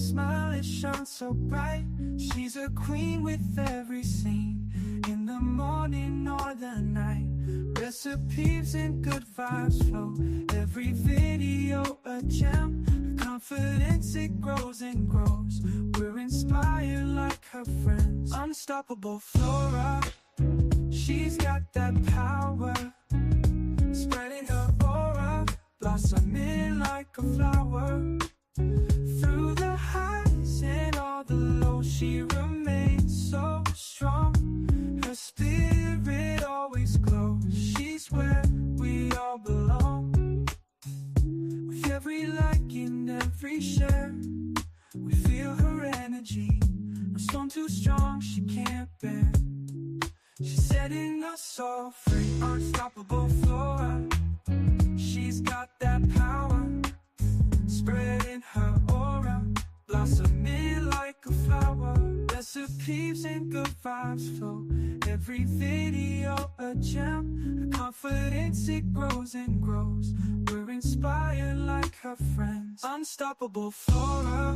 smile, it shines so bright. She's a queen with every scene, in the morning or the night. Recipes and good vibes flow, every video a gem. Her confidence, it grows and grows. We're inspired like her friends. Unstoppable Flora, she's got that power, spreading her aura, blossoming like a flower. Through the highs and all the lows, she remains so strong. Her spirit always glows. She's where we all belong. With every like and every share, we feel her energy. No storm too strong, she can't bear. She's setting us all free. Unstoppable Flora, she's got that power, spreading her aura, blossoming like a flower. Recipes and good vibes flow, every video a gem. Her confidence, it grows and grows. We're inspired like her friends. Unstoppable Flora,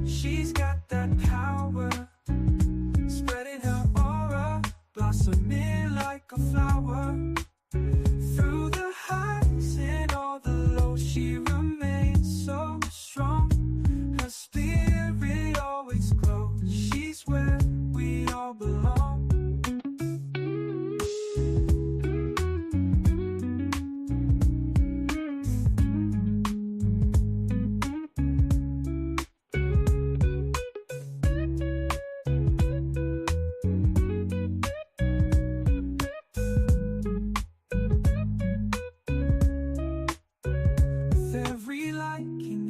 she's got that power, spreading her aura, blossoming like a flower. Through the highs and all the lows, she remains so strong. Her spirit always glows. She's where we all belong.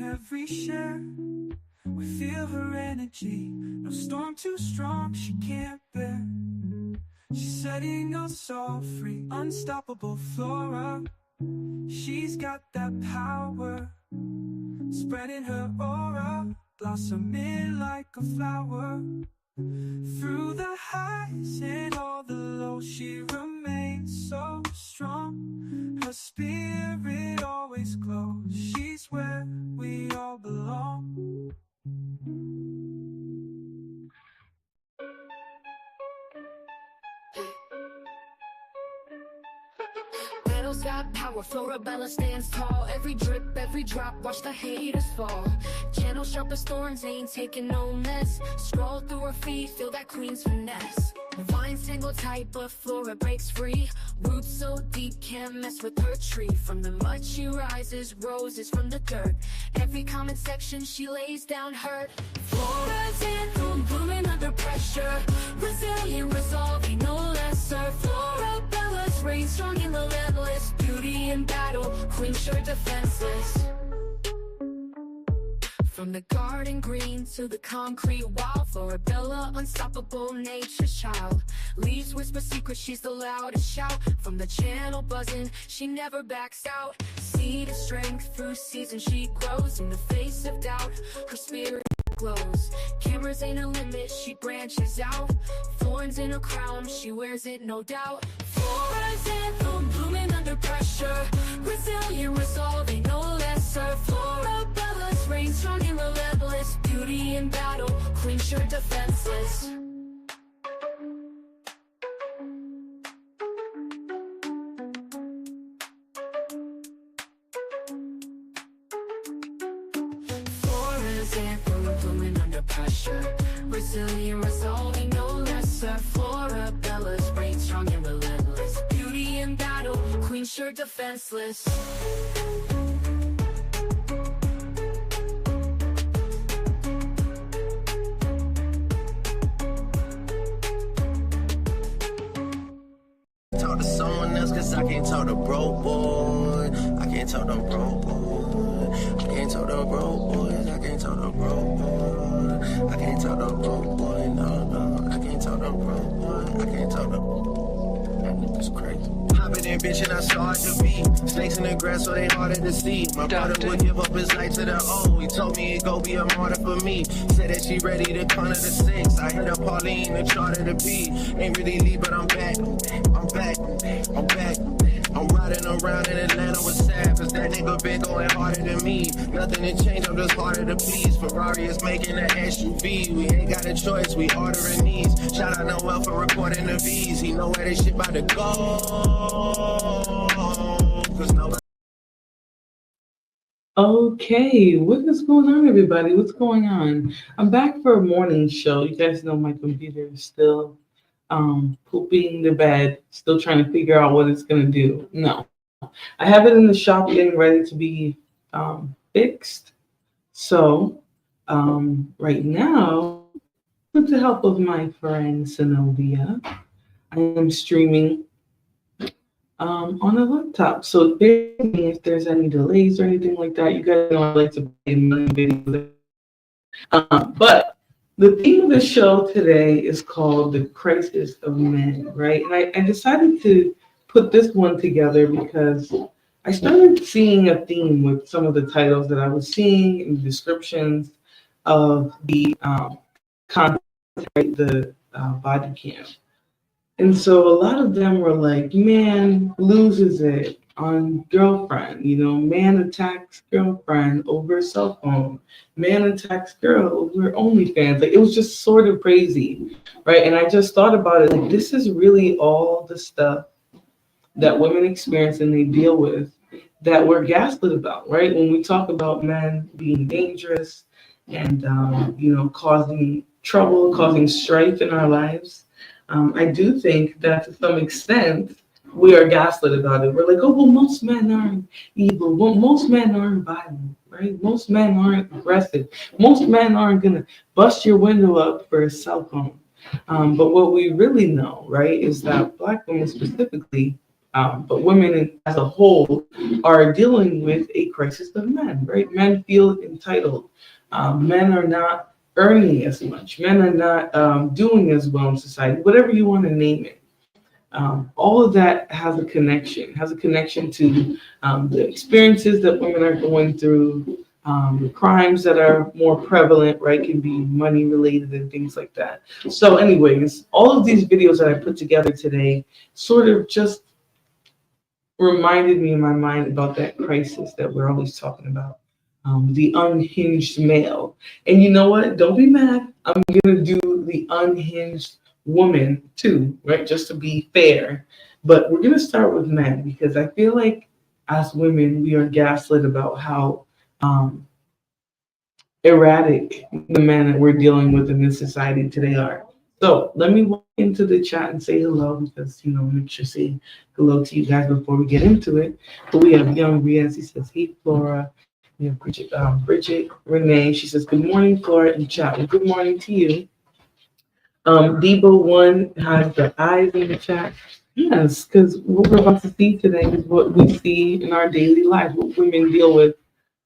Every share, we feel her energy. No storm too strong, she can't bear. She's setting us all free. Unstoppable Flora, she's got that power, spreading her aura, blossoming like a flower. Through the highs and all the lows, she remains so strong. Her spirit always glows. She's where we all belong. Battle's got power, Florabella stands tall. Every drip, every drop, watch the haters fall. Channel sharp as thorns, ain't taking no mess. Scroll through her feet, feel that queen's finesse. Vines tangle tight, but Flora breaks free. Roots so deep, can't mess with her tree. From the mud she rises, roses from the dirt. Every comment section she lays down hurt. Flora's anthem, blooming under pressure. Resilient, resolving, no lesser. Florabella's reign strong and relentless. Beauty in battle, queen sure defenseless. From the garden green to the concrete wall, Florabella, unstoppable nature's child. Leaves whisper secrets, she's the loudest shout. From the channel buzzing, she never backs out. Seed of strength, through seasons she grows. In the face of doubt, her spirit glows. Cameras ain't a limit, she branches out. Thorns in her crown, she wears it no doubt. Flora's anthem, blooming under pressure. Resilient, resolving, no lesser. Florabella's reign strong and relentless. Beauty in battle, queen sure defenseless. Flora's anthem, blooming under pressure. Resilient, resolving, no lesser. Florabella's reign strong and relentless. Beauty in battle, queen sure defenseless. Talk to someone else, cause I can't talk to bro boy. I can't talk to bro boy. I can't talk to bro boys. I can't talk to bro boy. I can't talk to bro boy. No, I can't talk to bro boy. I can't talk to. That nigga's crazy. Hopping in bitch and I start to beat. Snakes in the grass so they harder to see. My brother would give up his life to the O. He told me he'd go be a martyr for me. Said that she ready to corner the 6. I hit up Pauline and charter the P. Ain't really leave, but I'm back. I'm back. I'm back. I'm riding around in Atlanta with sad, cause that nigga been going harder than me. Nothing to change, I'm just harder to please. Ferrari is making an SUV. We ain't got a choice, we ordering these. Shout out Noel for recording the V's. He know where this shit about to go. Cause nobody. Okay, what is going on, everybody? What's going on? I'm back for a morning show. You guys know my computer is still pooping the bed, still trying to figure out what it's gonna do. No, I have it in the shop getting ready to be fixed. So right now, with the help of my friend Zenobia, I am streaming on a laptop. So if there's any delays or anything like that, you guys know I like to play a million videos. But the theme of the show today is called The Crisis of Men, right? And I decided to put this one together because I started seeing a theme with some of the titles that I was seeing in the descriptions of the content, right, the body cam. And so a lot of them were like, man loses it on girlfriend, man attacks girlfriend over cell phone, man attacks girl over OnlyFans. Like, it was just sort of crazy, right? And I just thought about it, like, this is really all the stuff that women experience and they deal with that we're gaslit about, right? When we talk about men being dangerous and, causing trouble, causing strife in our lives, I do think that to some extent we are gaslit about it. We're like, oh, well, most men aren't evil. Well, most men aren't violent, right? Most men aren't aggressive. Most men aren't going to bust your window up for a cell phone. But what we really know, right, is that Black women specifically, but women as a whole, are dealing with a crisis of men, right? Men feel entitled. Men are not earning as much. Men are not doing as well in society, whatever you want to name it. All of that has a connection to the experiences that women are going through, the crimes that are more prevalent, right? Can be money related and things like that. So anyways, all of these videos that I put together today sort of just reminded me in my mind about that crisis that we're always talking about. The unhinged male. And you know what? Don't be mad. I'm going to do the unhinged woman too, right? Just to be fair. But we're going to start with men because I feel like as women, we are gaslit about how erratic the men that we're dealing with in this society today are. So let me walk into the chat and say hello because, make sure to say hello to you guys before we get into it. But we have Young Riaz. He says, hey, Flora. We have Bridget Renee. She says, good morning, Flora and chat. Well, good morning to you. Debo1 has the eyes in the chat. Yes, because what we're about to see today is what we see in our daily lives, what women deal with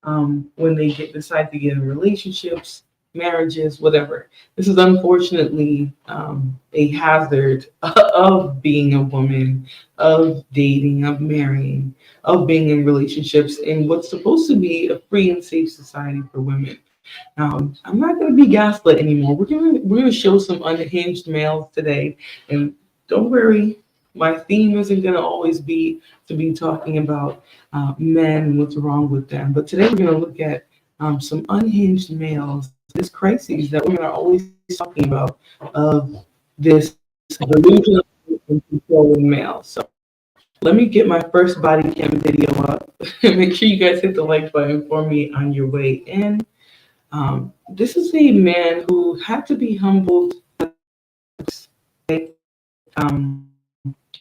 when they decide to get in relationships, marriages, whatever. This is unfortunately a hazard of being a woman, of dating, of marrying, of being in relationships in what's supposed to be a free and safe society for women. I'm not going to be gaslit anymore. We're gonna show some unhinged males today, and don't worry, my theme isn't going to always be to be talking about men and what's wrong with them. But today we're going to look at some unhinged males, this crisis that women are always talking about of this delusion of controlling males. So let me get my first body cam video up. Make sure you guys hit the like button for me on your way in. This is a man who had to be humbled.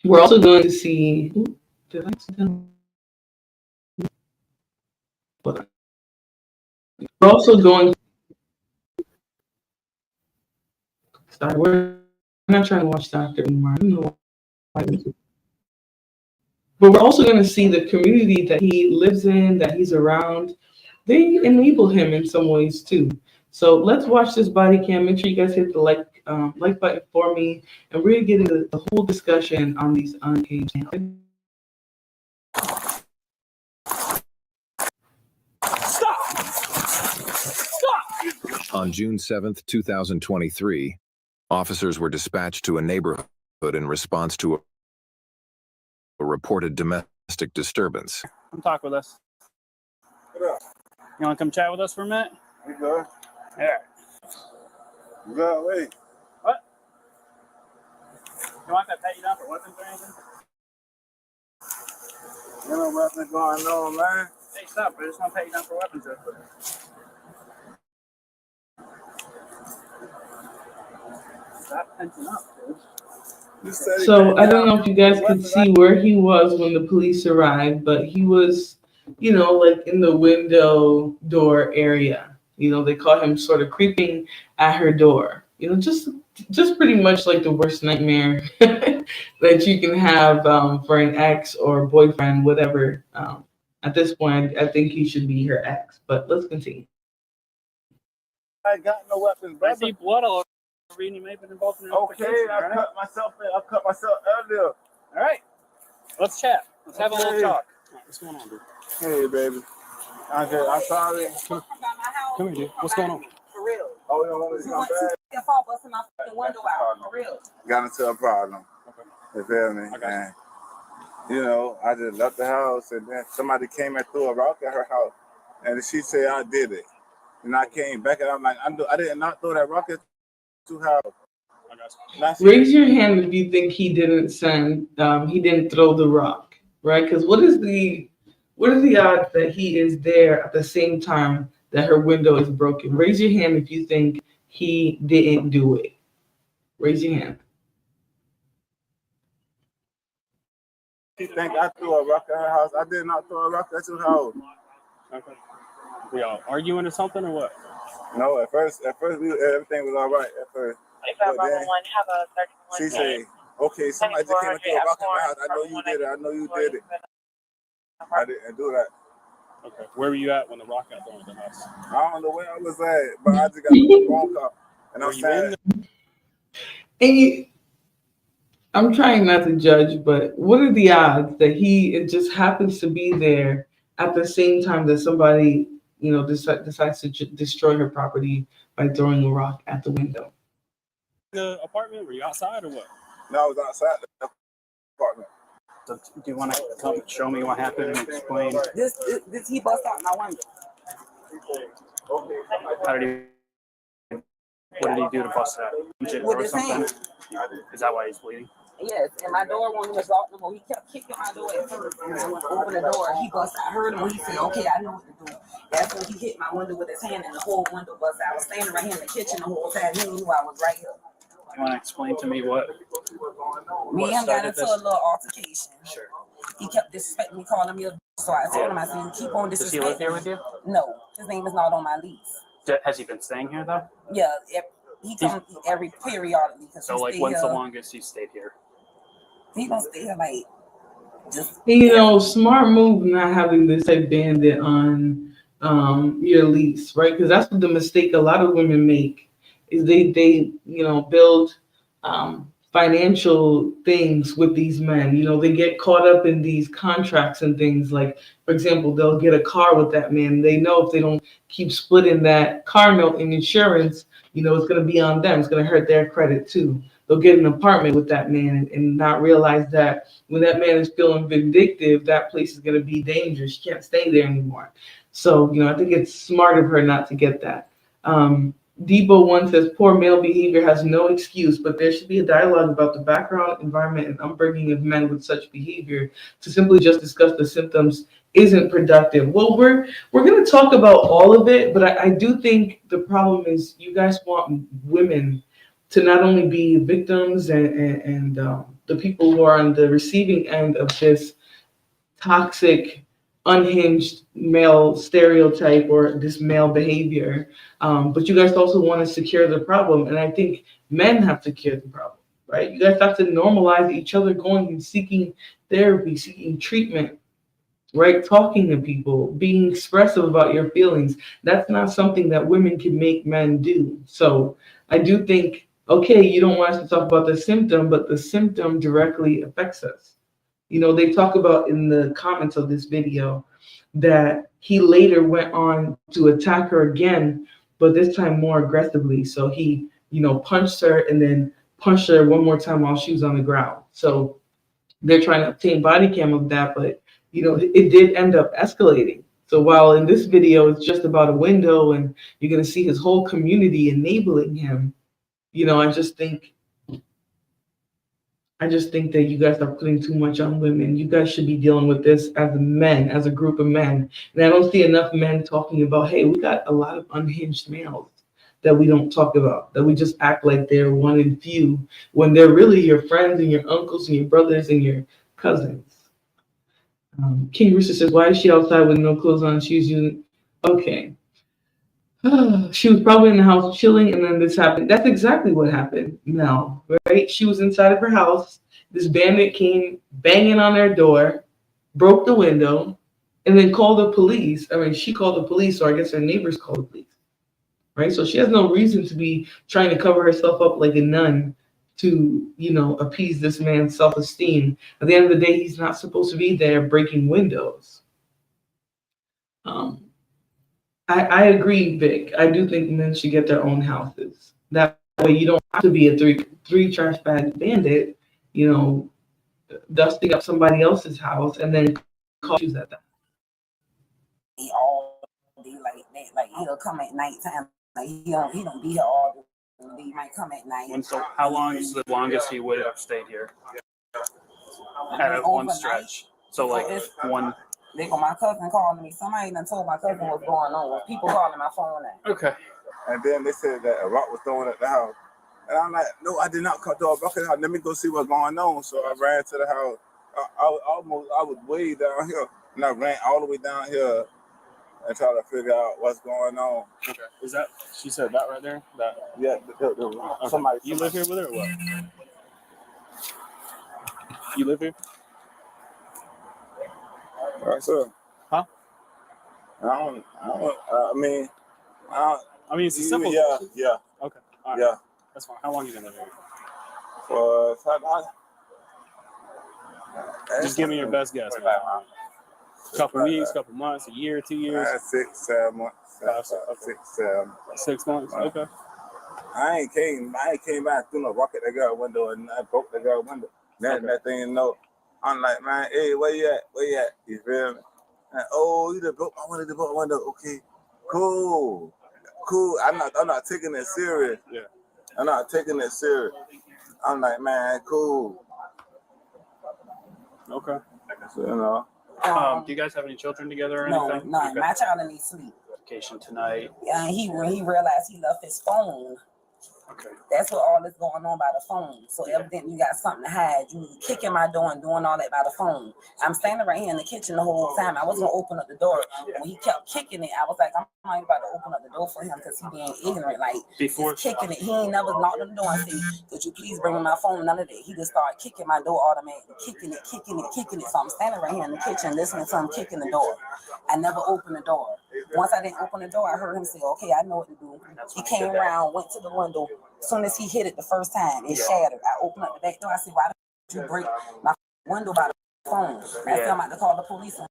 We're also going to see. Did I accidentally? We're also going. We're not trying to watch Doctor anymore. I don't know why. But we're also going to see the community that he lives in, that he's around. They enable him in some ways too. So let's watch this body cam. Make sure you guys hit the like button for me, and we're gonna get into the whole discussion on these unhinged males. On June 7th, 2023, officers were dispatched to a neighborhood in response to a reported domestic domestic disturbance. Come talk with us. What up? You want to come chat with us for a minute? You good? Yeah. You good? Wait. What? You want that pat you down for weapons or anything? You know what's been going on, man? Hey, stop. I just want to pat you down for weapons real quick. Stop tensing up, dude. So I don't know if you guys could see where he was when the police arrived, but he was, like in the window door area. They caught him sort of creeping at her door. Just pretty much like the worst nightmare that you can have for an ex or boyfriend, whatever. At this point, I think he should be her ex. But let's continue. I got no weapons, I brother. see blood all over you. You may have been involved in an Okay, altercation, I cut myself earlier. All right. Let's chat. Let's have a little Okay. talk. All right, what's going on, dude? Hey, baby. I'm sorry. Come here, dude. What's going on? For real. Oh, you don't want me to come back? If I busting my fucking window out, for real. Got into a problem. Okay. You feel me? I got you. And, I just left the house, and then somebody came and threw a rock at her house, and she said I did it. And I came back, and I'm like, I did not throw that rocket to her house. I got you. Raise your hand if you think he didn't he didn't throw the rock, right? Because what are the odds that he is there at the same time that her window is broken? Raise your hand if you think he didn't do it. Raise your hand. She think I threw a rock at her house. I did not throw a rock at her house. Okay. We all arguing or something or what? No, at first everything was all right at first. But then have a 31 she said, okay, somebody just came and threw a rock at my house. I know you did it. I know you did it. I didn't do that. Okay. Where were you at when the rock got thrown at the house? I don't know where I was at, but I just got a phone call. And I'm Were you saying, And I'm trying not to judge, but what are the odds that it just happens to be there at the same time that somebody, decides to destroy her property by throwing a rock at the window? The apartment? Were you outside or what? no, I was outside the apartment. So, do you want to come show me what happened and explain? This he bust out my window. How did he? What did he do to bust that? Punch it With or his something? hand. Is that why he's bleeding? Yes, and my door wasn't locked no more. He kept kicking my door at first. And I went to open the door. He bust out. I heard him when he said, okay, I know what to do. That's when he hit my window with his hand and the whole window bust out. I was standing right here in the kitchen the whole time. He knew I was right here. You want to explain to me what? Me and him got into a little altercation. Sure. He kept disrespecting me, calling me a so I told him, I said, you keep on Does he live disrespecting here me. with you? No, his name is not on my lease. Has he been staying here though? Yeah, he comes every periodically. So like, when's the longest he stayed here? He gonna stay here like just. Smart move not having this type bandit on your lease, right? Because that's what the mistake a lot of women make is they build financial things with these men. They get caught up in these contracts and things like, for example, they'll get a car with that man. They know if they don't keep splitting that car note and insurance, it's going to be on them. It's going to hurt their credit too. They'll get an apartment with that man and not realize that when that man is feeling vindictive, that place is going to be dangerous. You can't stay there anymore. So, I think it's smart of her not to get that. Debo one says, poor male behavior has no excuse, but there should be a dialogue about the background, environment, and upbringing of men with such behavior. To simply just discuss the symptoms isn't productive. Well, we're going to talk about all of it, but I do think the problem is you guys want women to not only be victims and the people who are on the receiving end of this toxic, unhinged male stereotype or this male behavior, but you guys also want to secure the problem. And I think men have to cure the problem, right? You guys have to normalize each other going and seeking therapy, seeking treatment, right? Talking to people, being expressive about your feelings. That's not something that women can make men do. So I do think, okay, you don't want us to talk about the symptom, but the symptom directly affects us. They talk about in the comments of this video that he later went on to attack her again, but this time more aggressively. So he, punched her and then punched her one more time while she was on the ground. So they're trying to obtain body cam of that, but it did end up escalating. So while in this video it's just about a window and you're going to see his whole community enabling him, I just think that you guys are putting too much on women. You guys should be dealing with this as men, as a group of men. And I don't see enough men talking about, hey, we got a lot of unhinged males that we don't talk about, that we just act like they're one and few when they're really your friends and your uncles and your brothers and your cousins. King Rooster says, why is she outside with no clothes on? She's using, okay. She was probably in the house chilling, and then this happened. That's exactly what happened, Mel, right? She was inside of her house. This bandit came banging on their door, broke the window, and then called the police. I mean, she called the police, so I guess her neighbors called the police, right? So she has no reason to be trying to cover herself up like a nun to, appease this man's self-esteem. At the end of the day, he's not supposed to be there breaking windows. I agree, Vic. I do think men should get their own houses. That way you don't have to be a three trash bag bandit, dusting up somebody else's house and then call you at that. He all day like that. Like he'll come at nighttime. Like he don't be here all day. He might come at night. So how long is the longest he would have stayed here? At one stretch. So like one. They go, my cousin calling me. Somebody done told my cousin what's going on. People calling my phone now. Okay. And then they said that a rock was thrown at the house. And I'm like, no, I did not come to a bucket house. Let me go see what's going on. So I ran to the house. I was way down here. And I ran all the way down here and tried to figure out what's going on. Okay. Is that, she said that right there? That. Yeah. Okay. Somebody. You live here with her or what? You live here? Right, so. Huh? I mean, it's a simple. Yeah. Okay. All right. Yeah. That's fine. How long you been living here? For just give me your best guess. Couple weeks, couple months, a year, 2 years. 6, 7 months. 6, 7. 6 months. Okay. I ain't came back through no rocket that girl window and I broke the girl window. That thing, no. I'm like, man, hey, where you at? Where you at? You feel me? And, oh, you done broke my window. Okay, cool. I'm not taking it serious. Yeah. I'm not taking it serious. I'm like, man, cool. Okay. So, do you guys have any children together or anything? No, okay. My child needs sleep. Vacation tonight. Yeah, he realized he left his phone. Okay. That's what all this going on by the phone. So evidently you got something to hide. You kicking my door and doing all that by the phone. I'm standing right here in the kitchen the whole time. I wasn't gonna open up the door. When he kept kicking it, I was like, I'm not about to open up the door for him because he being ignorant. Like Before kicking it. He ain't never knocked on the door and said, could you please bring me my phone? None of that. He just started kicking my door automatically, kicking it. So I'm standing right here in the kitchen listening to him kicking the door. I never opened the door. Once I didn't open the door, I heard him say, okay, I know what to do. He came around, went to the window. As soon as he hit it the first time, it shattered. I opened up the back door. I said, why did you break my window by the phone? I said, I'm about to call the police and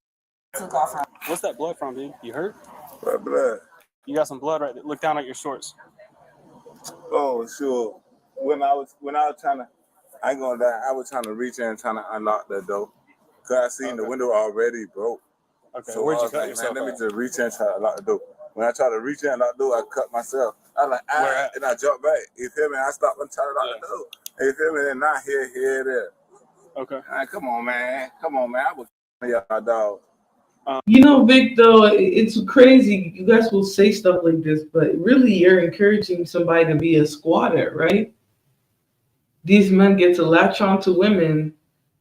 took off from. What's that blood from, dude? You hurt? what blood? You got some blood right there. Look down at your shorts. Oh, sure. When I was trying to, I ain't gonna lie, I was trying to reach in and trying to unlock the door. Cause I seen the window already broke. Okay, so where'd you I was cut like, yourself man, let at? me just reach in and try to unlock the door. When I tried to reach in and unlock the door, I cut myself. I was like, and I jumped back. You feel me? I stopped and tried to unlock the door. You feel me? And now here, there. Okay. Right, come on, man. I was y'all dog. Vic, though, it's crazy. You guys will say stuff like this, but really you're encouraging somebody to be a squatter, right? These men get to latch on to women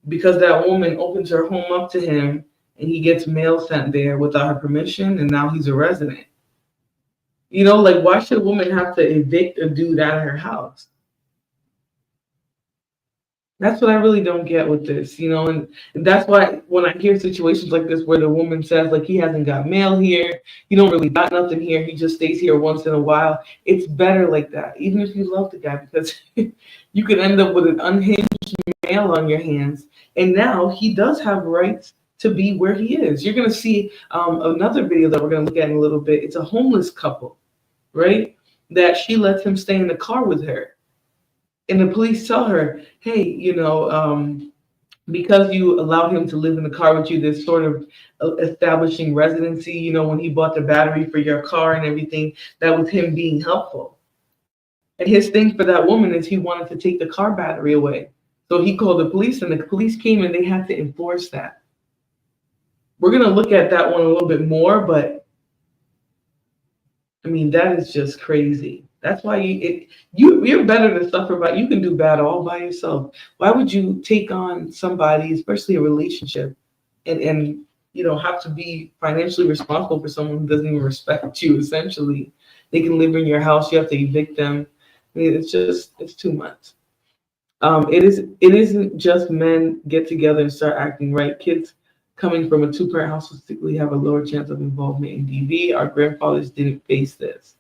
because that woman opens her home up to him and he gets mail sent there without her permission, and now he's a resident. Why should a woman have to evict a dude out of her house? That's what I really don't get with this, and that's why when I hear situations like this where the woman says, like, he hasn't got mail here, he don't really got nothing here, he just stays here once in a while, it's better like that, even if you love the guy, because you could end up with an unhinged male on your hands, and now he does have rights to be where he is. You're going to see another video that we're going to look at in a little bit. It's a homeless couple, right, that she lets him stay in the car with her. And the police tell her, hey, because you allowed him to live in the car with you, this sort of establishing residency, when he bought the battery for your car and everything, that was him being helpful. And his thing for that woman is he wanted to take the car battery away. So he called the police, and the police came and they had to enforce that. We're going to look at that one a little bit more, but I mean, that is just crazy. That's why you're better to suffer by. You can do bad all by yourself. Why would you take on somebody, especially a relationship, and have to be financially responsible for someone who doesn't even respect you? Essentially, they can live in your house. You have to evict them. I mean, it's too much. It isn't just men get together and start acting right. Kids coming from a two-parent household typically have a lower chance of involvement in DV. Our grandfathers didn't face this.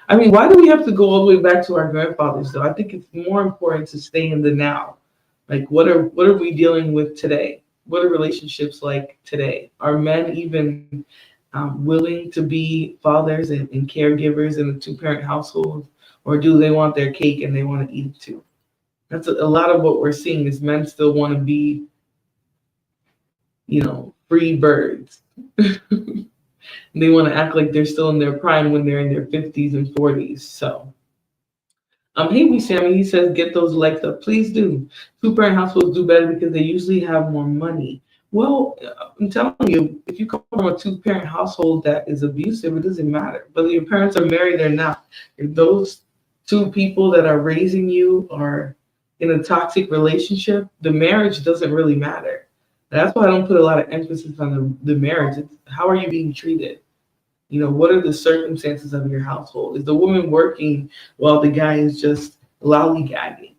I mean, why do we have to go all the way back to our grandfathers, though? I think it's more important to stay in the now. Like, what are we dealing with today? What are relationships like today? Are men even willing to be fathers and caregivers in a two-parent household, or do they want their cake and they want to eat it too? That's a lot of what we're seeing is men still want to be, free birds. They want to act like they're still in their prime when they're in their 50s and 40s. So, hey, we Sammy, he says, get those likes up. Please do. Two-parent households do better because they usually have more money. Well, I'm telling you, if you come from a two-parent household that is abusive, it doesn't matter. Whether your parents are married or not. If those two people that are raising you are in a toxic relationship, the marriage doesn't really matter. That's why I don't put a lot of emphasis on the marriage. It's how are you being treated? What are the circumstances of your household? Is the woman working while the guy is just lollygagging?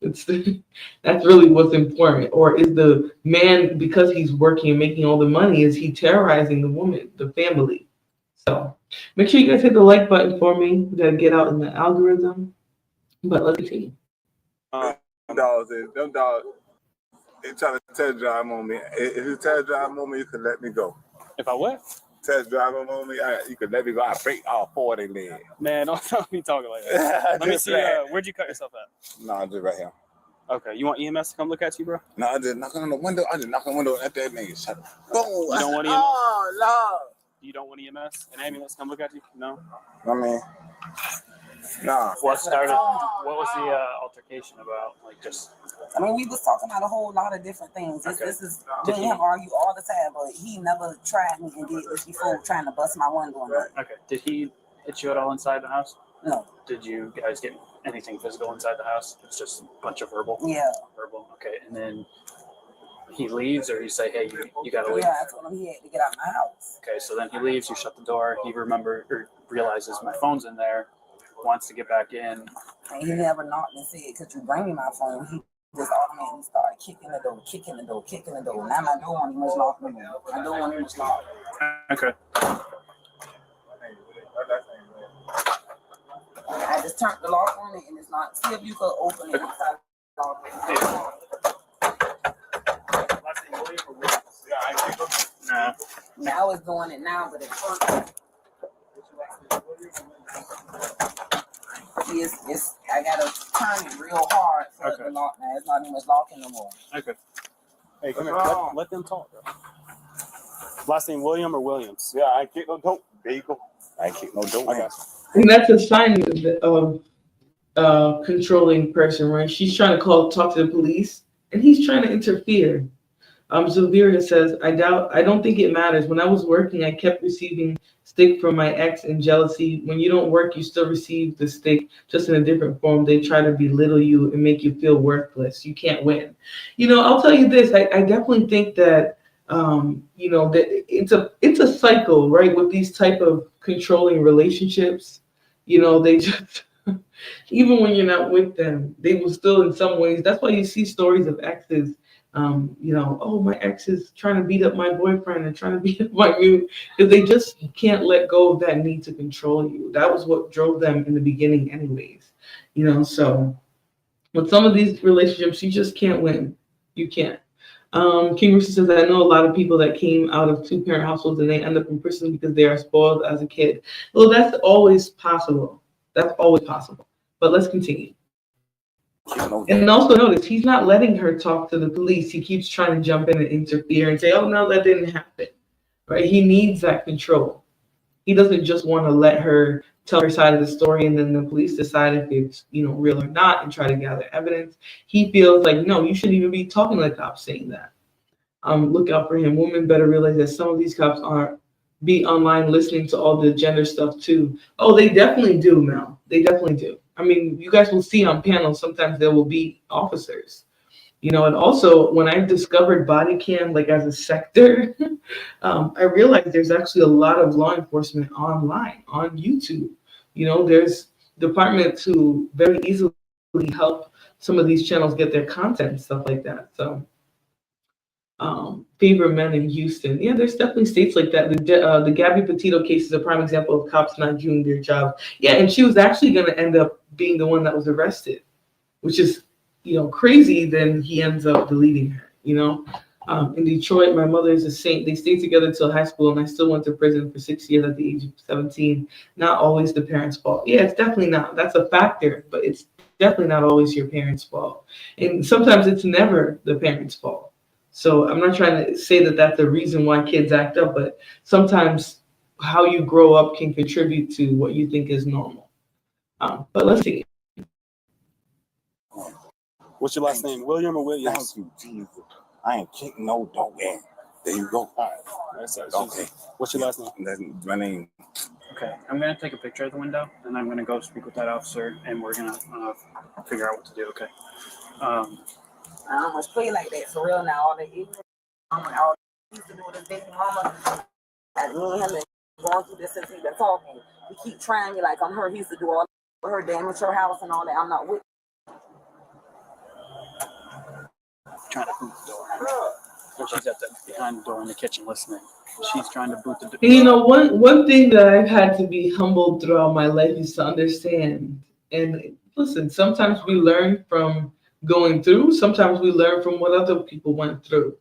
It's that's really what's important. Or is the man, because he's working and making all the money, is he terrorizing the woman, the family? So make sure you guys hit the like button for me. We gotta get out in the algorithm. But let's see. Them dogs, they trying to test drive on me. If you test drive on me, you can let me go. If I what? Test drive on me, you can let me go. I break all four of their legs. Man, don't be talking like that. Let me see. Where'd you cut yourself at? No, just right here. Okay, you want EMS to come look at you, bro? No, I just knock on the window. I just knock on the window at that nigga. Shut up. Go. You don't want EMS? Oh, no. You don't want EMS? An ambulance come look at you? No? I mean, nah. What was the altercation about? Like, just... I mean, we was talking about a whole lot of different things. This is me and him argue all the time, but he never tried me and did this before, trying to bust my window. Okay. Did he hit you at all inside the house? No. Did you guys get anything physical inside the house? It's just a bunch of verbal? Yeah. Verbal. Okay. And then he leaves, or you say, hey, you got to leave? Yeah, I told him he had to get out of my house. Okay, so then he leaves, you shut the door, he realizes my phone's in there, wants to get back in. And he never knocked and said, could you bring me my phone? He just automatically started kicking the door. Now my door on him was locked. My door on him was locked. Okay. I just turned the lock on it and it's not. See if you could open it inside the lock. Nah. Now it's doing it now, but it's first. It's I gotta turn it real hard for it to lock now. It's not even locking no more. Okay. Hey, come here. Let them talk, bro. Last name William or Williams? Yeah, I ain't kick no dope. There you go. I ain't kick no dope. I got And that's a sign of controlling person, right? She's trying to talk to the police, and he's trying to interfere. Zavira says, I don't think it matters. When I was working, I kept receiving stick from my ex and jealousy. When you don't work, you still receive the stick, just in a different form. They try to belittle you and make you feel worthless. You can't win. I'll tell you this. I definitely think that, that it's a cycle, right? With these type of controlling relationships, they just, even when you're not with them, they will still in some ways. That's why you see stories of exes. Oh, my ex is trying to beat up my boyfriend and trying to beat up my new, because they just can't let go of that need to control you. That was what drove them in the beginning anyways. So with some of these relationships, you just can't win. You can't. King Rooster says, I know a lot of people that came out of two-parent households and they end up in prison because they are spoiled as a kid. Well, that's always possible. But let's continue. And also notice he's not letting her talk to the police. He keeps trying to jump in and interfere and say, "Oh no, that didn't happen." Right? He needs that control. He doesn't just want to let her tell her side of the story and then the police decide if it's real or not and try to gather evidence. He feels like, no, you shouldn't even be talking to the cops saying that. Look out for him. Women better realize that some of these cops are be online listening to all the gender stuff too. Oh, they definitely do, Mel. They definitely do. I mean, you guys will see on panels sometimes there will be officers. And also when I discovered body cam like as a sector, I realized there's actually a lot of law enforcement online on YouTube. There's departments who very easily help some of these channels get their content and stuff like that. So favor men in Houston. Yeah, there's definitely states like that. The Gabby Petito case is a prime example of cops not doing their job. Yeah, and she was actually going to end up being the one that was arrested, which is, crazy. Then he ends up deleting her. In Detroit, my mother is a saint. They stayed together till high school, and I still went to prison for 6 years at the age of 17. Not always the parents' fault. Yeah, it's definitely not. That's a factor, but it's definitely not always your parents' fault. And sometimes it's never the parents' fault. So I'm not trying to say that that's the reason why kids act up, but sometimes how you grow up can contribute to what you think is normal. But let's see. What's your last name? William or Williams? Thank you, Jesus. I ain't kicking no dog in. There you go. All right. That's okay. What's your last name? That's my name. Okay, I'm gonna take a picture of the window, and I'm gonna go speak with that officer, and we're gonna figure out what to do. Okay. I don't much play like that for real now. All the ignorant all used to do with his baby mama. And me and him been going through this since he's been talking. He keep trying me like I'm her. He used to do all for her damage her house and all that. I'm not with. Trying to boot the door. She's at the behind the door in the kitchen listening. She's trying to boot the door. One thing that I've had to be humbled throughout my life is to understand. And listen, sometimes we learn from going through. Sometimes we learn from what other people went through.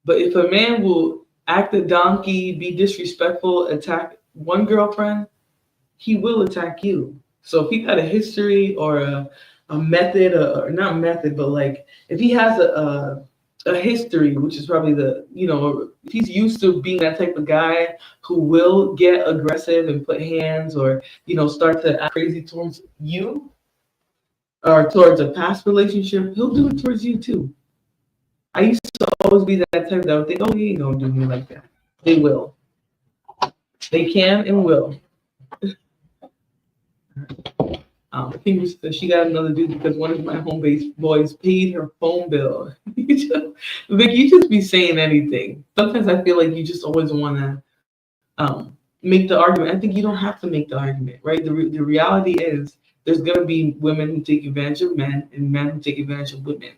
But if a man will act a donkey, be disrespectful, attack one girlfriend, he will attack you. So if he got a history or a method, or not method, but like if he has a history, which is probably if he's used to being that type of guy who will get aggressive and put hands or, start to act crazy towards you or towards a past relationship, he'll do it towards you too. I used to always be that type that would think, oh, he ain't gonna do me like that. They will. They can and will. I think she got another dude because one of my home-based boys paid her phone bill. Vic, you just be saying anything. Sometimes I feel like you just always want to make the argument. I think you don't have to make the argument, right? The reality is there's going to be women who take advantage of men and men who take advantage of women.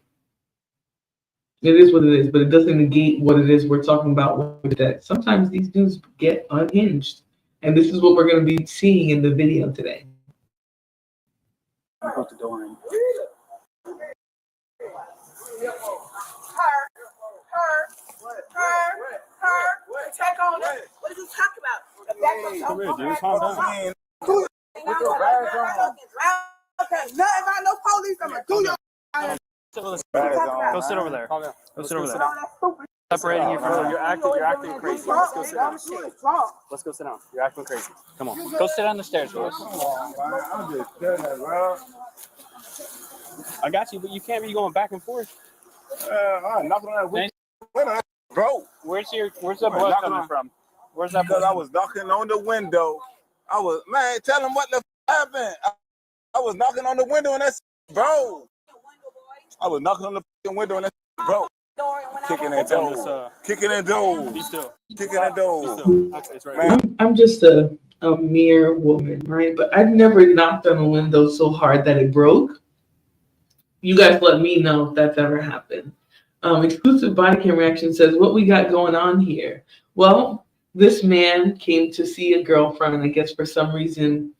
It is what it is, but it doesn't negate what it is we're talking about with that. Sometimes these dudes get unhinged, and this is what we're going to be seeing in the video today. I put the door in. Check on her. What is he talking about? Come here, dude. Calm down. With your rags on. Okay, nothing about no police. I'm gonna do your. Go sit over there. Go sit over there. Separating you from. You're acting crazy. Let's go sit down. Let's go sit down. You're acting crazy. Come on. Go sit on the stairs with us. I'm just telling you, bro. I got you, but you can't be going back and forth. I'm knocking on that window, bro. Where's the blood coming from? Where's that blood? Because I was knocking on the window. Tell him what the happened. I was knocking on the window and that's bro. I was knocking on the window and that's bro. Kicking that door. Kicking that door. Be still. Kicking that door. It's right. I'm just a mere woman, right? But I've never knocked on a window so hard that it broke. You guys let me know if that's ever happened. Exclusive Body Cam Reaction says, what we got going on here? Well, this man came to see a girlfriend. I guess for some reason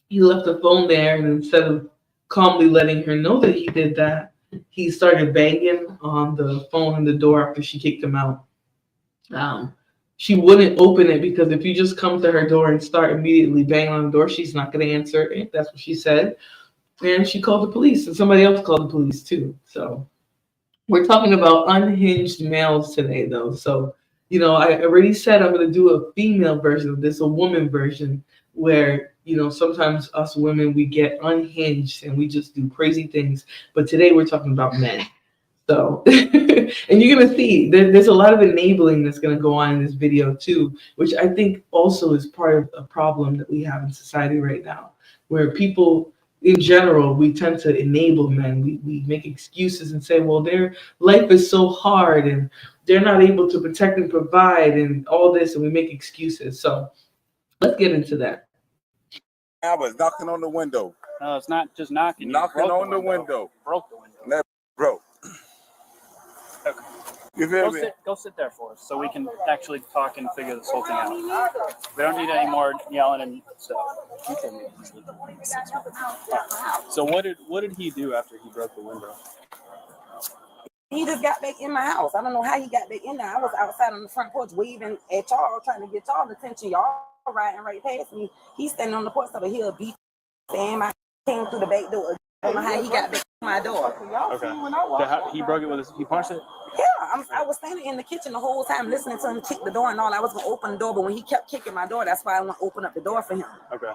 he left the phone there, and instead of calmly letting her know that he did that, he started banging on the phone and the door after she kicked him out. She wouldn't open it because if you just come to her door and start immediately banging on the door, she's not going to answer it. That's what she said. And she called the police, and somebody else called the police too. So we're talking about unhinged males today, though. So, I already said I'm going to do a female version of this, a woman version, where, sometimes us women, we get unhinged and we just do crazy things. But today we're talking about men. So, and you're going to see there's a lot of enabling that's going to go on in this video too, which I think also is part of a problem that we have in society right now, where people in general, we tend to enable men. We make excuses and say, well, their life is so hard and they're not able to protect and provide and all this, and we make excuses. So let's get into that. I was knocking on the window. No, it's not just knocking. Knocking on the window. Broke the window. Never broke. Okay. You feel me? Go sit there for us so we can actually talk and figure this whole thing out. We don't need any more yelling and stuff. So what did he do after he broke the window? He just got back in my house. I don't know how he got back in there. I was outside on the front porch waving at y'all, trying to get y'all attention. Y'all riding right past me. He's standing on the porch of a hill, beat, and I came through the back door. I don't know how he got back to my door. Okay. He broke it with he punched it? Yeah, I was standing in the kitchen the whole time listening to him kick the door and all. I was going to open the door, but when he kept kicking my door, that's why I want to open up the door for him. Okay.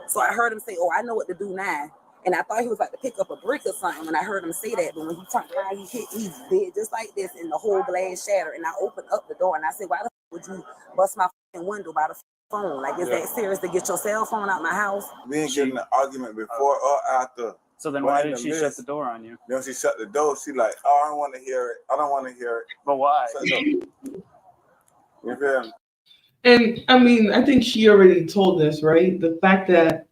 So I heard him say, oh, I know what to do now. And I thought he was about to pick up a brick or something when I heard him say that. But when he turned around, he did just like this, and the whole glass shattered. And I opened up the door, and I said, why the would you bust my window by the phone? Like, is that serious to get your cell phone out my house? We ain't getting an argument before or after. So then why did she shut the door on you? Then she shut the door. She like, oh, I don't want to hear it. I don't want to hear it. But why? You feel me? And I mean, I think she already told us, right? The fact that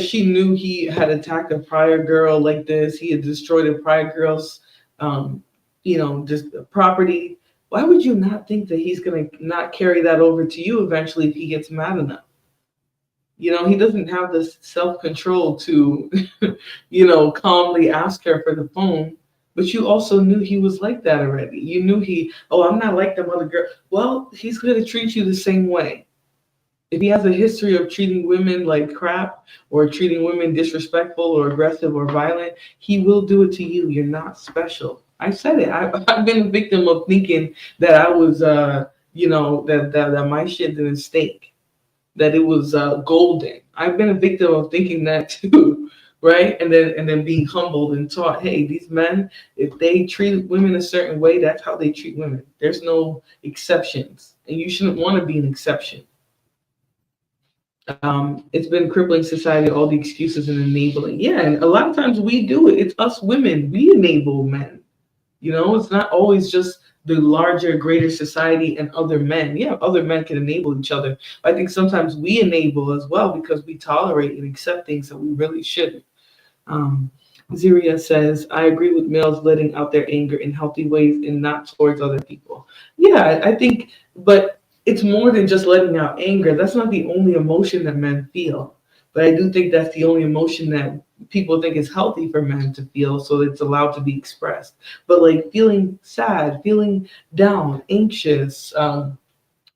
she knew he had attacked a prior girl like this, he had destroyed a prior girl's, just property. Why would you not think that he's going to not carry that over to you eventually if he gets mad enough? He doesn't have the self-control to, calmly ask her for the phone. But you also knew he was like that already. You knew I'm not like them other girl. Well, he's going to treat you the same way. If he has a history of treating women like crap or treating women disrespectful or aggressive or violent, he will do it to you. You're not special. I said it. I've been a victim of thinking that I was, that my shit didn't stink. That it was golden. I've been a victim of thinking that too, right? And then being humbled and taught, hey, these men, if they treat women a certain way, that's how they treat women. There's no exceptions, and you shouldn't want to be an exception. It's been crippling society, all the excuses and enabling. Yeah, and a lot of times we do it. It's us women. We enable men. It's not always just the larger, greater society and other men. Yeah, other men can enable each other. But I think sometimes we enable as well because we tolerate and accept things that we really shouldn't. Ziria says, I agree with males letting out their anger in healthy ways and not towards other people. Yeah, I think, but it's more than just letting out anger. That's not the only emotion that men feel. But I do think that's the only emotion that people think is healthy for men to feel, so it's allowed to be expressed. But like feeling sad, feeling down, anxious,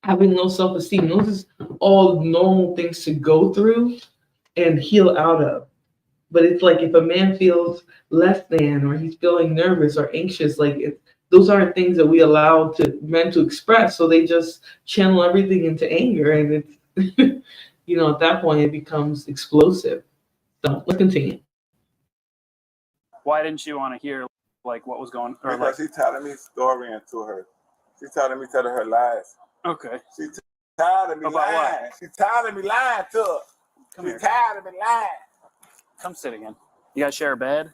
having low self-esteem, those are all normal things to go through and heal out of. But it's like if a man feels less than, or he's feeling nervous or anxious, those aren't things that we allow men to express. So they just channel everything into anger, and it's at that point it becomes explosive. So let's continue. Why didn't you want to hear what was going on? Because she's telling me story into her. She's telling me her lies. Okay. She's tired of me lying. What? She's tired of me lying to her. She's tired of me lying. Come sit again. You guys share a bed?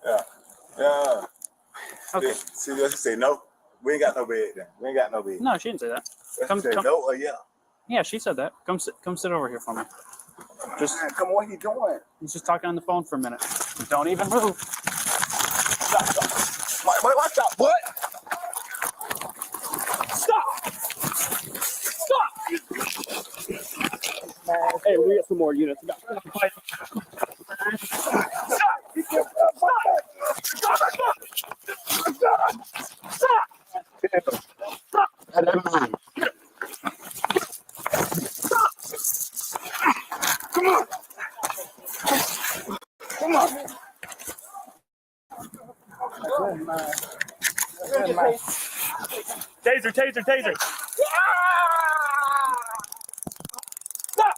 Yeah. Okay. See what she say? No. We ain't got no bed then. We ain't got no bed. No, she didn't say that. Come. No or yeah? Yeah, she said that. Come sit over here for me. Man, come on, what are you doing? He's just talking on the phone for a minute. Don't even move. Stop. Watch out. What? Stop. Hey, we got some more units. Come on. Taser, taser, taser. Stop.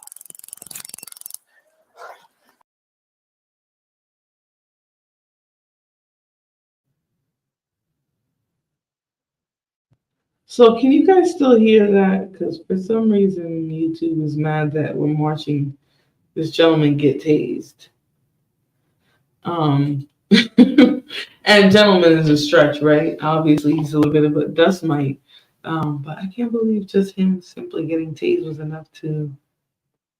So can you guys still hear that? Because for some reason YouTube is mad that we're watching this gentleman get tased. And gentleman is a stretch, right? Obviously he's a little bit of a dust mite. But I can't believe just him simply getting tased was enough to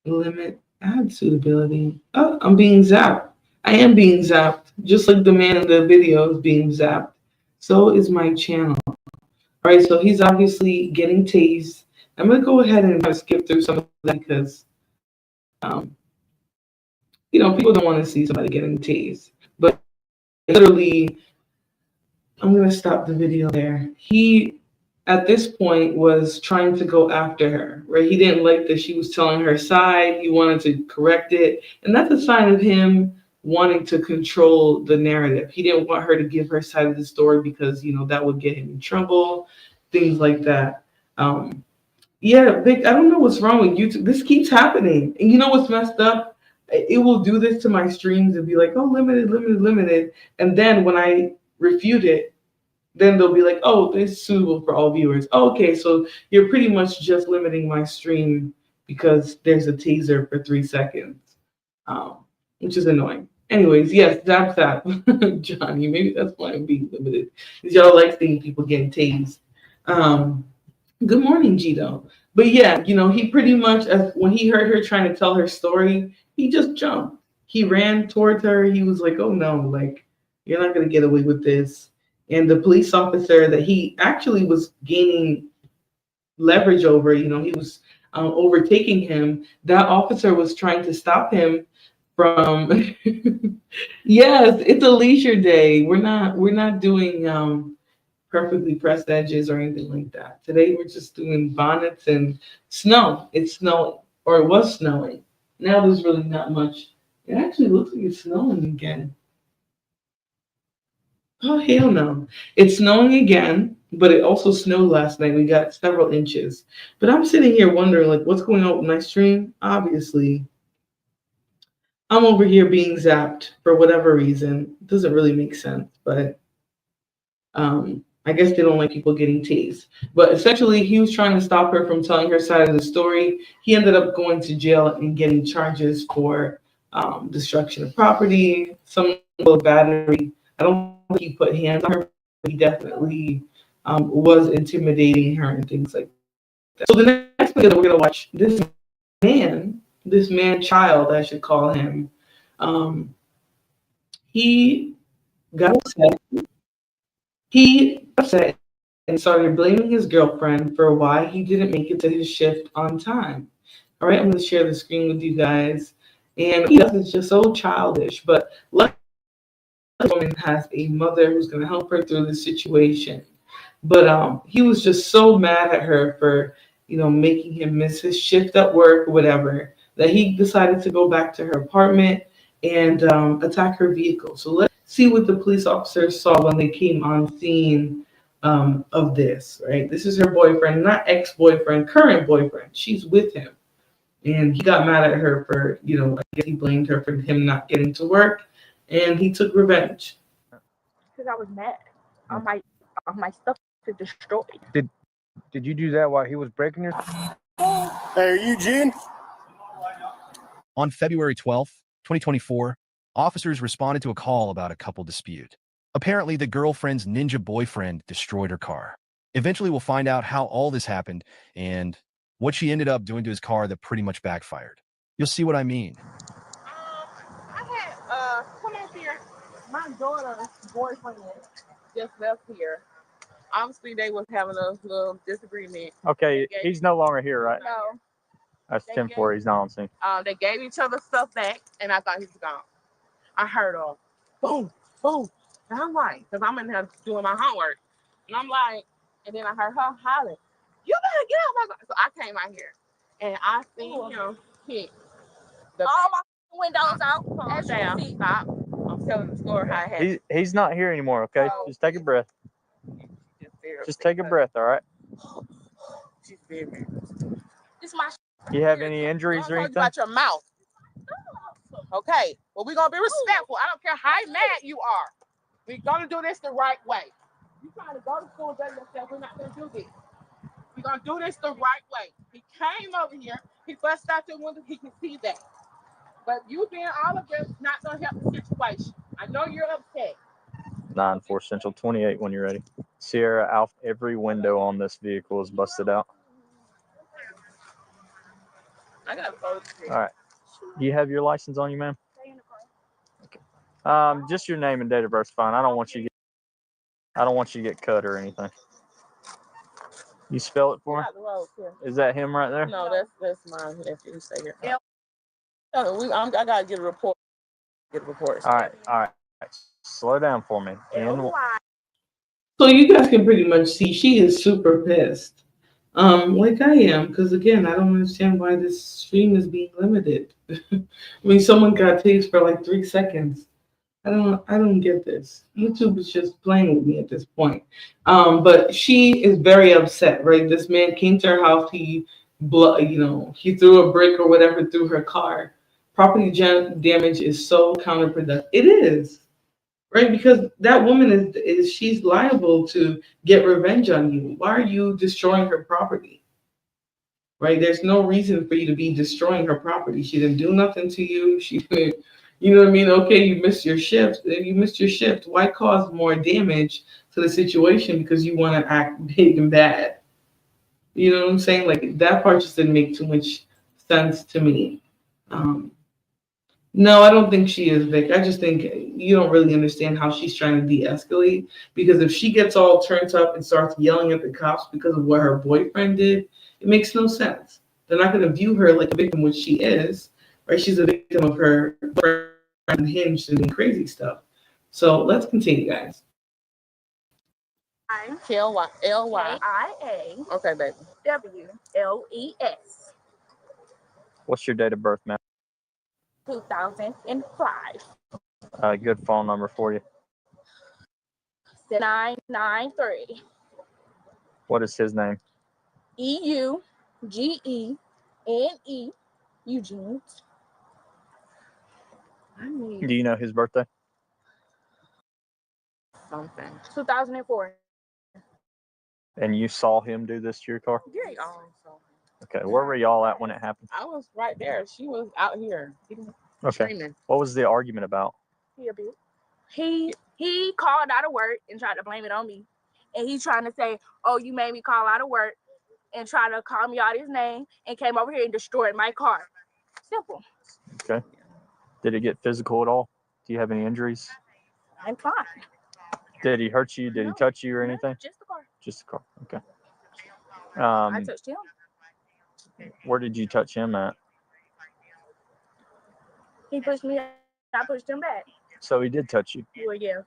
limit ad suitability. Oh, I'm being zapped. I am being zapped. Just like the man in the video is being zapped. So is my channel. All right, so he's obviously getting tased. I'm going to go ahead and skip through some of that because, people don't want to see somebody getting tased. But literally, I'm going to stop the video there. He, at this point, was trying to go after her, right? He didn't like that she was telling her side. He wanted to correct it. And that's a sign of him wanting to control the narrative. He didn't want her to give her side of the story because, that would get him in trouble, things like that. Yeah, Vic, I don't know what's wrong with YouTube. This keeps happening. And you know what's messed up? It will do this to my streams and be like, oh, limited, limited, limited. And then when I refute it, then they'll be like, oh, this is suitable for all viewers. Oh, okay, so you're pretty much just limiting my stream because there's a taser for 3 seconds, which is annoying. Anyways, yes, zap. Johnny, maybe that's why I'm being limited. Because y'all like seeing people getting tased. Good morning, Gito. But yeah, he pretty much, when he heard her trying to tell her story, he just jumped. He ran towards her. He was like, oh no, like, you're not going to get away with this. And the police officer that he actually was gaining leverage over, he was overtaking him. That officer was trying to stop him from, yes, it's a leisure day. We're not doing perfectly pressed edges or anything like that. Today we're just doing bonnets and snow. It's snowing, or it was snowing. Now there's really not much. It actually looks like it's snowing again. Oh, hell no. It's snowing again, but it also snowed last night. We got several inches. But I'm sitting here wondering, like, what's going on with my stream? Obviously, I'm over here being zapped for whatever reason. It doesn't really make sense, but I guess they don't like people getting tased. But essentially, he was trying to stop her from telling her side of the story. He ended up going to jail and getting charges for destruction of property, some battery. I don't think he put hands on her, but he definitely was intimidating her and things like that. So the next video that we're going to watch, this man child, I should call him, he got upset. He upset and started blaming his girlfriend for why he didn't make it to his shift on time. All right, I'm going to share the screen with you guys. And he does, it's just so childish. But luckily, the woman has a mother who's going to help her through this situation. But he was just so mad at her for, making him miss his shift at work or whatever, that he decided to go back to her apartment and attack her vehicle. So let's see what the police officers saw when they came on scene of this, right? This is her boyfriend, not ex-boyfriend, current boyfriend. She's with him. And he got mad at her for, I guess he blamed her for him not getting to work. And he took revenge. Because I was mad. All my stuff is destroyed. Did you do that while he was breaking your? Hey, Eugene. On February 12th, 2024, officers responded to a call about a couple dispute. Apparently, the girlfriend's ninja boyfriend destroyed her car. Eventually, we'll find out how all this happened and what she ended up doing to his car that pretty much backfired. You'll see what I mean. I had come up here. My daughter's boyfriend just left here. Obviously, they was having a little disagreement. Okay, he's no longer here, right? No. That's 10-4. He's not on scene. They gave each other stuff back, and I thought he was gone. I heard a boom, boom. And I'm like, because I'm in there doing my homework. And I'm like, and then I heard her hollering, you better get out my car. So I came out here, and I seen him hit the Windows out. Calm down. Stop. I'm telling the story how it happened. He's not here anymore, okay? Just take a breath. Just take a breath, all right? She's very. This my. You have any injuries or anything? About your mouth. Okay. Well, we're gonna be respectful. I don't care how mad you are. We're gonna do this the right way. You trying to go to school and tell yourself we're not gonna do this. We're gonna do this the right way. He came over here. He busted out your window. He can see that. But you being all of this not gonna help the situation. I know you're upset. 9-4 Central 28 when you're ready. Sierra Alpha, every window on this vehicle is busted out. I got a photo. All right. Do you have your license on you, ma'am? Okay. Just your name and date of birth is fine. I don't want you to get cut or anything. You spell it for me? Is that him right there? No, that's mine. If you say it. Yeah. I gotta get a report. All right. Slow down for me. So you guys can pretty much see she is super pissed. Like I am, because again, I don't understand why this stream is being limited. I mean, someone got tased for like 3 seconds. I don't get this. YouTube is just playing with me at this point. But she is very upset, right? This man came to her house. He threw a brick or whatever through her car. Property damage is so counterproductive. It is, right? Because that woman is she's liable to get revenge on you. Why are you destroying her property? Right? There's no reason for you to be destroying her property. She didn't do nothing to you. You know what I mean? Okay, you missed your shift. Why cause more damage to the situation because you want to act big and bad? You know what I'm saying? Like that part just didn't make too much sense to me. No, I don't think she is, Vic. I just think you don't really understand how she's trying to de-escalate. Because if she gets all turned up and starts yelling at the cops because of what her boyfriend did, it makes no sense. They're not going to view her like a victim, which she is. Right? She's a victim of her unhinged and doing crazy stuff. So let's continue, guys. L-Y-A. Okay, baby. W-L-E-S. What's your date of birth, ma'am? 2005. Good phone number for you. 993. What is his name? E-U-G-E-N-E. Eugene. Do you know his birthday? Something. 2004. And you saw him do this to your car? Yeah. Okay, where were y'all at when it happened? I was right there. She was out here. Okay. Screaming. What was the argument about? He called out of work and tried to blame it on me. And he's trying to say, oh, you made me call out of work and try to call me out his name and came over here and destroyed my car. Simple. Okay. Did it get physical at all? Do you have any injuries? I'm fine. Did he hurt you? Did he touch you or anything? Just the car. Just the car. Okay. I touched him. Where did you touch him at? He pushed me. I pushed him back. So he did touch you? Well, yeah.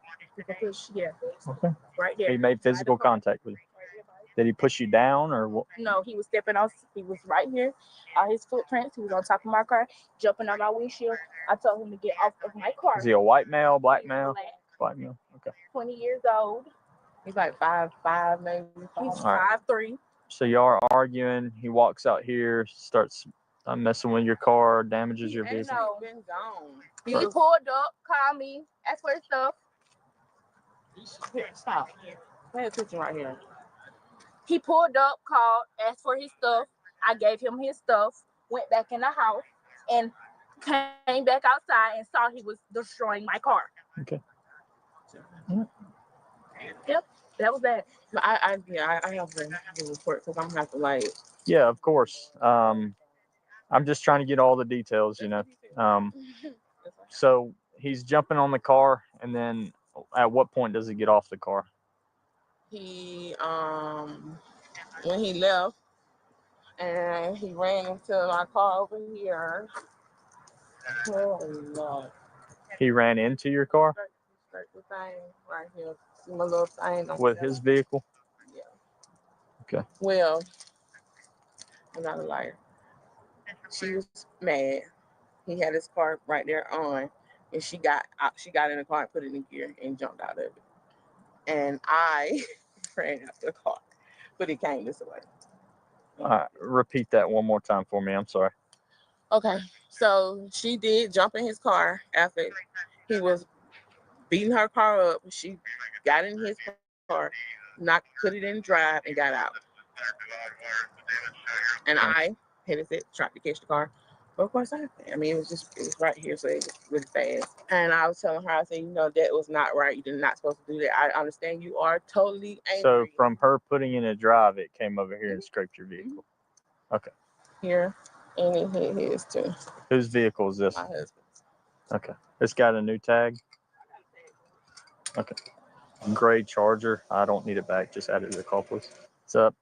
Yeah. Okay. Right there. He made physical contact with you. Did he push you down or what? No, he was stepping off. He was right here. All his footprints. He was on top of my car, jumping on my windshield. I told him to get off of my car. Is he a white male, black male? Black male. Okay. 20 years old. He's like 5'5", maybe. He's 5'3". So y'all are arguing. He walks out here, starts messing with your car, damages your vehicle. No. Been gone. He pulled up, called me, asked for his stuff. Here, stop. Pay attention right here. He pulled up, called, asked for his stuff. I gave him his stuff, went back in the house, and came back outside and saw he was destroying my car. Okay. Yep, that was that. I have the report because I'm gonna have to like. Yeah, of course. I'm just trying to get all the details, you know. So he's jumping on the car, and then at what point does he get off the car? He when he left, and he ran into my car over here. Oh Lord. He ran into your car? The thing right here. See my little thing. With his vehicle? Yeah. Okay. Well, I'm not a liar. She was mad. he had his car right there on, and she got out, she got in the car and put it in gear and jumped out of it. And I ran after the car, but it came this way. Repeat that one more time for me. I'm sorry. Okay, so she did jump in his car after he was beating her car up. She got in his car, put it in drive, and got out. And I hit it, tried to catch the car. But of course, I mean, it was right here, so it was really fast. And I was telling her, I said, that was not right. You're not supposed to do that. I understand you are totally angry. So from her putting in a drive, it came over here and scraped your vehicle. Okay. Here, and it hit his too. Whose vehicle is this? My husband's. Okay. It's got a new tag? Okay. Gray Charger. I don't need it back. Just add it to the call, please. What's up?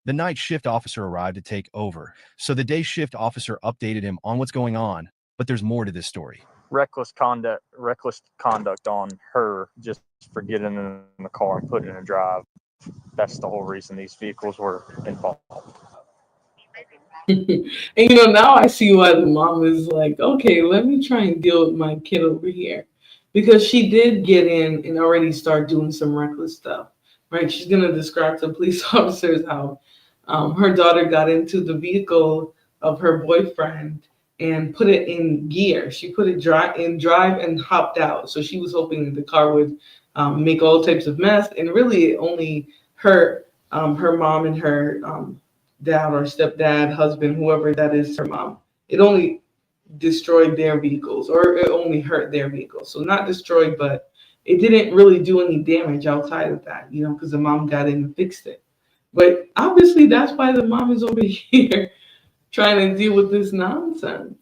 The night shift officer arrived to take over, so the day shift officer updated him on what's going on, but there's more to this story. Reckless conduct on her just for getting in the car and putting it in a drive. That's the whole reason these vehicles were involved. And now I see why the mom is like, okay, let me try and deal with my kid over here. Because she did get in and already start doing some reckless stuff, right? She's going to describe to police officers how her daughter got into the vehicle of her boyfriend and put it in gear. She put it in drive and hopped out. So she was hoping that the car would make all types of mess. And really it only hurt her mom and her dad or stepdad, husband, whoever that is, her mom. It only destroyed their vehicles, or it only hurt their vehicles. So not destroyed, but it didn't really do any damage outside of that, because the mom got in and fixed it. But obviously that's why the mom is over here trying to deal with this nonsense,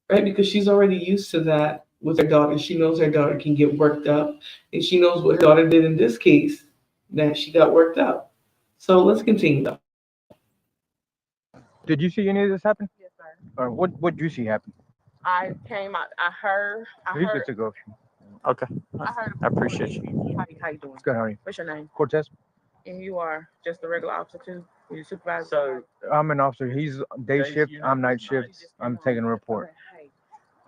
right? Because she's already used to that with her daughter. She knows her daughter can get worked up, and she knows what her daughter did in this case, that she got worked up. So let's continue though. Did you see any of this happen? Yes, sir. Or what did you see happen? I came out. I heard. Just go. Okay. I heard. I appreciate you. How you doing? Good, how are you? What's your name? Cortez. And you are just a regular officer too? You supervisor? So I'm an officer. He's day shift. I'm night shift. I'm taking a report.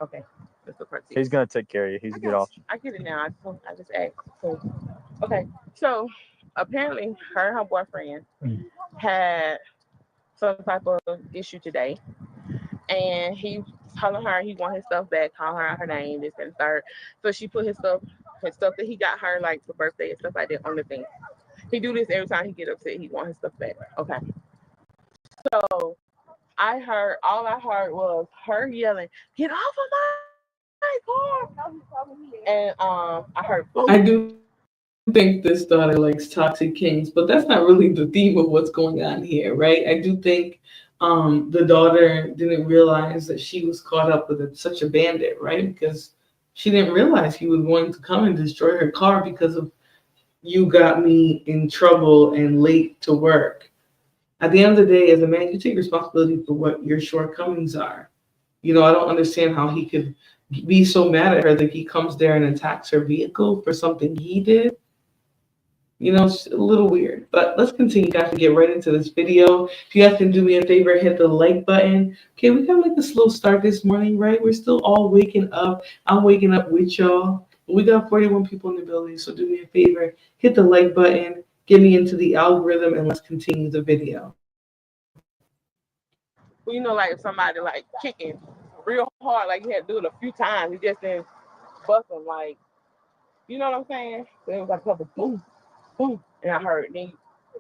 Okay. He's gonna take care of you. He's a good officer. I get it now. I just asked. So, okay. So apparently, her and her boyfriend had some type of issue today, and he telling her he want his stuff back, calling her out her name, this and third. So she put his stuff that he got her like for birthday and stuff like that on the thing. He do this every time he get upset. He want his stuff back. Okay. So all I heard was her yelling, "Get off of my car!" And I heard boom. I do think this daughter likes toxic kings, but that's not really the theme of what's going on here, right? I do think the daughter didn't realize that she was caught up with such a bandit, right? Because she didn't realize he was going to come and destroy her car because of you got me in trouble and late to work. At the end of the day, as a man, you take responsibility for what your shortcomings are. I don't understand how he could be so mad at her that he comes there and attacks her vehicle for something he did. It's a little weird, but let's continue, guys, to get right into this video. If you guys can do me a favor, hit the like button. Okay, we got like a slow start this morning, right? We're still all waking up. I'm waking up with y'all. We got 41 people in the building, so do me a favor, hit the like button, get me into the algorithm, and let's continue the video. Well, like if somebody like kicking real hard, like you had to do it a few times, you just didn't bust them, like, you know what I'm saying? So it was like a couple boom, boom, and I heard. And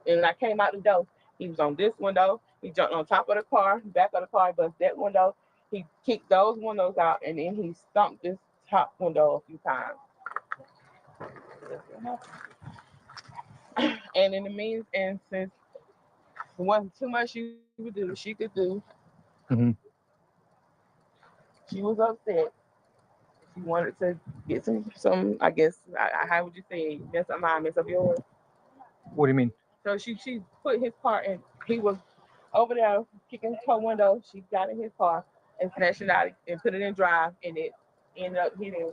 when I came out the door, he was on this window. He jumped on top of the car, back of the car, but that window, he kicked those windows out, and then he stomped this top window a few times. And in the means, and since it wasn't too much she could do, she was upset. She wanted to get some I guess, how would you say, mess up mine, mess up yours? What do you mean? So she put his car in. He was over there kicking her window. She got in his car and snatched it out and put it in drive, and it ended up hitting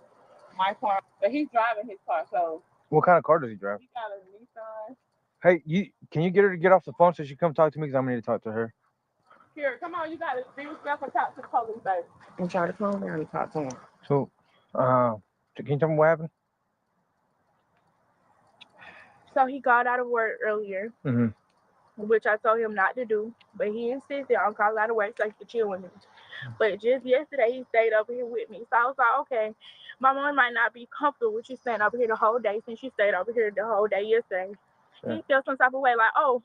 my car. But he's driving his car, so. What kind of car does he drive? He got a Nissan. Hey, can you get her to get off the phone so she come talk to me, because I'm going to talk to her? Here, come on, you gotta be respectful, talk to the police, baby. I'm trying to calm down and talk to him. So, can you tell me what happened? So he got out of work earlier, which I told him not to do, but he insisted on calling out of work so he could chill with me. But just yesterday, he stayed over here with me. So I was like, okay, my mom might not be comfortable with you staying over here the whole day since you stayed over here the whole day yesterday. Sure. He felt some type of way like, oh,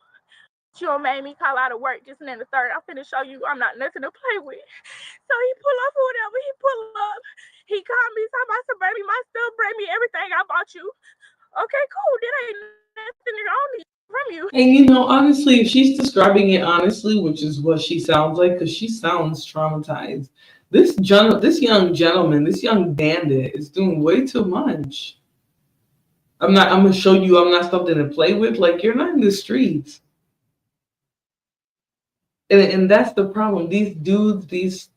you done made me call out of work just and then the third. I'm finna show you I'm not nothing to play with. So he pull up or whatever. He pull up. He called me, talking about, bring me my stuff, bring me everything I bought you. Okay, cool. That ain't nothing at all from you. And you know, honestly, if she's describing it honestly, which is what she sounds like, because she sounds traumatized. This young gentleman, this young bandit is doing way too much. I'm gonna show you I'm not something to play with. Like, you're not in the streets. And that's the problem. These dudes, these,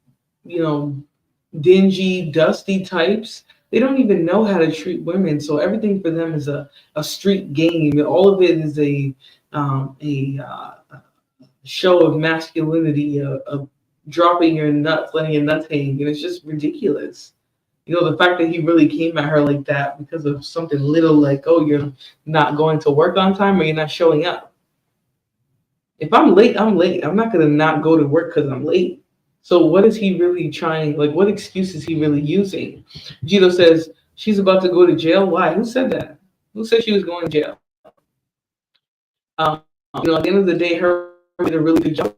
you know, dingy, dusty types, they don't even know how to treat women. So everything for them is a street game. All of it is a show of masculinity, of dropping your nuts, letting your nuts hang. And it's just ridiculous. You know, the fact that he really came at her like that because of something little like, oh, you're not going to work on time or you're not showing up. If I'm late, I'm late. I'm not going to not go to work because I'm late. So what is he really trying? Like, what excuse is he really using? Gito says she's about to go to jail. Why? Who said that? Who said she was going to jail? You know, at the end of the day, her did a really good job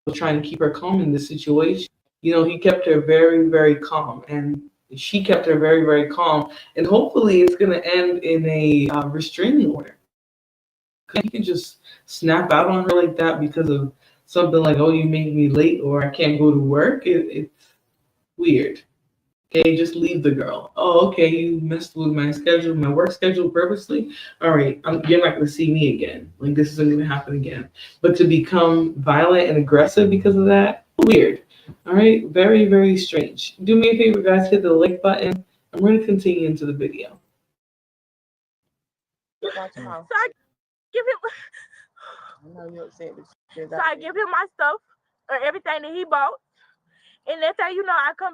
of trying to keep her calm in this situation. You know, he kept her very, very calm, and she kept her very, very calm. And hopefully, it's going to end in a restraining order. You can just snap out on her like that because of something like, oh, you made me late or I can't go to work. It's weird. Okay, just leave the girl. Oh, okay, you messed with my schedule, my work schedule purposely. All right, you're not going to see me again. Like, this isn't going to happen again. But to become violent and aggressive because of that, weird. All right, very, very strange. Do me a favor, guys, hit the like button. I'm going to continue into the video. So I give him my stuff or everything that he bought, and next thing you know, I come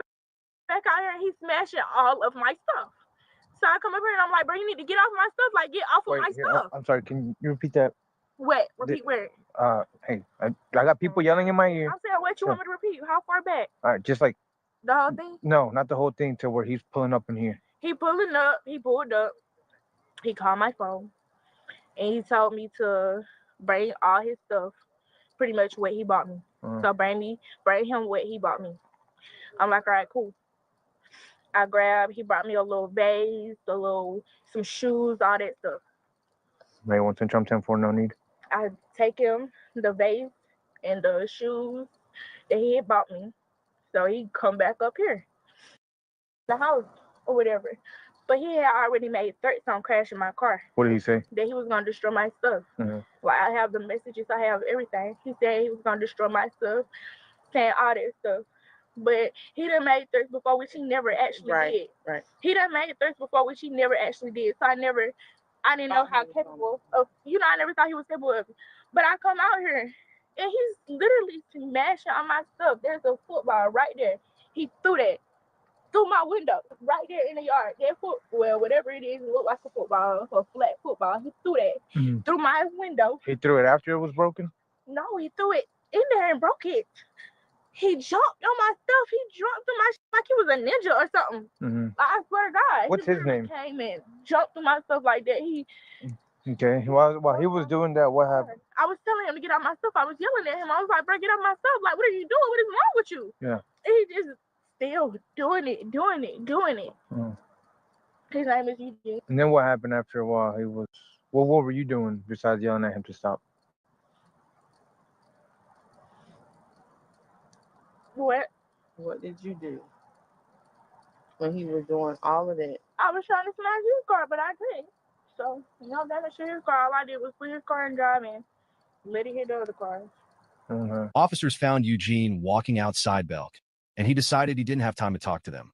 back out here and he's smashing all of my stuff. So I come up here and I'm like, bro, you need to get off my stuff. Like, get off of my stuff. I'm sorry. Can you repeat that? What? Repeat where? Hey, I got people yelling in my ear. I'm saying, what you want me to repeat? How far back? All right, just like the whole thing. No, not the whole thing. To where he's pulling up in here. He pulling up. He pulled up. He called my phone, and he told me to bring all his stuff, pretty much what he bought me. So bring him what he bought me. I'm like, all right, cool. He brought me a little vase, some shoes, all that stuff. May 1 10 Trump 10 4 no need. I take him the vase and the shoes that he had bought me, so he come back up here, the house or whatever. But he had already made threats on crashing my car. What did he say? That he was gonna destroy my stuff. Like, I have the messages, I have everything. He said he was gonna destroy my stuff, saying all that stuff. But he done made threats before, which he never actually did. Right. He done made threats before, which he never actually did. So I didn't know how capable of, I never thought he was capable of it. But I come out here and he's literally smashing on my stuff. There's a football right there. He threw that through my window, right there in the yard. Whatever it is, it looked like a football, a flat football. He threw that through my window. He threw it after it was broken? No, he threw it in there and broke it. He jumped on my stuff. He jumped through my like he was a ninja or something. I swear to God. What's his name? Came and jumped through my stuff like that. Okay. While he was doing that, what happened? I was telling him to get out my stuff. I was yelling at him. I was like, bro, get out my stuff. Like, what are you doing? What is wrong with you? Yeah. And he just still doing it. His name is Eugene. And then what happened after a while? What were you doing besides yelling at him to stop? What did you do when he was doing all of that? I was trying to smash his car, but I couldn't. So, damage to his car. All I did was put his car and drive in. Let it hit the other cars. Officers found Eugene walking outside Belk, and he decided he didn't have time to talk to them.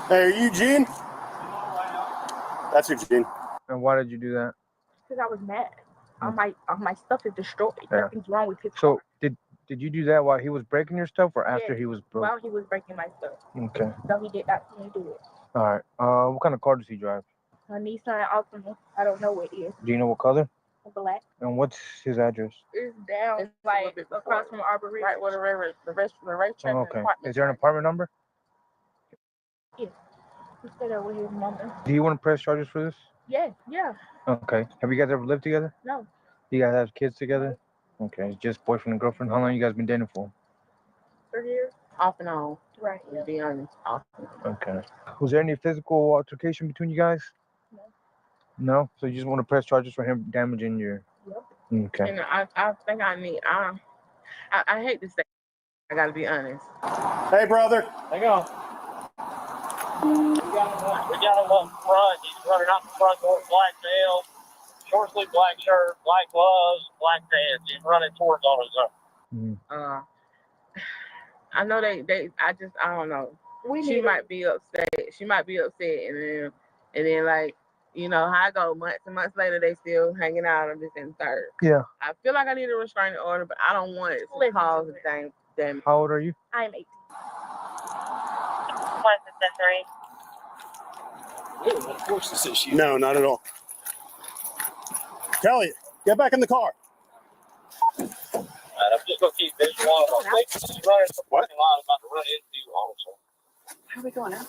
Hey, Eugene? That's Eugene. And why did you do that? Because I was mad. All my stuff is destroyed. Nothing's wrong with his car. So Did you do that while he was breaking your stuff or after he was broke? While he was breaking my stuff. Okay. So he did not see me do it. All right. What kind of car does he drive? A Nissan Altima. I don't know what it is. Do you know what color? Black. And what's his address? It's down. It's like across from Arboretum. Right where the racetrack. Okay. Is there an apartment number? Yeah. He said that with his mama. Do you want to press charges for this? Yeah. Okay. Have you guys ever lived together? No. You guys have kids together? Okay. Just boyfriend and girlfriend. How long you guys been dating for? 3 years. Off and on. Right. To be honest. Off and on. Okay. Was there any physical altercation between you guys? No. So you just want to press charges for him damaging your? Yep. Okay. And I think I need. I hate to say. I gotta be honest. Hey, brother. Hang on. We got him up front. He's running out the front door, black veil, short sleeve black shirt, black gloves, black pants. He's running towards AutoZone. I know they. I don't know. She might be upset. She might be upset, and then like, you know how I go. Months and months later, they still hanging out on this and third. Yeah. I feel like I need a restraining order, but I don't want it to cause damage. How old are you? I'm 18. Of course this issue. No, not at all. Kelly, get back in the car. I'm just going to keep visual on. He's running the parking lot, about to run into AutoZone. How are we going now?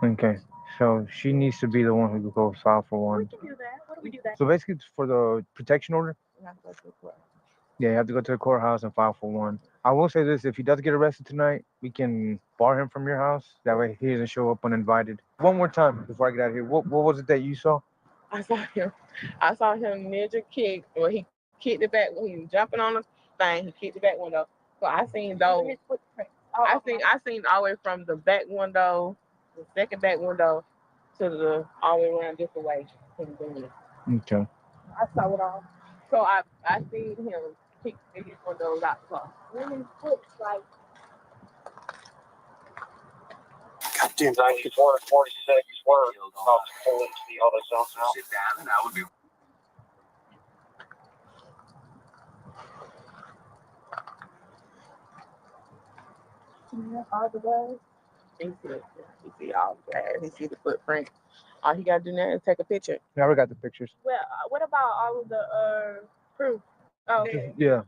Okay. So she needs to be the one who goes file for one. We can do that. What do we do that? So basically, it's for the protection order. Yeah, you have to go to the courthouse and file for one. I will say this: if he does get arrested tonight, we can bar him from your house. That way, he doesn't show up uninvited. One more time before I get out of here. What was it that you saw? I saw him ninja kick. Well, he kicked it back when he was jumping on the thing. He kicked the back window. So I seen those. I seen all the way from the back window, the second back window, to the all the way around different way. Okay. I saw it all. So I seen him kick these windows out the car. Women's foots like. Goddamn. 94 46 were about to pull into the AutoZone now. Sit down and I would be. All the way. He see all the glass. He see the footprint. All he gotta do now is take a picture. I already got the pictures. Well, what about all of the proof? Oh, Yeah.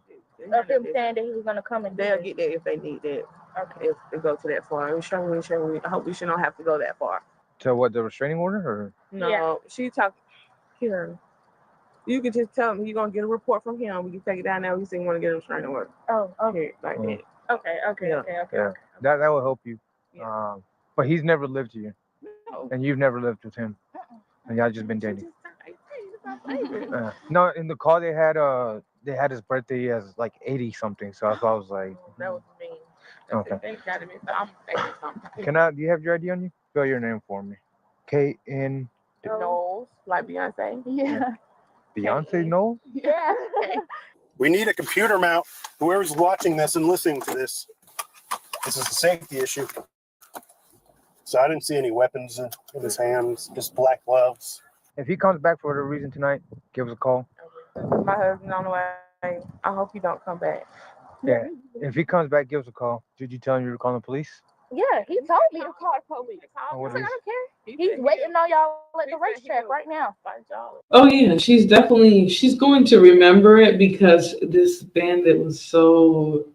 of him saying that he was gonna come and do They'll it. get that if they need that. Okay. If it go to that far. We I hope we should not have to go that far. So what, the restraining order or? No, she talked here. You can just tell him you're gonna get a report from him. We can take it down there. We say you want to get a restraining order. Oh, okay. Like that. Okay. Yeah. That will help you. Yeah. But he's never lived here, No. and you've never lived with him, and y'all just been dating. No, in the call they had his birthday as like 80 something. So I was like, That was mean. Okay. They got me. So I'm thinking something. do you have your ID on you? Spell your name for me. K-N. Knowles, like Beyonce. Yeah. Beyonce Knowles? Yeah. We need a computer mount. Whoever's watching this and listening to this, this is a safety issue. So I didn't see any weapons in his hands, just black gloves. If he comes back for whatever reason tonight, give us a call. My husband on the way. I hope he don't come back. Yeah. If he comes back, give us a call. Did you tell him you were calling the police? Yeah, he told me to call the police. What I is- don't care. He's waiting on y'all at the racetrack right now. Oh yeah, she's going to remember it because this bandit was so,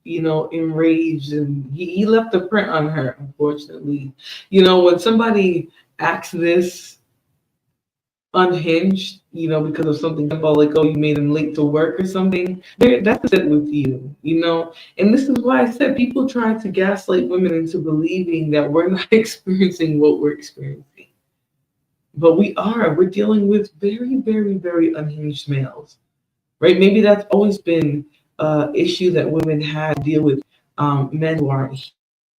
enraged, and he left a print on her, unfortunately. When somebody acts this unhinged, because of something about like, oh, you made him late to work or something, that's it with you, And this is why I said people try to gaslight women into believing that we're not experiencing what we're experiencing. But we're dealing with very, very, very unhinged males, right? Maybe that's always been an issue that women had to deal with, men who aren't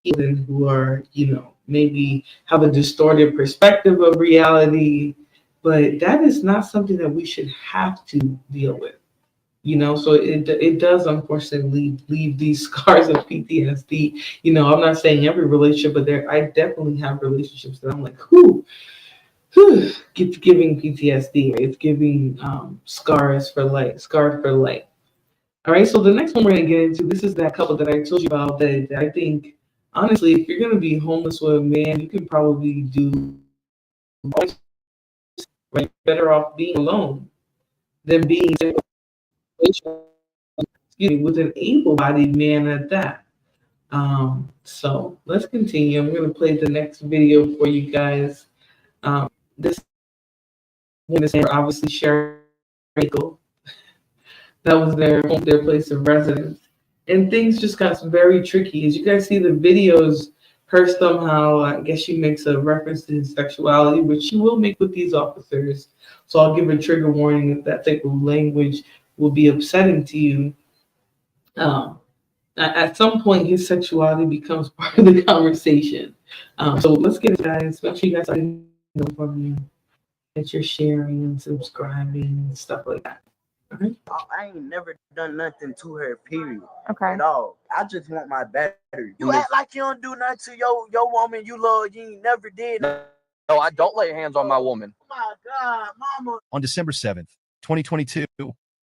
healed and who are, maybe have a distorted perspective of reality. But that is not something that we should have to deal with, So it does unfortunately leave these scars of PTSD. I'm not saying every relationship, but I definitely have relationships that I'm like, it's giving PTSD. It's giving scars for life. All right, so the next one we're gonna get into, this is that couple that I told you about that I think, honestly, if you're gonna be homeless with a man, you can probably do right, better off being alone than being with an able-bodied man at that. So let's continue. I'm gonna play the next video for you guys. This one is obviously sharing that was their place of residence. And things just got very tricky. As you guys see the videos, her somehow, I guess she makes a reference to his sexuality, which she will make with these officers. So I'll give a trigger warning if that type of language will be upsetting to you. Um, at some point, his sexuality becomes part of the conversation. So let's get it, guys. Make sure you guys know from you that you're sharing and subscribing and stuff like that. Right. I ain't never done nothing to her, period. Okay. At all. I just want my battery. You act like you don't do nothing to your woman you love. You ain't never did. No, I don't lay hands on my woman. Oh my God, mama. On December 7th, 2022,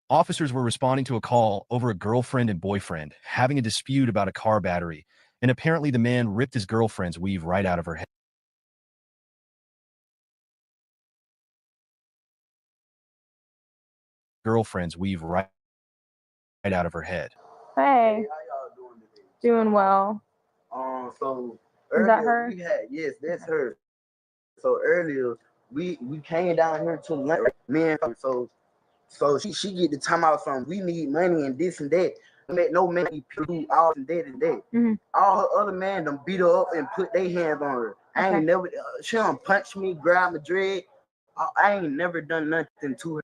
officers were responding to a call over a girlfriend and boyfriend having a dispute about a car battery, and apparently the man ripped his girlfriend's weave right out of her head. Girlfriend's weave right out of her head. Hey. How y'all doing today? Doing well. So Is that earlier her? we had, yes, that's her. So earlier we came down here to lunch, right? Me and so she get the time out from we need money and this and that. No man do all and that and that. Mm-hmm. All her other man done beat her up and put their hands on her. I ain't never she done punch me, grab my dread. I ain't never done nothing to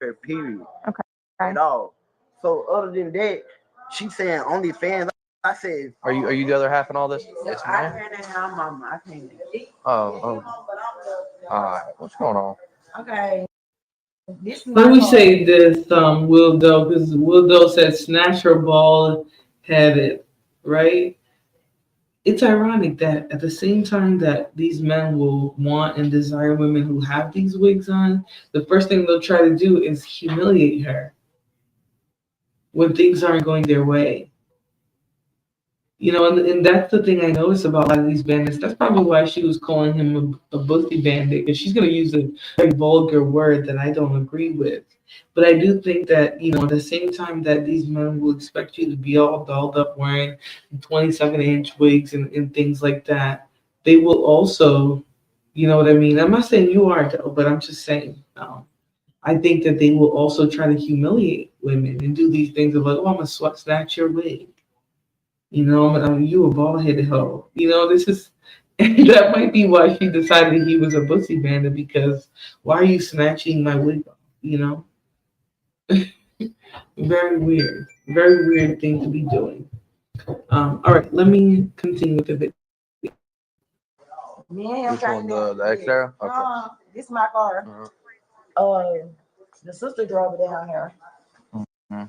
her, period. Okay. At all. So other than that, she saying OnlyFans. I said, Are you the other half in all this? Yes, I can't. Oh. All right. What's going on? Okay. Let me say this, Will Doe, because Will Doe said snatch her bald headed, right? It's ironic that at the same time that these men will want and desire women who have these wigs on, the first thing they'll try to do is humiliate her when things aren't going their way. You know, and that's the thing I noticed about a lot of these bandits. That's probably why she was calling him a pussy bandit, because she's going to use a very vulgar word that I don't agree with. But I do think that, you know, at the same time that these men will expect you to be all dolled up wearing 27-inch wigs and things like that, they will also, you know what I mean? I'm not saying you are, though, but I'm just saying, I think that they will also try to humiliate women and do these things of like, oh, I'm going to snatch your wig. You know, I mean, you a bald-headed hoe. You know, this is, that might be why she decided he was a pussy bandit, because why are you snatching my wig off, you know? Very weird. Very weird thing to be doing. All right, let me continue with the video. Me and him Which one, the Xterra? Okay. This is my car. The sister drove it down here. Mm-hmm.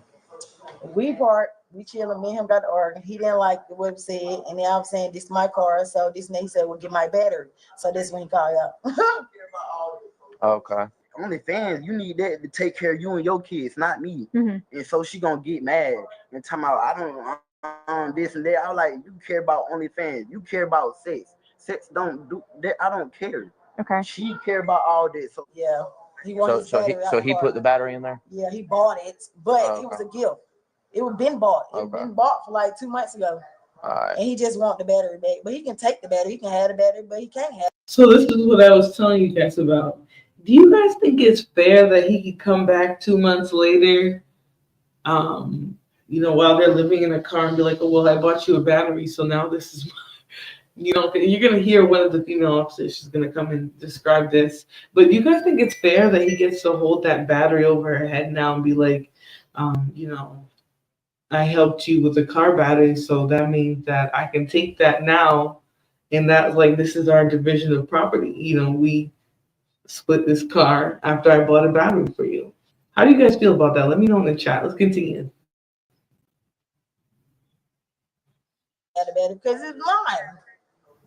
We parked, we chilling, me and him got to argue. He didn't like what it said, and then I'm saying this is my car, so this nigga said, well, get my battery. So that's when he called out. Okay. OnlyFans, you need that to take care of you and your kids, not me. Mm-hmm. And so she gonna get mad and talking about I don't this and that. I was like, you care about OnlyFans, you care about sex. Sex don't do that. I don't care. Okay. She care about all this. So Yeah. He wanted So he put the battery in there? Yeah, he bought it, but it was a gift. It was been bought. It been bought for like 2 months ago. All right. And he just want the battery back. But he can take the battery. He can have the battery, but he can't have it. So this is what I was telling you guys about. Do you guys think it's fair that he could come back 2 months later, you know, while they're living in a car and be like, oh, well, I bought you a battery, so now this is, you know, you're going to hear one of the female officers is going to come and describe this. But do you guys think it's fair that he gets to hold that battery over her head now and be like, you know, I helped you with the car battery, so that means that I can take that now, and that's like, this is our division of property. You know, we split this car after I bought a battery for you. How do you guys feel about that? Let me know in the chat. Let's continue. Because it's mine.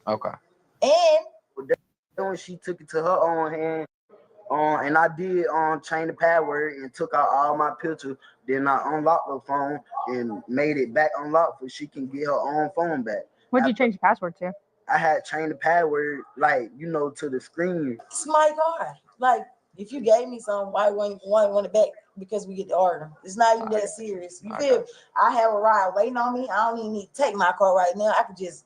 Okay. And when she took it to her own hand, And I did change the password and took out all my pictures. Then I unlocked the phone and made it back unlocked so she can get her own phone back. What did you change the password to? I had changed the password, like, to the screen. It's my car. Like, if you gave me some, why wouldn't you want it back? Because we get the order. It's not even that serious. You feel me? I have a ride waiting on me. I don't even need to take my car right now. I could just,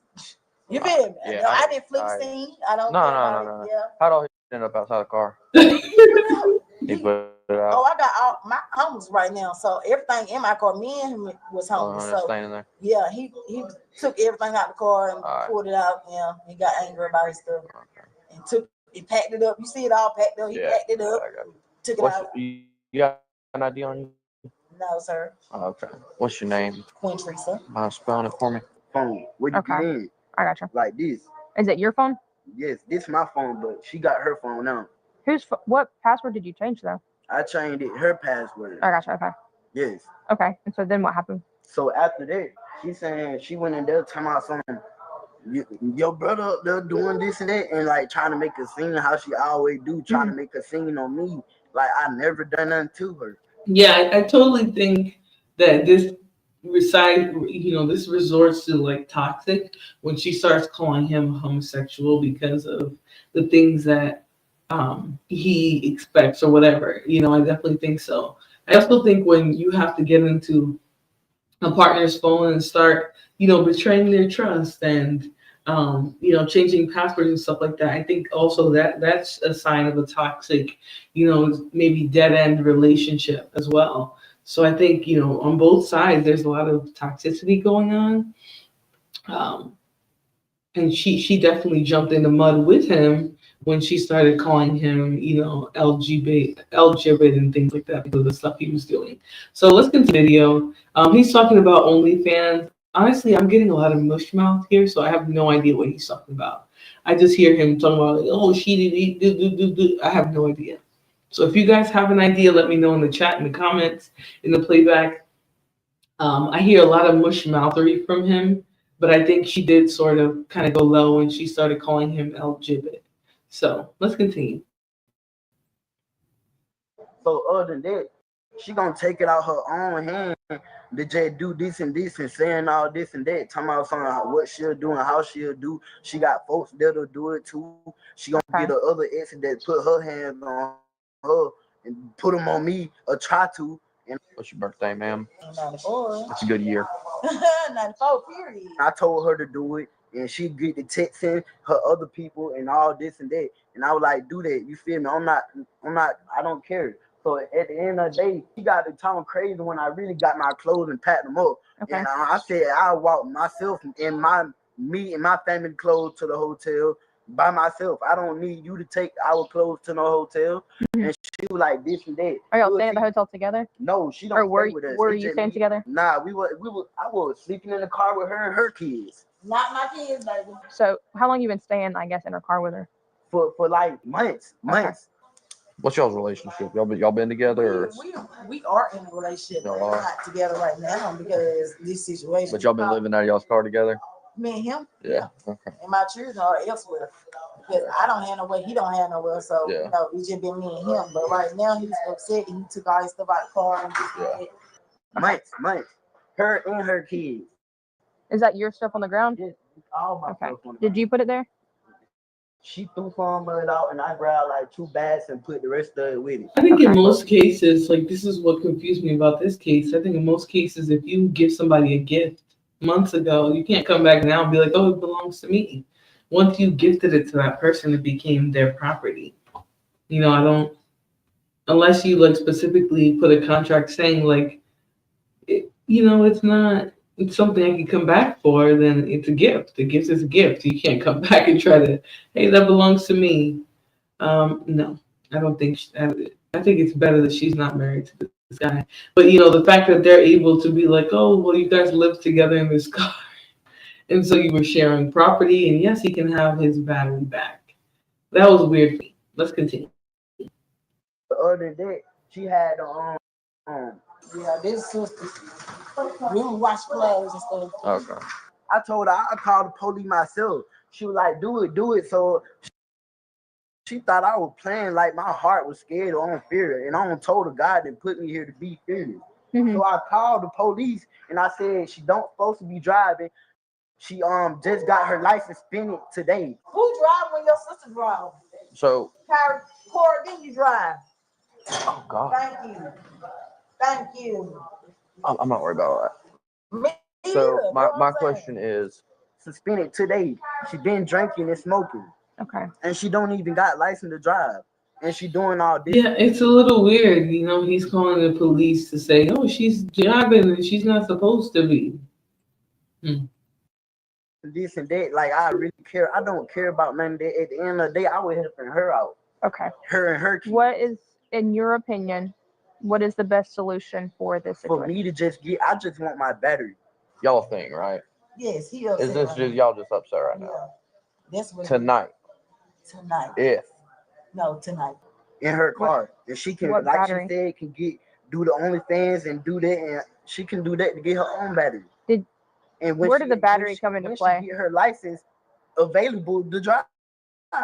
you feel me? Yeah, I didn't flip the scene. I don't. No. Yeah. How do he end up outside the car? He put it out. Oh, I got all my homies right now, so everything in my car. Me and him was homies. So staying in there. yeah, he took everything out the car and pulled it out. Yeah, he got angry about his stuff and packed it up. You see it all packed up. He packed it up, took it out. You got an ID on you? No, sir. Oh, okay. What's your name? Queen Teresa. Mind spelling it for me? Phone. Where you get in? I gotcha. Like this. Is it your phone? Yes, this is my phone, but she got her phone now. What password did you change though? I changed her password. I gotcha. Okay. Yes. Okay. And so then what happened? So after that, she saying she went in there talking about something. Your brother up there doing this and that, and like trying to make a scene how she always do, trying to make a scene on me. Like I never done nothing to her. Yeah, I totally think that this resorts to like toxic when she starts calling him homosexual because of the things that he expects or whatever. I definitely think so. I also think when you have to get into a partner's phone and start, betraying their trust and changing passwords and stuff like that. I think also that's a sign of a toxic, maybe dead end relationship as well. So I think, on both sides, there's a lot of toxicity going on. And she definitely jumped in the mud with him when she started calling him, LGBT and things like that because of the stuff he was doing. So let's continue the video. He's talking about OnlyFans. Honestly, I'm getting a lot of mush mouth here, so I have no idea what he's talking about. I just hear him talking about, she did. I have no idea. So if you guys have an idea, let me know in the chat, in the comments, in the playback. I hear a lot of mush mouthery from him, but I think she did sort of kind of go low when she started calling him LGBT. So let's continue. So other than that, she gonna take it out her own hand to just do this and saying all this and that, talking about something what she'll do and how she'll do. She got folks that'll do it too. She gonna get the other ex that put her hands on her and put them on me or try to. And what's your birthday, ma'am? 94. It's a good year. 94, period. I told her to do it, and she get the texting her other people and all this and that. And I was like, do that. You feel me? I'm not, I don't care. So at the end of the day, she got to talk crazy when I really got my clothes and packed them up. Okay. And I said, I walked myself in me and my family clothes to the hotel by myself. I don't need you to take our clothes to no hotel. Mm-hmm. And she was like this and that. Are y'all staying at the hotel together? No, she don't stay with us. Were you staying together? Nah, I was sleeping in the car with her and her kids. Not my kids, baby. So how long you been staying, I guess, in her car with her? For like months. Okay. What's y'all's relationship? Y'all been together? Or? We are in a relationship. We're not together right now because this situation. But y'all been living out of y'all's car together? Me and him. Yeah. Okay. And my children are elsewhere. Because I don't have nowhere, he don't have nowhere. So it's just been me and him. But right now he's upset and he took all his stuff out of the car and months. Her and her kids. Is that your stuff on the ground? Yes, all my stuff on the ground. Did you put it there? She threw some of it out and I grabbed like 2 bags and put the rest of it with it. I think in most cases, like this is what confused me about this case. I think in most cases, if you give somebody a gift months ago, you can't come back now and be like, oh, it belongs to me. Once you gifted it to that person, it became their property. I don't, unless you like specifically put a contract saying like, it's something I can come back for, then it's a gift. The gift is a gift. You can't come back and try to, hey, that belongs to me. No, I don't think, I think it's better that she's not married to this guy. But, the fact that they're able to be like, oh, well, you guys live together in this car. And so you were sharing property, and yes, he can have his battery back. That was weird. Let's continue. Other than that, she had this sister. We would wash clothes and stuff. Okay. I told her I called the police myself. She was like, do it. So She thought I was playing like my heart was scared or on fear, and I don't told the God that put me here to be fearless. So I called the police and I said she don't supposed to be driving. She just got her license suspended today. Who drive when your sister drive? So, Cora, didn't you drive? oh God, Thank you. Thank you. I'm not worried about that. Me So either, my question is, Suspended today. She been drinking and smoking. Okay. And she don't even got license to drive. And she doing all this. Yeah, it's a little weird. You know, he's calling the police to say, "Oh, she's driving and she's not supposed to be." This and that. Like, I really care. I don't care about nothing. That at the end of the day, I was helping her out. Okay. Her and her kids. What is, in your opinion, what is the best solution for this situation? For me to just get, I just want my battery. y'all think, right? Yes, he upset. Is this right just now. y'all just upset right now? Yeah. That's what Tonight, if No, tonight. In her car. And she can, what like battery? she said, can do the OnlyFans and do that. And she can do that to get her own battery. And Where did the battery come into play? She get her license available to drive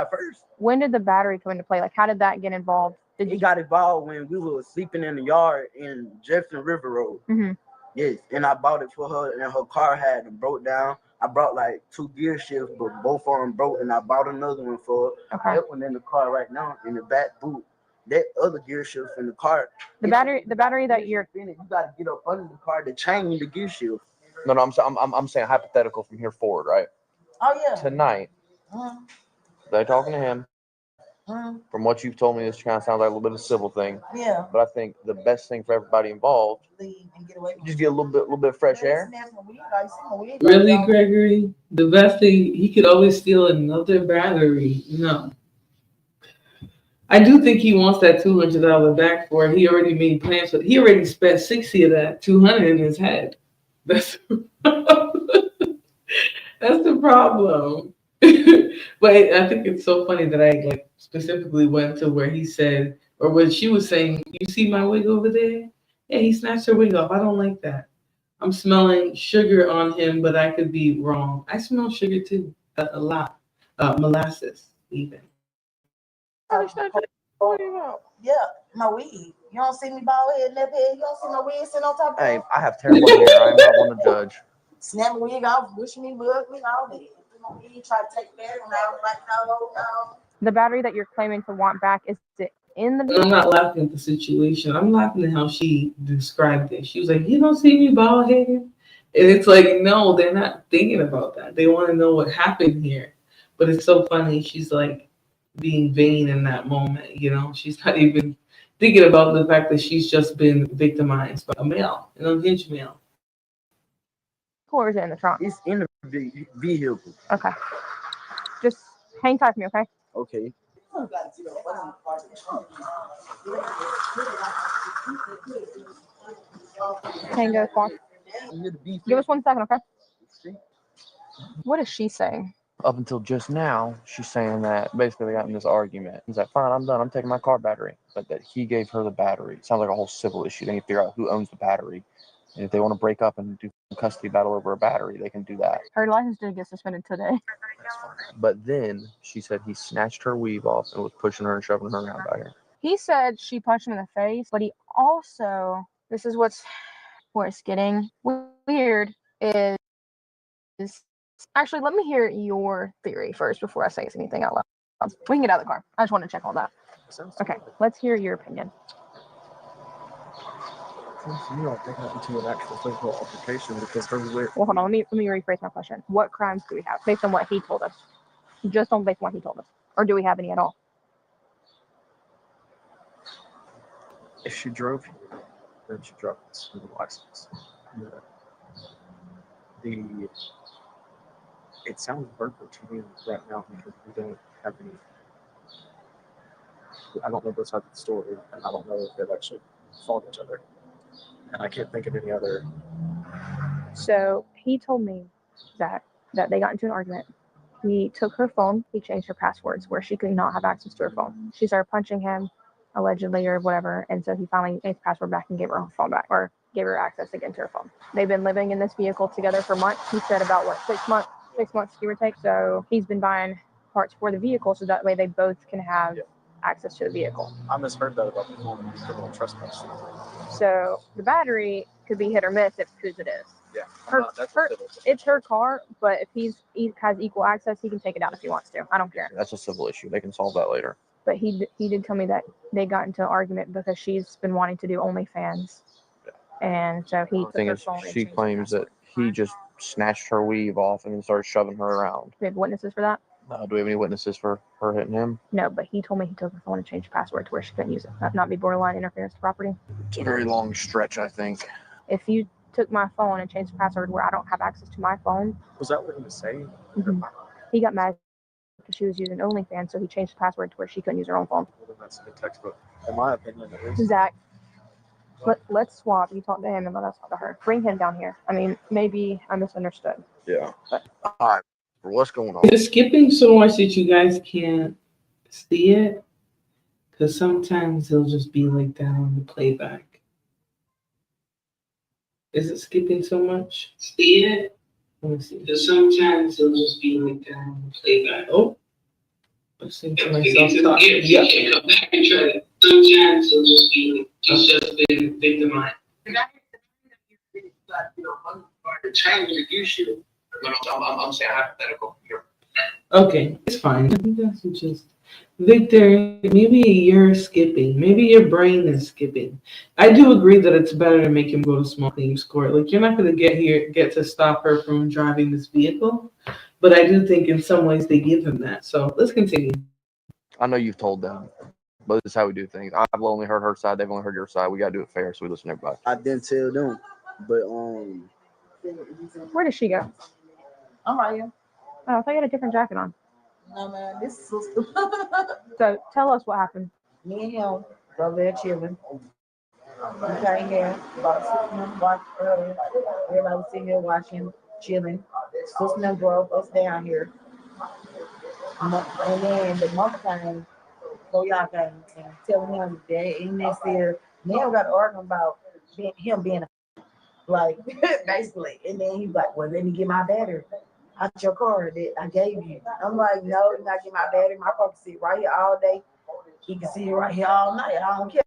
first. When did the battery come into play? Like, how did that get involved? It got involved when we were sleeping in the yard in Jefferson River Road. Mm-hmm. Yes, and I bought it for her, and her car had broke down. I brought like 2 gear shifts, but both of them broke, and I bought another one for her. Okay. That one in the car right now in the back boot. That other gear shift in the car. The battery that you're. You got to get up under the car to change the gear shift. no, I'm saying hypothetical from here forward, right? Oh yeah. Tonight, they're talking to him. From what you've told me, this kind of sounds like a little bit of a civil thing. Yeah. But I think the best thing for everybody involved, Leave and get away. just get a little bit of fresh air. Really, Gregory? The best thing, he could always steal another battery. No. I do think he wants that $200 back for it. He already made plans, but he already spent 60 of that, 200 in his head. That's that's the problem. But I think it's so funny that I specifically went to where he said, or when she was saying, "You see my wig over there? Yeah, he snatched her wig off. I don't like that. I'm smelling sugar on him, but I could be wrong. I smell sugar too, a lot, molasses even." Yeah, my wig. You don't see me bald head, nip head. You don't see my wig sitting on top of Hey, it. I have terrible hair. I'm not one to judge. Snap my wig off, wish me luck, all that. You try to take battery out, like no. The battery that you're claiming to want back, is it in the I'm vehicle? not laughing at the situation. I'm laughing at how she described it. She was like, "You don't see me bald headed?" And it's like, no, they're not thinking about that. They want to know what happened here. But it's so funny. She's like being vain in that moment. You know, she's not even thinking about the fact that she's just been victimized by a male, an unhinged male. Or is it in the trunk? It's in the vehicle. Okay. Just hang tight for me, okay? Okay. Tango Fox. Give us 1 second, okay? What is she saying? Up until just now, she's saying that basically they got in this argument. He's like, "Fine, I'm done. I'm taking my car battery." But that he gave her the battery. It sounds like a whole civil issue. They need to figure out who owns the battery. And if they want to break up and do a custody battle over a battery, they can do that. Her license did get suspended today. But then she said he snatched her weave off and was pushing her and shoving her around back here. He said she punched him in the face, but he also, this is where it's getting weird, is actually, let me hear your theory first before I say anything out loud. We can get out of the car. I just want to check all that. Okay, let's hear your opinion. You know, they got into an actual physical altercation because her lip. Well, hold on. Let me rephrase my question. What crimes do we have based on what he told us? Just on based on what he told us, or do we have any at all? If she drove here, then she drove this with a license. It sounds perfect to me right now because we don't have any. I don't know both sides of the story, and I don't know if they've actually fought each other. And I can't think of any other. So he told me that they got into an argument. He took her phone. He changed her passwords where she could not have access to her phone. She started punching him, allegedly, or whatever. And so he finally changed the password back and gave her phone back, or gave her access again to her phone. They've been living in this vehicle together for months. He said about 6 months, give or take. So he's been buying parts for the vehicle, so that way they both can have access to the vehicle. I misheard that about the criminal trespass. So the battery could be hit or miss if whose it is. Yeah, It's her car, but if he has equal access, he can take it out if he wants to. I don't care. That's a civil issue. They can solve that later. But he did tell me that they got into an argument because she's been wanting to do OnlyFans, and so he took her phone. She claims that he just snatched her weave off and then started shoving her around. Do we have witnesses for that? Do we have any witnesses for her hitting him? No, but he told me he took her phone and changed the password to where she couldn't use it. That not be borderline interference to property. It's a very long stretch, I think. If you took my phone and changed the password where I don't have access to my phone. Was that what he was saying? Mm-hmm. He got mad because she was using OnlyFans, so he changed the password to where she couldn't use her own phone. Well, that's a good textbook, in my opinion, at least. Zach, let's swap. You talk to him and let us talk to her. Bring him down here. I mean, maybe I misunderstood. Yeah. All right. What's going on? It's skipping so much that you guys can't see it, because sometimes it'll just be like that on the playback. Is it skipping so much? See it? Let me see. Because sometimes it'll just be like that on the playback. Oh, I think to myself talking. Yeah. Come back and try it. Sometimes it'll just be like just been victimized. I'm saying hypothetical here. Okay, it's fine. I think that's just Victor. Maybe you're skipping. Maybe your brain is skipping. I do agree that it's better to make him go to small claims court. Like, you're not going to get to stop her from driving this vehicle, but I do think in some ways they give him that. So let's continue. I know you've told them, but this is how we do things. I've only heard her side. They've only heard your side. We got to do it fair, so we listen to everybody. I didn't tell them, but Where did she go? I'm right here. Oh, I thought you had a different jacket on. No, man, this is sister. So tell us what happened. Me and him over there chilling. We came here about 6 months watch earlier. Everybody was sitting here watching, chilling. Sister them drove us down here. And then the mother came, so y'all came and telling him that in next year, now we got to argue about him being like basically. And then he's like, well, let me get my battery out your car that I gave you. I'm like, no, you're not getting my battery. My car can sit right here all day. He can sit right here all night. I don't care.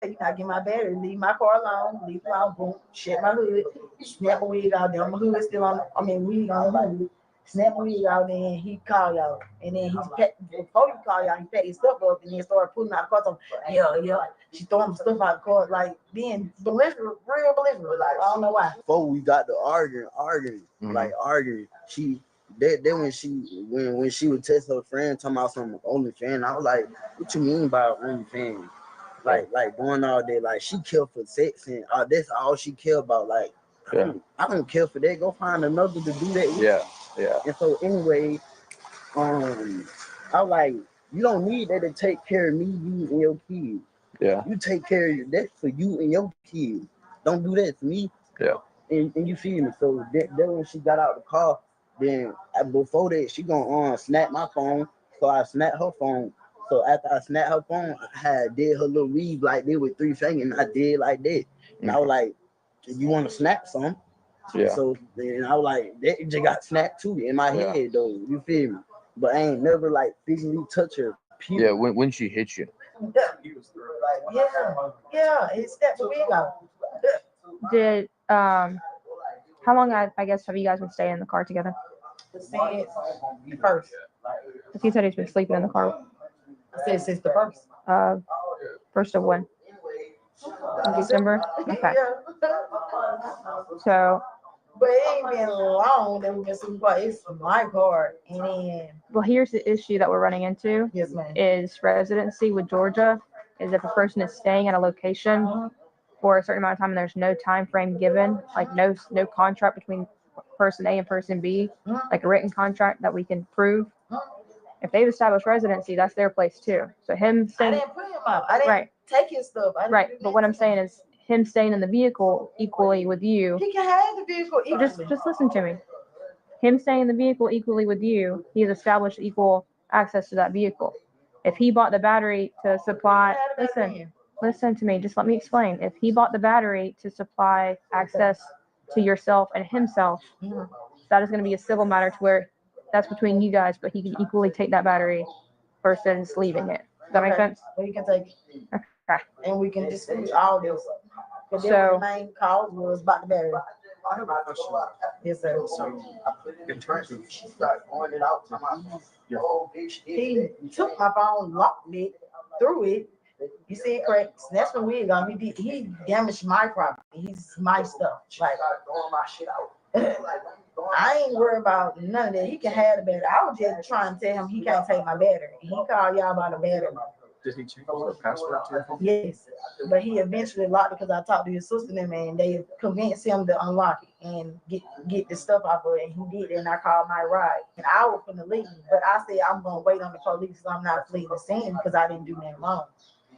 You're not getting my battery. Leave my car alone. Leave it alone. Boom. Shut my hood. Snap my wig out there. My hood is still on. Wig on my hood. Snap my wig out there, and he called y'all. And then before he called y'all, he packed his stuff up and then started pulling out the car. Yeah. She throwing stuff out the car, like being belligerent, real belligerent. Like, I don't know why. Before we got to arguing, she when she would text her friend talking about some OnlyFans, I was like, what you mean by OnlyFans? Like going all day, like she care for sex and that's all she care about. Like, I don't care for that. Go find another to do that with. Yeah. And so anyway, I was like, you don't need that to take care of me, you and your kids. Yeah. You take care of that for you and your kids. Don't do that to me. Yeah. And you feel me? So then when she got out the car, then before that, she gonna snap my phone. So I snapped her phone. So after I snapped her phone, I did her little weave like that with 3 fingers, and I did like that. And I was like, you want to snap some? Yeah. So then I was like, that just got snapped too in my head though. You feel me? But I ain't never like physically touch her. Period. Yeah, when she hit you. Yeah, it stepped the wig out. Did how long I guess have you guys been staying in the car together? Since the first. If you said he's been sleeping in the car. I said since the first. First of when? In December? Okay. So. But it ain't been long that we've been sleeping, but it's my car. And then. Well, here's the issue that we're running into. Yes, ma'am. Is residency with Georgia is if a person is staying at a location for a certain amount of time and there's no time frame given, like no contract between person A and person B, like a written contract that we can prove. If they've established residency, that's their place too. So him staying. I didn't put him up. I didn't take his stuff. But what I'm saying is him staying in the vehicle equally with you. He can have the vehicle equally. Just listen to me. Him staying in the vehicle equally with you, he has established equal access to that vehicle. If he bought the battery to supply, listen to me, just let me explain. If he bought the battery to supply access to yourself and himself, that is going to be a civil matter to where that's between you guys, but he can equally take that battery versus leaving it. Does that make sense? We can take it. Okay. And we can dispute all this. Because So- the main cause was about the battery. I have a question. Yes, sir. So, in terms of He took my phone, locked it, threw it. You see it cracks. That's when we got me. He damaged my property. He's my stuff. Like I ain't worried about none of that. He can have the battery. I was just trying to tell him he can't take my battery. He called y'all about the battery. Did he change the password to your phone? Yes, but he eventually locked it because I talked to his sister and them, and they convinced him to unlock it and get the stuff off of it. And he did, and I called my ride. And I was finna leave, but I said I'm gonna wait on the police because I'm not fleeing the scene because I didn't do nothing wrong.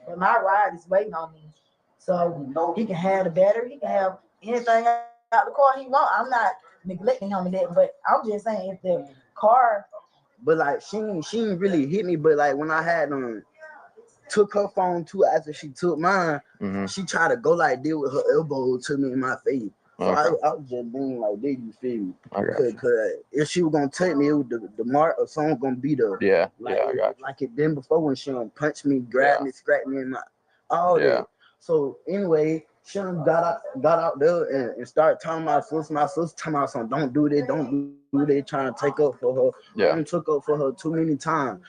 But my ride is waiting on me, so he can have the battery. He can have anything out the car he want. I'm not neglecting him in that, but I'm just saying if the car. But like she didn't really hit me. But like when I had took her phone too after she took mine, she tried to go like this with her elbow to me in my face. So I was just being like, "Did you feel me?" Cause if she was gonna touch me, it was the mark or something gonna be there. Yeah, like, yeah, I got you. Like it been before when she done punch me, grab me, scratch me in my all that. So anyway, she done got out there and started talking about my sister talking about something. Don't do that, don't do that, trying to take up for her. Yeah. I took up for her too many times.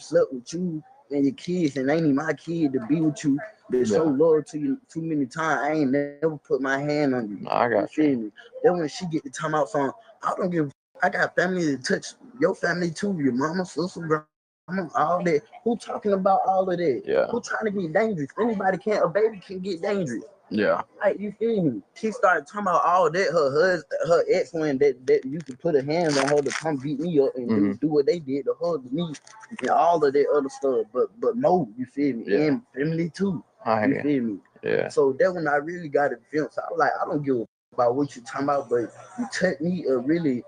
Slept with you and your kids, and ain't even my kid to be with you. They show love to you too many times. I ain't never put my hand on you. I got you. Me? Then when she get the time out from, I don't give. I got family to touch your family too. Your mama, sister, grandma, all that. Who talking about all of that? Yeah. Who trying to get dangerous? Anybody can. A baby can get dangerous. Yeah. Like you feel me? She started talking about all that. Her ex when that you could put a hand on her to come beat me up and do what they did to her, to me, and all of that other stuff. But no, you feel me? Yeah. And family too. You feel me? Yeah. So that when I really got it filmed. So I was like, I don't give a about what you talking about, but you touch me or really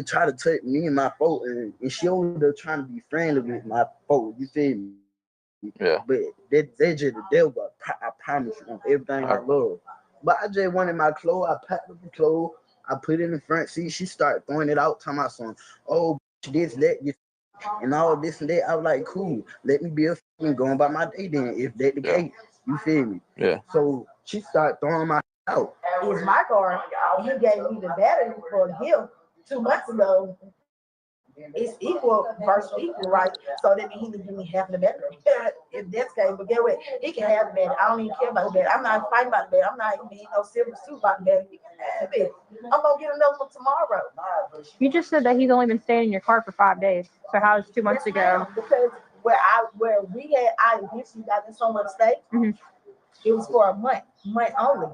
try to touch me and my folk, and she over there trying to be friendly with my folk. You feel me? Yeah. But that's just the devil. I promise you on everything I love. But I just wanted my clothes. I packed up the clothes. I put it in the front seat. She started throwing it out, talking about something. Oh, this, that, you, and all this and that. I was like, cool. Let me be a going about my day then. If that the case, you feel me? Yeah. So she started throwing my out. It's my car. He gave me the battery for a gift 2 months ago. It's equal versus equal, right? So that means he can give me half the battery. If that's the case, but get what? He can have the battery. I don't even care about the battery. I'm not fighting about the battery. I'm not even no silver suit about the battery. He can have it. I'm gonna get another one tomorrow. You just said that he's only been staying in your car for 5 days. So how was 2 months ago? Because where we had, I eventually got in so much state. It was for a month only.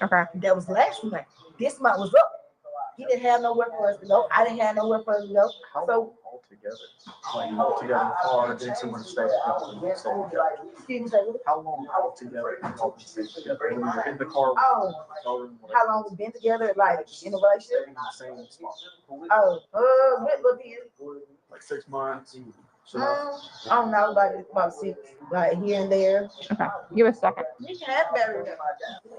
Okay. That was last month. This month was up. He didn't have nowhere for us to go. I didn't have nowhere for us to go. So Altogether, like altogether in the car, then someone stayed together. excuse me, How long altogether? When we were in the car. How long we've been together, like in a relationship? In the same spot. What look here? Like 6 months. I don't know, about 6, like here and there. Okay, give us a second. You can have battery.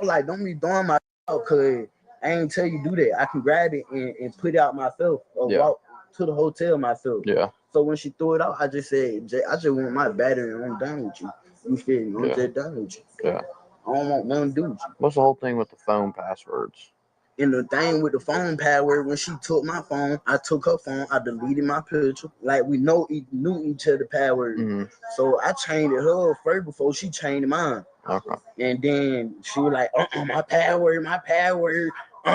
Like, don't be throwing my out, cause I ain't tell you do that. I can grab it and put it out myself or walk to the hotel myself. Yeah. So when she threw it out, I just said, I just want my battery and I'm done with you. You feel me? I'm just done with you. Yeah. I don't want nothing to do with you. What's the whole thing with the phone passwords? And the thing with the phone password, when she took my phone, I took her phone, I deleted my picture. Like we knew each other password. So I changed it her first before she changed mine. Okay. And then she was like, my password.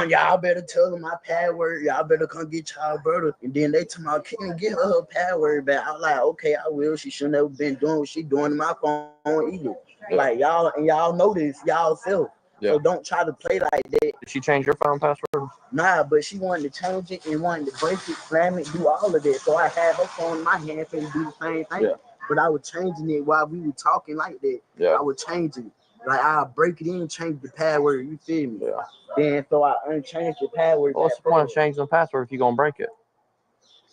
Y'all better tell her my password. Y'all better come get y'all brother. And then they told me, can't get her password back. I was like, okay, I will. She shouldn't have been doing what she doing to my phone either. Like y'all know this, y'all self. Yeah. So don't try to play like that. Did she change your phone password? Nah, but she wanted to change it and wanted to break it, slam it, do all of that. So I had her phone in my hand and do the same thing. Yeah. But I was changing it while we were talking like that. Yeah. I would change it. Like I'll break it in, change the password, you feel me? Yeah. Then so I unchanged the password. What's the point of changing the password if you're gonna break it?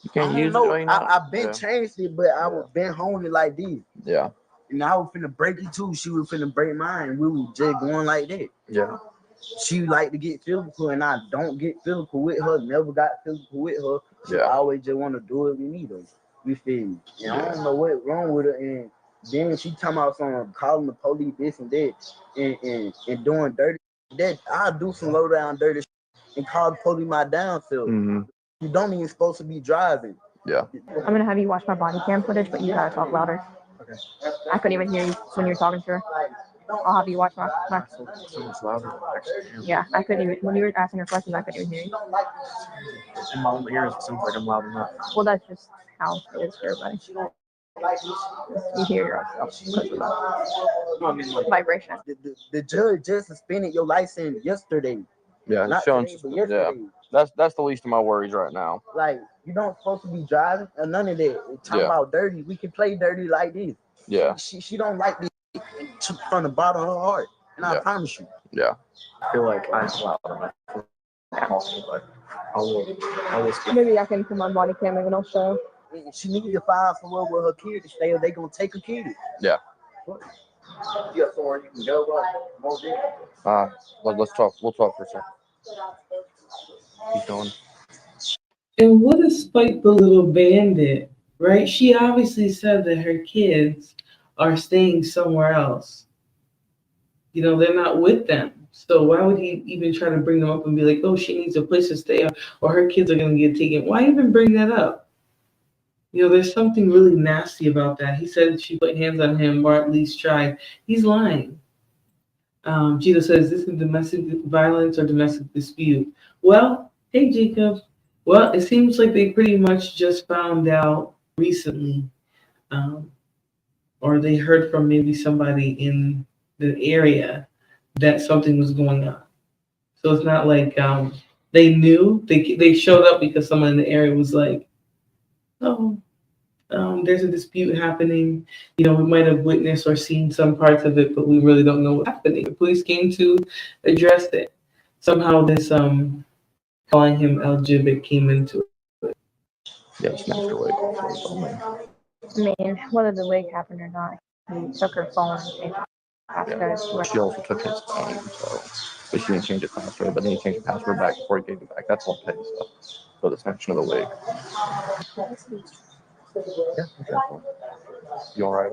You can't use it. I've been changed it, but I was been holding it like this. Yeah. And I was finna break it too. She was finna break mine. We were just going like that. Yeah. She like to get physical, and I don't get physical with her. Never got physical with her. She always just want to do it. We need her. We feel me? And I don't know what's wrong with her. And then she talking about some calling the police, this and that, and doing dirty. That I'll do some low down dirty shit and call the police my downfield. You don't even supposed to be driving. Yeah. I'm gonna have you watch my body cam footage, but you gotta talk louder. Okay. I couldn't even hear you when you were talking to her. I'll have you watch my So much louder. yeah, I couldn't even, when you were asking her questions, I couldn't even hear you. In my own ears, it sounds like I'm loud enough. Well, that's just how it is for everybody. You hear yourself because of the vibration. The judge just suspended your license yesterday. Yeah, Not showing. today, but yesterday. Yeah, that's the least of my worries right now. Like, you don't supposed to be driving or none of that. Talking about dirty. We can play dirty like this. Yeah. She don't like this from the bottom of her heart. And I promise you. Yeah. I feel like I'm loud enough. But I will speak. Maybe I can put my body cam and I'll show. She needs to file somewhere with her kid to stay, or they gonna take her kid. Yeah. Yeah, somewhere you can go. Let's talk. We'll talk for a second. Keep going. And what a spiteful little bandit, right? She obviously said that her kids are staying somewhere else. You know, they're not with them. So why would he even try to bring them up and be like, oh, she needs a place to stay, or her kids are going to get taken? Why even bring that up? You know, there's something really nasty about that. He said she put hands on him, or at least tried. He's lying. Gito says, this is domestic violence or domestic dispute. Well, hey, Jacob. Well, it seems like they pretty much just found out recently, or they heard from maybe somebody in the area that something was going on. So it's not like they knew. They showed up because someone in the area was like, oh, there's a dispute happening. You know, we might have witnessed or seen some parts of it, but we really don't know what's happening. The police came to address it. Somehow this calling him LGBT came into it. Yeah, smashed her wig. I mean, whether the wig happened or not, he took her phone and She also took his phone, so but she didn't change the password, but then he changed the password back before he gave it back. That's all petty stuff. For the snatching of the wig. Yeah, exactly. You alright?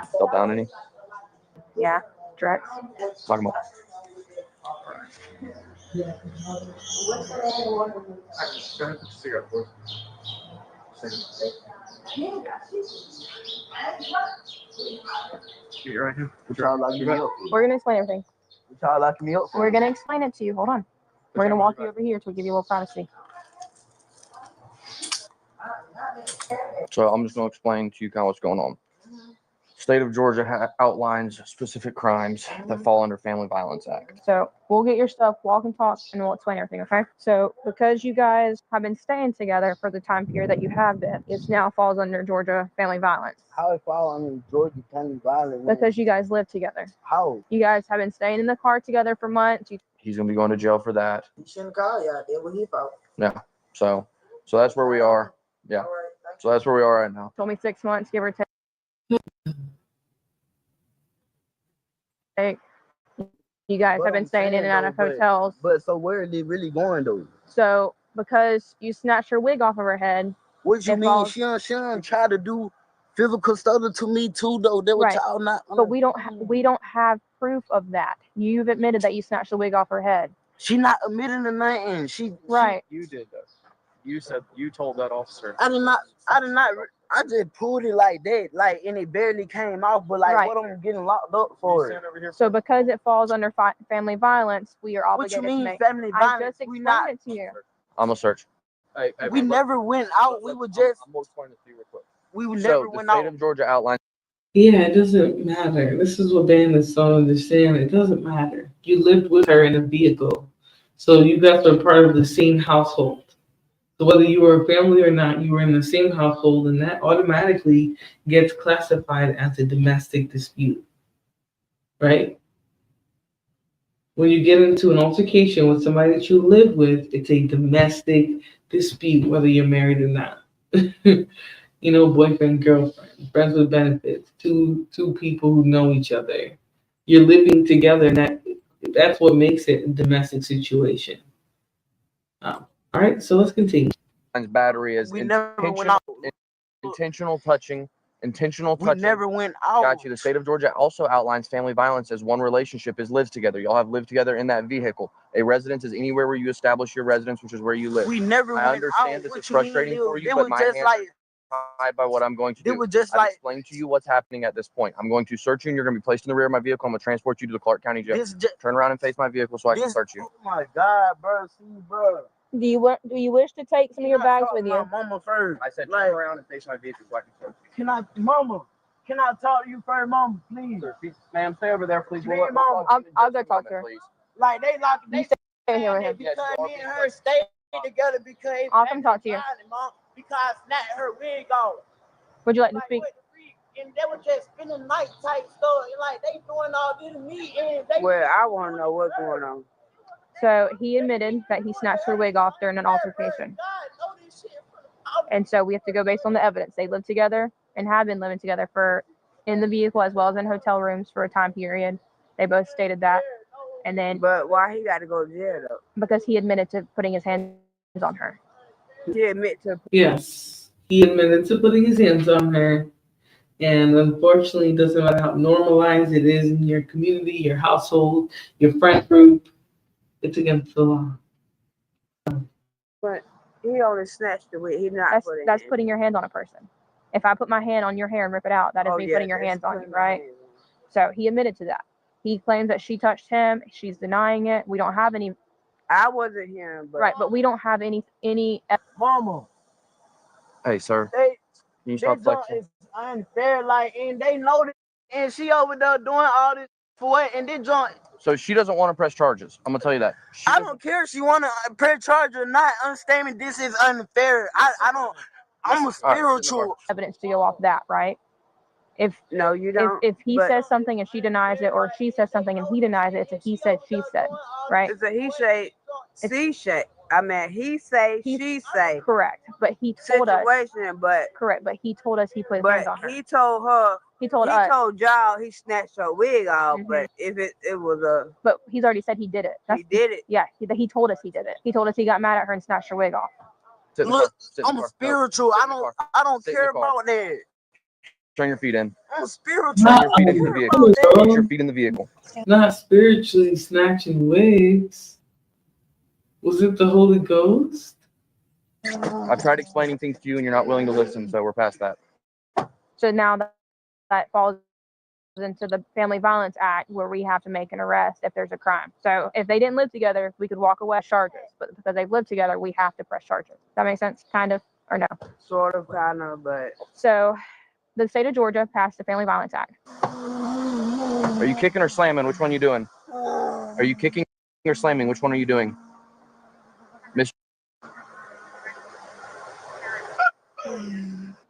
Still down any? Yeah, Drex. Talk about. You're right here. We're gonna explain everything. We're gonna explain it to you. Hold on. We're gonna walk you over here to give you a little privacy. So I'm just gonna explain to you kind of what's going on. State of Georgia outlines specific crimes that fall under Family Violence Act. So we'll get your stuff, walk and talk, and we'll explain everything, okay? So because you guys have been staying together for the time period that you have been, it now falls under Georgia Family Violence. How it fall under Georgia Family Violence? Because you guys live together. How? You guys have been staying in the car together for months. He's gonna be going to jail for that. He shouldn't call you out there when he fought. Yeah. So that's where we are. Yeah. So that's where we are right now. Told me 6 months, give or take. You guys have been staying in and out of hotels. But so where are they really going though? So because you snatched her wig off of her head. What you mean? She don't try to do physical stuff to me too though. That was y'all not. But we don't have proof of that. You've admitted that you snatched the wig off her head. She not admitting to nothing. You did that. You said you told that officer. I did not. I just pulled it like that, and it barely came off. But what I'm getting locked up for it. So because it falls under family violence, we are obligated. What you mean to make, family violence? I just explained it to you. I'm gonna search. We never went out. We were just. I'm going to explain it to you real quick. We never went out. The state of Georgia outlines. Yeah, it doesn't matter. This is what bandits don't understand. It doesn't matter. You lived with her in a vehicle, so you guys are part of the same household. So whether you were a family or not, you were in the same household, and that automatically gets classified as a domestic dispute, right? When you get into an altercation with somebody that you live with, it's a domestic dispute, whether you're married or not. You know, boyfriend, girlfriend, friends with benefits, two people who know each other. You're living together, and that's what makes it a domestic situation. All right, so let's continue. Battery is We never went out. intentional touching, intentional touching. We never went out. Got you. The state of Georgia also outlines family violence as one relationship is lives together. Y'all have lived together in that vehicle. A residence is anywhere where you establish your residence, which is where you live. We never I went understand out. this What is you mean? frustrating for you, It but was my just hands like are tied by what I'm going to do. it was just I've like explained to you what's happening at this point. I'm going to search you, and you're going to be placed in the rear of my vehicle. I'm going to transport you to the Clark County Jail. Turn around and face my vehicle so I can search you. Oh my God, bro. See, bro. Do you wish to take some of your bags with you? Mama first. I said turn around and face my vehicle so I can search you. Can I talk to you first, Mama, please? Ma'am, stay over there, please. Please, Mama. I'll go talk to her. Please. Like they You stay here with him. because me and her stayed together because I'll come talk to you. Mom, because I snatched her wig off. Would you like to speak? And they were just spending night type stuff. And like they doing all this to me. And they Well, I want to know what's going on. So he admitted that he snatched her wig off during an altercation. And so we have to go based on the evidence. They live together and have been living together in the vehicle as well as in hotel rooms for a time period. They both stated that. And then, but why he got to go to jail though? Because he admitted to putting his hands on her. He admitted to. Yes, he admitted to putting his hands on her. And unfortunately, it doesn't matter how normalized it is in your community, your household, your friend group, it's against the law. But he only snatched the wig. He not That's putting your hand on a person. If I put my hand on your hair and rip it out, that is me putting your hands on you, right? So he admitted to that. He claims that she touched him. She's denying it. We don't have any. I wasn't here, but right, but we don't have any. Mama. Hey, sir. Can you stop flexing? It's unfair, like, and they know this, and she over there doing all this for what? And this joint. So she doesn't want to press charges. I'm gonna tell you that. I don't care if she want to press charge or not. Understand me? This is unfair. I don't. I'm a spiritual. Evidence to go off that, right? If no, you don't. If he says something and she denies it, or she says something and he denies it, it's a he said, she said, right? It's a he say, she say. I mean, he say, she say. Correct, but he told us. But correct, but he told us he put his hands on her. He told her. He told us. He told y'all he snatched her wig off, but if it was a. But he's already said he did it. He did it. Yeah, he told us he did it. He told us he got mad at her and snatched her wig off. Look, I'm a spiritual. I don't care about that. Turn your feet in. I'm spiritual. Turn your feet into the vehicle. Put your feet in the vehicle. Not spiritually snatching wigs. Was it the Holy Ghost? I've tried explaining things to you and you're not willing to listen, so we're past that. So now that falls into the Family Violence Act, where we have to make an arrest if there's a crime. So if they didn't live together, we could walk away with charges, but because they've lived together, we have to press charges. That makes sense? Kind of, or no? Sort of, kind of, but. So the state of Georgia passed the Family Violence Act. Are you kicking or slamming? Which one are you doing? Are you kicking or slamming? Which one are you doing? Miss.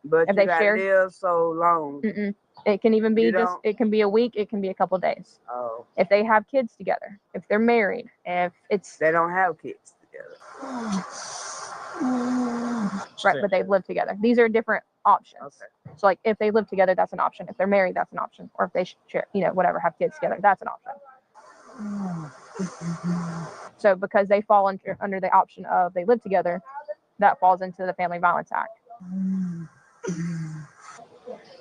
But if you they gotta shared live so long. It can even be it can be a week, it can be a couple days. Oh. If they have kids together, if they're married, if it's. They don't have kids together. Right, but they've lived together. These are different options. Okay. So like if they live together, that's an option. If they're married, that's an option. Or if they share, whatever, have kids together, that's an option. So because they fall under the option of they live together, that falls into the Family Violence Act.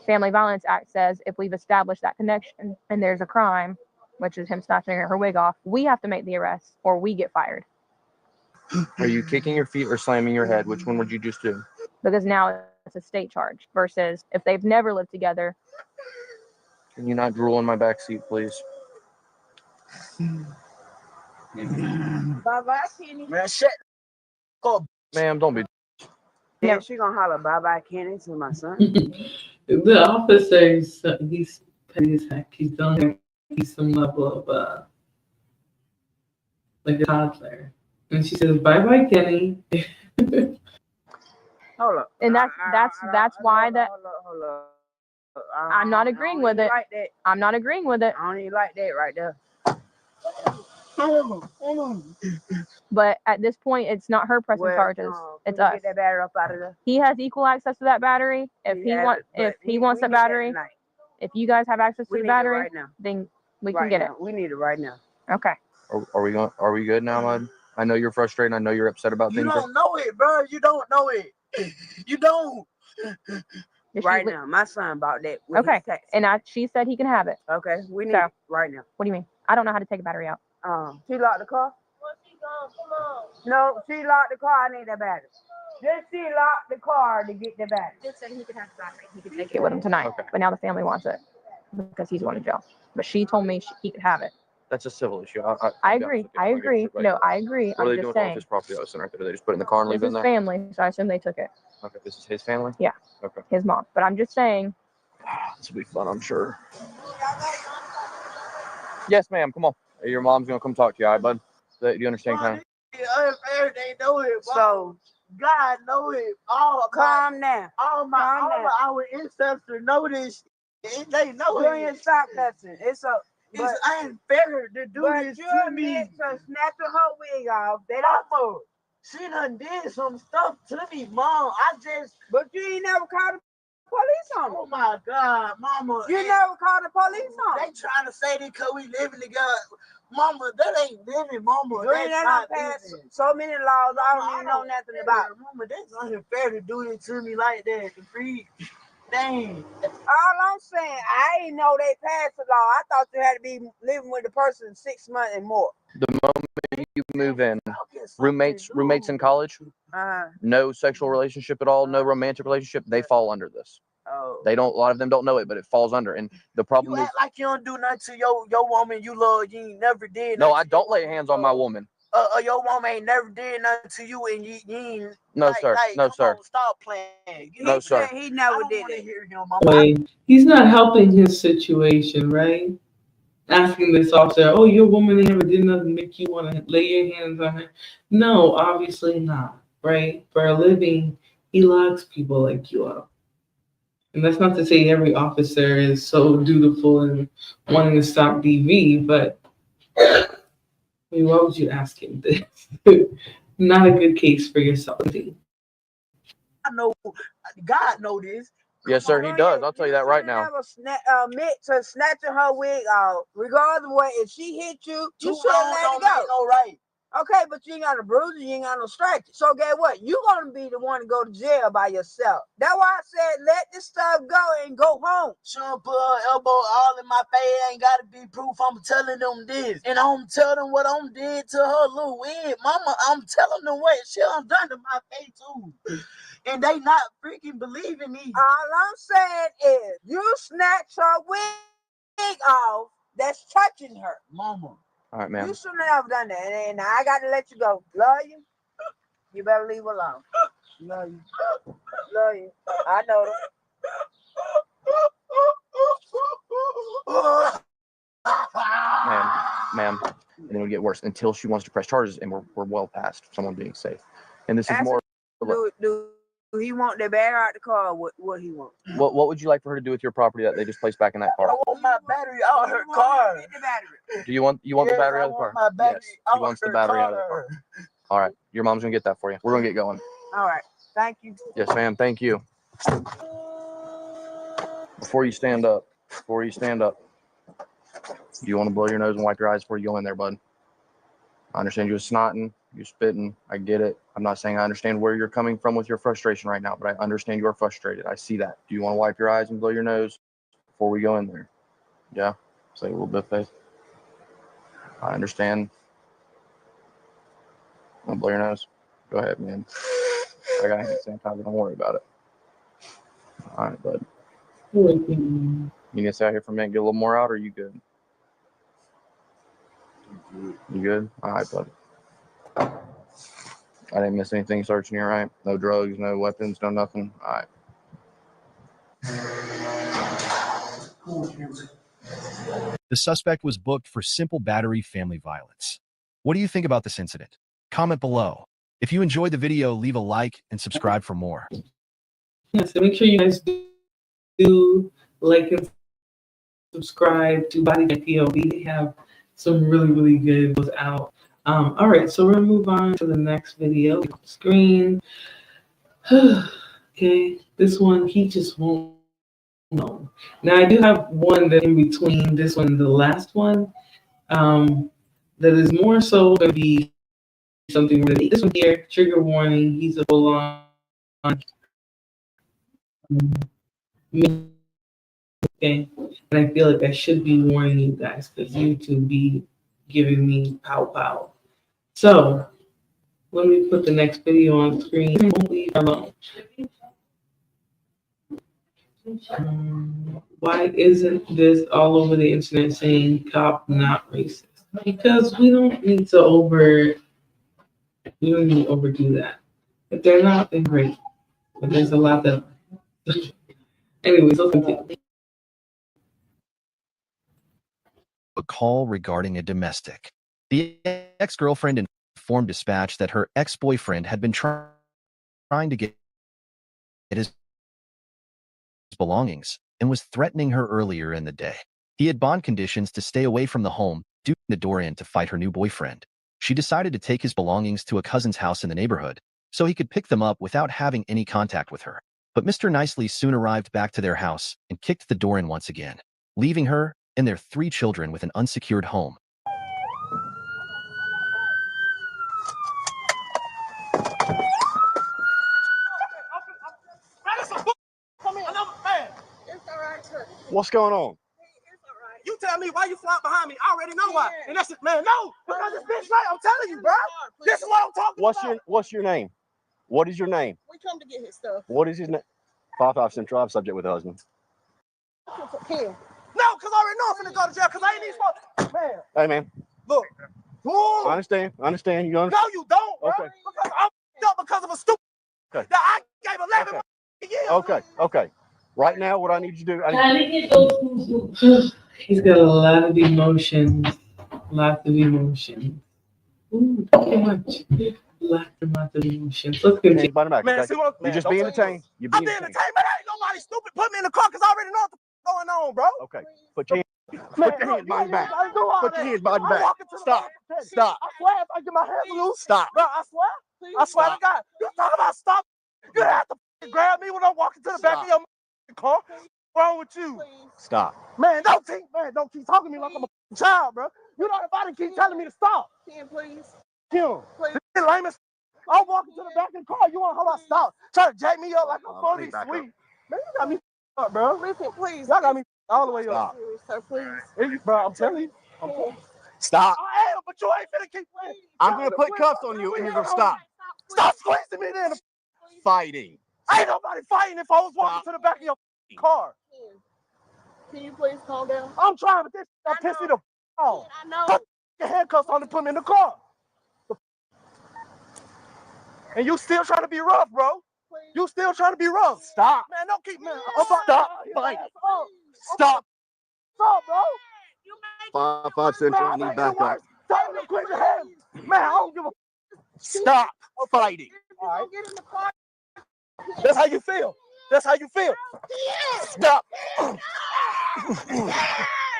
Family Violence Act says if we've established that connection and there's a crime, which is him snatching her wig off, we have to make the arrest or we get fired. Are you kicking your feet or slamming your head? Which one would you just do? Because now it's a state charge versus if they've never lived together. Can you not drool in my back seat, please? Bye-bye, Kenny. Man, shut up. Ma'am, don't be. Yeah, she gonna holler bye-bye, Kenny, to my son. The officer, he's petty as heck. He's done he's some level of like a toddler. And she says, bye-bye, Kenny. Hold up. And that's why that. Hold up. I'm not agreeing with it. Like that. I'm not agreeing with it. I don't even like that right there. Hold on. But at this point, it's not her pressing charges. It's us. Get that battery up out of there. He has equal access to that battery. If he wants that battery, if you guys have access to the battery, then we can get it. We need it right now. Okay. Are we good now, Mud? I know you're frustrated. I know you're upset about You things. don't know it, bro. You don't know it. You don't. Right now, my son bought that. Okay, and she said he can have it. Okay, we need So, it right now. what do you mean? I don't know how to take a battery out. She locked the car? No, she locked the car. I need that battery. Just she locked the car to get the battery. Just said he could have the battery. He could take it with him tonight. Okay. But now the family wants it because he's going to jail. But she told me he could have it. That's a civil issue. I agree. I agree. No, I agree. What are I'm they doing just with all of saying. his property? Right there? They just put it in the car and leave This it in is there? family, so I assume they took it. Okay, this is his family? Yeah. Okay. His mom. But I'm just saying. This will be fun, I'm sure. Yes, ma'am. Come on. Your mom's going to come talk to you, all right, bud? Do you understand, kind of? Everything know it. So God know it. All calm down. All our ancestors know this. They know it. Junior, stop cussing. It's unfair to do this to me. To snatching her wig off. Mama, she done did some stuff to me, Mom. But you ain't never called the police on her. Oh my God, Mama. You never called the police on her. They trying to say that because we living together. Mama, that ain't living, Mama. You ain't never passed so many laws I don't even know nothing about. Mama, that's unfair to do it to me like that. Free. Dang. All I'm saying, I ain't know they passed the law. I thought you had to be living with the person 6 months and more. The moment you move in, roommates in college, no sexual relationship at all, no romantic relationship, they fall under this. They don't. A lot of them don't know it, but it falls under. And the problem You is, act like you don't do nothing to your woman you love. You ain't never did. No, I don't lay hands on my woman. Your woman ain't never did nothing to you, and you ain't. No, sir. No, sir. Stop playing. No, sir. He never did it. Hear him, Wait, he's not helping his situation, right? Asking this officer, oh, your woman never did nothing to make you want to lay your hands on her. No, obviously not, right? For a living, he locks people like you up. And that's not to say every officer is so dutiful and wanting to stop DV, but I mean, why would you ask him this? Not a good case for yourself. I know, God know this. Yes, sir, he does. I'll tell you that right now. Never meant to snatching her wig off. Regardless of what, if she hit you, you should let it go. No right. Okay, but you ain't got no bruises, you ain't got no scratches. So guess what? You're gonna be the one to go to jail by yourself. That's why I said let this stuff go and go home. She'll put her elbow all in my face. Ain't gotta be proof. I'm telling them this. And I'm telling them what I'm did to her little wig. Mama, I'm telling them what she done to my face too. And they not freaking believing me. All I'm saying is you snatch her wig off, that's touching her. Mama. All right, ma'am. You shouldn't have done that. And I got to let you go. Love you. You better leave alone. Love you. Love you. I know them. Ma'am. And then it'll get worse until she wants to press charges, and we're well past someone being safe. And this is more. Do he want the battery out the car? Or what he want? What would you like for her to do with your property that they just placed back in that car? I want my battery out her car. Do you want the battery out of the car? My battery yes. He wants the battery out of the car. All right. Your mom's gonna get that for you. We're gonna get going. All right. Thank you. Yes, ma'am. Thank you. Before you stand up, do you want to blow your nose and wipe your eyes before you go in there, bud? I understand you were snotting, you're spitting. I get it. I'm not saying I understand where you're coming from with your frustration right now, but I understand you are frustrated. I see that. Do you want to wipe your eyes and blow your nose before we go in there? Yeah? Say a little bit, Faith. I understand. Want to blow your nose? Go ahead, man. I got hand sanitizer. Don't worry about it. All right, bud. You need to stay out here for a minute, get a little more out, or are you good? You good? All right, bud. I didn't miss anything searching here, right? No drugs, no weapons, no nothing. All right. The suspect was booked for simple battery family violence. What do you think about this incident? Comment below. If you enjoyed the video, leave a like and subscribe for more. Yeah, so make sure you guys do like and subscribe to Body POV. They have some really good ones out. All right, so we're gonna move on to the next video. Screen. Okay, this one he just won't know. Now I do have one that in between this one and the last one. That is more so gonna be something really. This one here, trigger warning. He's a full on thing, and I feel like I should be warning you guys because you two be giving me pow pow. So let me put the next video on screen. Don't leave alone. Why isn't this all over the internet saying cop not racist? Because we don't need to overdo that. If they're not, then great. But there's a lot that. Anyways, let's continue. A call regarding a domestic. The ex-girlfriend informed dispatch that her ex-boyfriend had been trying to get his belongings and was threatening her earlier in the day. He had bond conditions to stay away from the home, due the door in to fight her new boyfriend. She decided to take his belongings to a cousin's house in the neighborhood so he could pick them up without having any contact with her. But Mr. Nicely soon arrived back to their house and kicked the door in once again, leaving her and their 3 children with an unsecured home. What's going on? You tell me why you fly behind me. I already know why. And that's it, man. No, because this bitch right. I'm telling you, bro. This is what I'm talking about. What's your name? What is your name? We come to get his stuff. What is his name? 55 Central Drive, subject with husband. Here. No, because I already know I'm finna go to jail because I ain't even supposed. Man. Hey, man. Look. I understand. You understand. No, you don't, bro. Okay. Because I'm up because of a stupid. Okay. That I gave 11 years. Okay. Right now, what I need you to do. He's got a lot of emotions. Lots of emotions. Ooh, too much. Lots of emotions. Let's continue. Man, see what, You're just being entertained. You're I'm being being entertained. entertained, but ain't nobody stupid. Put me in the car because I already know what the going on, bro. Okay. Put your hands behind your back. Put your hands behind your back. Stop. Stop. I swear if I get my hands loose. Stop. Bro, I swear. I swear to God. You talking about stop? You have to grab me when I'm walking to the back of your car. What's wrong with you? Stop. Man, don't keep talking to me like I'm a child, bro. You know if I didn't keep telling me to stop. Ken, please. Kim. Please. This lame as I'm walking to the back of the car. You want to hold on, stop. Try to jack me up like I'm funny sweet. Man, you got me up, bro. Listen, please. Y'all got me all the way up. Sir, please. Bro, I'm telling you. Stop. I am, but you ain't finna keep playing. I'm going to put cuffs on you and you're going to stop. Stop squeezing me then. Fighting. Ain't nobody fighting if I was walking to the back of your car. Can you please calm down? I'm trying, but this pissed me the off. I know. Put your handcuffs on and put me in the car. And you still trying to be rough, bro. You still trying to be rough. Stop. Man, don't keep me. Stop fighting. Stop. Stop, bro. 55 Central, I need backup. Tell them to quit your hands. Man, I don't give a. Stop fighting. All right. That's how you feel. That's how you feel. Stop.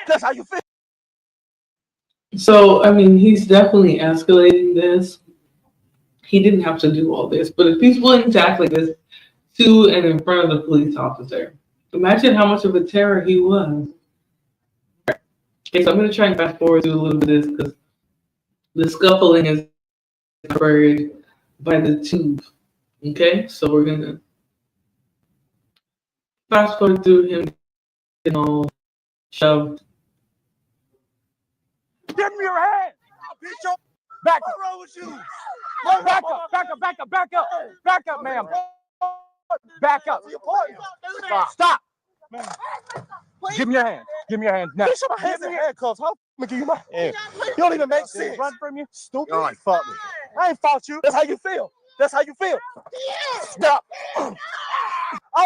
That's how you feel. So, I mean, he's definitely escalating this. He didn't have to do all this, but if he's willing to act like this to and in front of the police officer, imagine how much of a terror he was. Okay, so I'm going to try and fast forward through a little bit of this because the scuffling is covered by the tube. Okay, so we're going to fast forward through him getting all shoved. Give me your hand. Bitch, your back up. What's wrong with you? Back up, ma'am. Back up. Stop. Man. Give me your hand. Give me your hand. Now. Give me your handcuffs. How give you my hand? You don't even make sense. Run from you. Stupid. You ain't fought me. I ain't fought you. That's how you feel. That's how you feel. Stop. I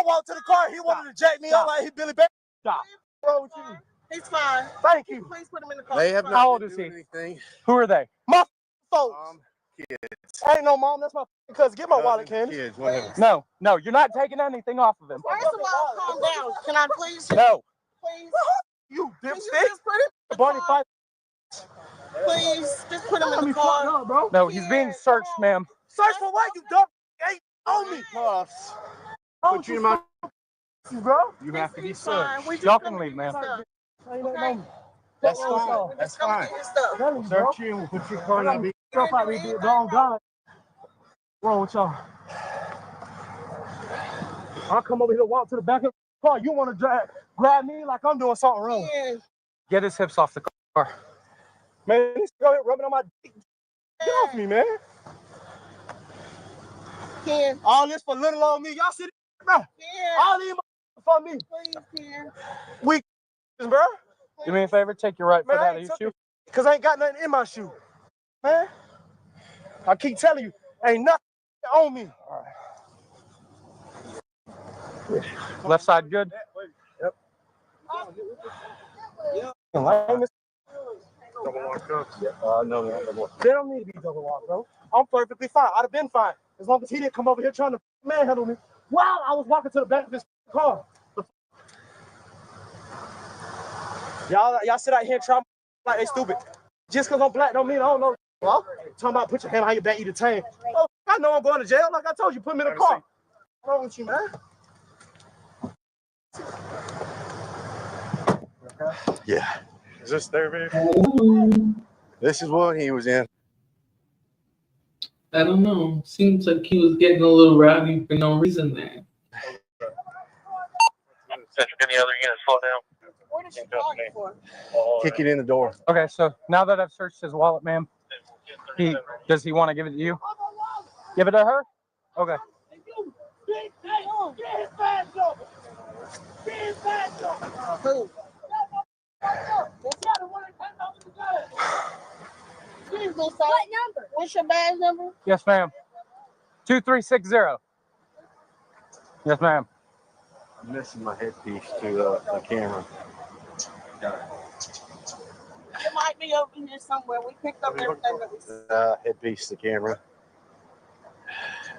walked to the car. He wanted to jack me up like he Billy Bear. Stop. What's wrong with you? He's fine. Thank you. Please put him in the car. They have not done anything. Who are they? My folks. Kids. Ain't no mom. That's my cousin. Get my wallet, Candy. Kids, whatever. No, you're not taking anything off of him. First of all, calm down. Can I please? No. Please. You dipstick. Barney fight. Please, just put him in the car. Bro. No, he's being searched, ma'am. Search for what? You dumb ain't on me. Cuffs. Put you in my. Bro. You have to be searched. Y'all can leave, ma'am. That's fine. That's fine. We'll search you and we'll put your car in that Stuff out there, did wrong God. What's wrong with y'all? I'll come over here, walk to the back of the car. You want to grab me like I'm doing something wrong? Yeah. Get his hips off the car. Man, he's go ahead rubbing on my dick. Get off me, man. Ken. All this for little old me. Y'all sit bro. Yeah. All these for me. Please, Ken. We, bro. Do me a favor, take your right foot out of your shoe. Because I ain't got nothing in my shoe. Man. I keep telling you, ain't nothing on me. All right. Left side good? Yep. Double locked up. No. They don't need to be double locked, bro. I'm perfectly fine. I'd have been fine. As long as he didn't come over here trying to manhandle me while I was walking to the back of this car. Y'all sit out here trying like they stupid. Just because I'm black don't mean I don't know. Well, talking about put your hand on your back, you detained. Oh, I know I'm going to jail. Like I told you, put me in a car. What's wrong with you, man? Yeah. Is this their vehicle? This is what he was in. I don't know. Seems like he was getting a little rowdy for no reason there. Any other units slow down? What is she calling for? Kick it in the door. Okay, so now that I've searched his wallet, ma'am, does he want to give it to you? Give it to her? Okay. Who? Excuse me, sir. What number? What's your badge number? Yes, ma'am. 2360. Yes, ma'am. I'm missing my headpiece to the camera. It might be over here somewhere. We picked up everything that we see. Headpiece to the camera.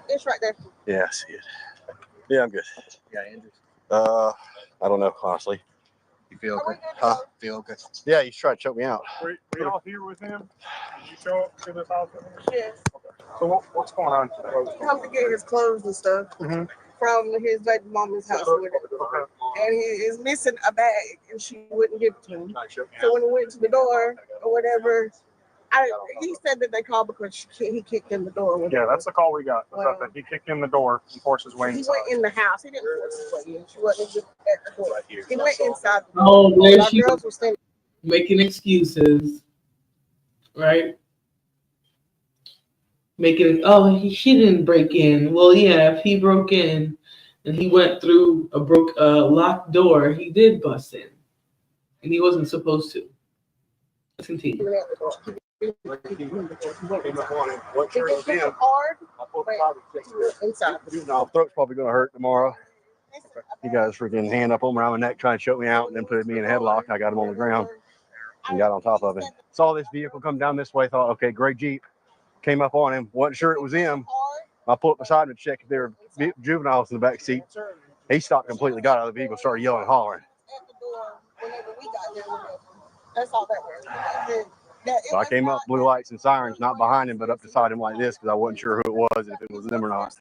It's right there. Yeah, I see it. Yeah, I'm good. You got injuries? I don't know, honestly. You feel okay? Huh? Feel okay? Yeah, he's trying to choke me out. Were y'all here with him? Did you show up to this house? Yes. So what's going on? Come to get his clothes and stuff from his baby mama's house or whatever. And he is missing a bag, and she wouldn't give it to him. So when he went to the door or whatever, he said that they called because he kicked in the door. Yeah, that's the call we got. That he kicked in the door and forced his way He inside. went in the house. He didn't force his way in. She wasn't just at the door. He went inside the door. Oh, there Our she girls were standing. making excuses, right? She didn't break in. Well, yeah, if he broke in and he went through a locked door, he did bust in, and he wasn't supposed to. Let's continue. My throat's probably going to hurt tomorrow. He got his freaking hand up on around my neck trying to choke me out and then put me in a headlock. I got him on the ground and got on top of him. Saw this vehicle come down this way, thought, okay, gray Jeep. Came up on him, wasn't sure it was him. I pulled up beside him to check if there were juveniles in the back seat. He stopped completely, got out of the vehicle, started yelling and hollering. That's all that was. So I came up, blue lights and sirens, not behind him, but up beside him like this because I wasn't sure who it was and if it was them or not.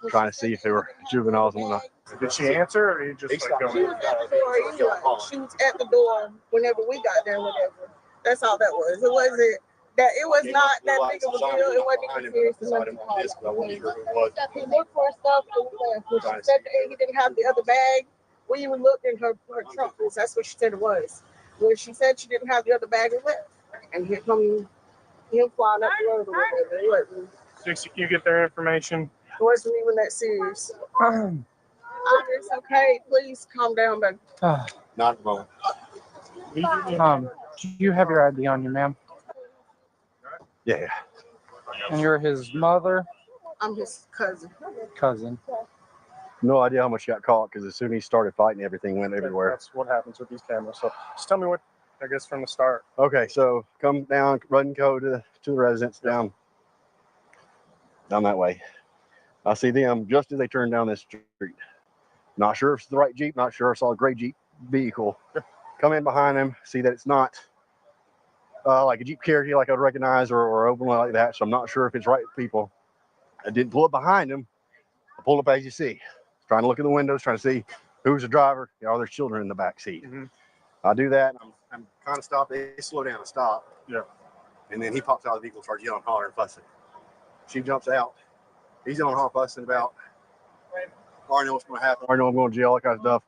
Trying to see if they were juveniles and whatnot. Did she answer, or he just like going? She was at the door anyway. She was at the door whenever we got there, whatever. That's all that was. It wasn't that. It was not that big of a deal. It wasn't even serious enough to call it. He looked for stuff and we left. When she said that he didn't have the other bag, we even looked in her trunk. That's what she said it was. When she said she didn't have the other bag, we left. And here come him flying up the road or whatever. It wasn't. Dixie, can you get their information? It wasn't even that serious. It's okay. Please calm down, baby. Not at the moment. Do you have your ID on you, ma'am? Yeah. And you're his mother? I'm his cousin. Cousin. No idea how much got caught because as soon as he started fighting, everything went everywhere. That's what happens with these cameras. So just tell me what, I guess, from the start. Okay, so come down, run and go to the residence down that way. I see them just as they turn down this street. Not sure if it's the right Jeep, not sure. I saw a gray Jeep vehicle. Come in behind them, see that it's not like a Jeep Cherokee like I'd recognize or open like that. So I'm not sure if it's right people. I didn't pull up behind them. I pulled up as you see. Trying to look in the windows, trying to see who's the driver. Are there children in the back seat? I do that. And I'm kind of stopped. They slow down and stop. Yeah. And then he pops out of the vehicle, starts yelling, hollering, fussing. She jumps out. He's yelling, hollering, fussing about, I already know what's going to happen. I already know I'm going to jail, that kind of stuff.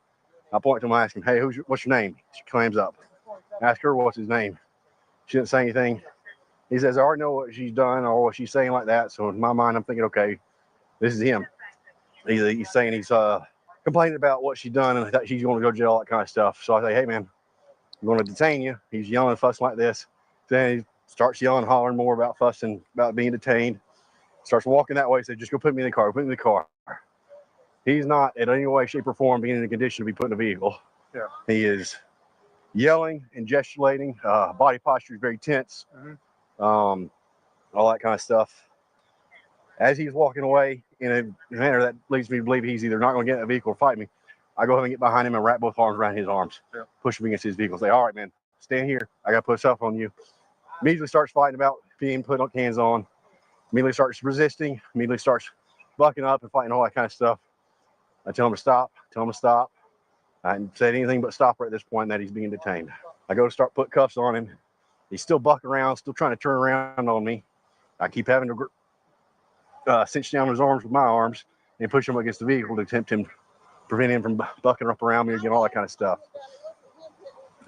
I point to him, I ask him, hey, what's your name? She clams up. I ask her what's his name. She didn't say anything. He says, I already know what she's done or what she's saying like that. So in my mind, I'm thinking, okay, this is him. He's saying he's complaining about what she's done and that she's going to go to jail, that kind of stuff. So I say, hey, man, I'm going to detain you. He's yelling and fussing like this. Then he starts yelling, hollering more about fussing, about being detained. Starts walking that way. Says, just go put me in the car. Put me in the car. He's not in any way, shape, or form being in a condition to be put in a vehicle. Yeah. He is yelling and gesticulating. Body posture is very tense. All that kind of stuff. As he's walking away in a manner that leads me to believe he's either not going to get in a vehicle or fight me, I go ahead and get behind him and wrap both arms around his arms, push him against his vehicle. Say, all right, man, stand here. I got to put stuff on you. Immediately starts fighting about being put on hands on. Immediately starts resisting. Immediately starts bucking up and fighting all that kind of stuff. I tell him to stop. I hadn't said anything but stop right at this point, and that he's being detained. I go to start put cuffs on him. He's still bucking around, still trying to turn around on me. I keep having to cinch down his arms with my arms and push him against the vehicle to attempt him, prevent him from bucking up around me again, all that kind of stuff.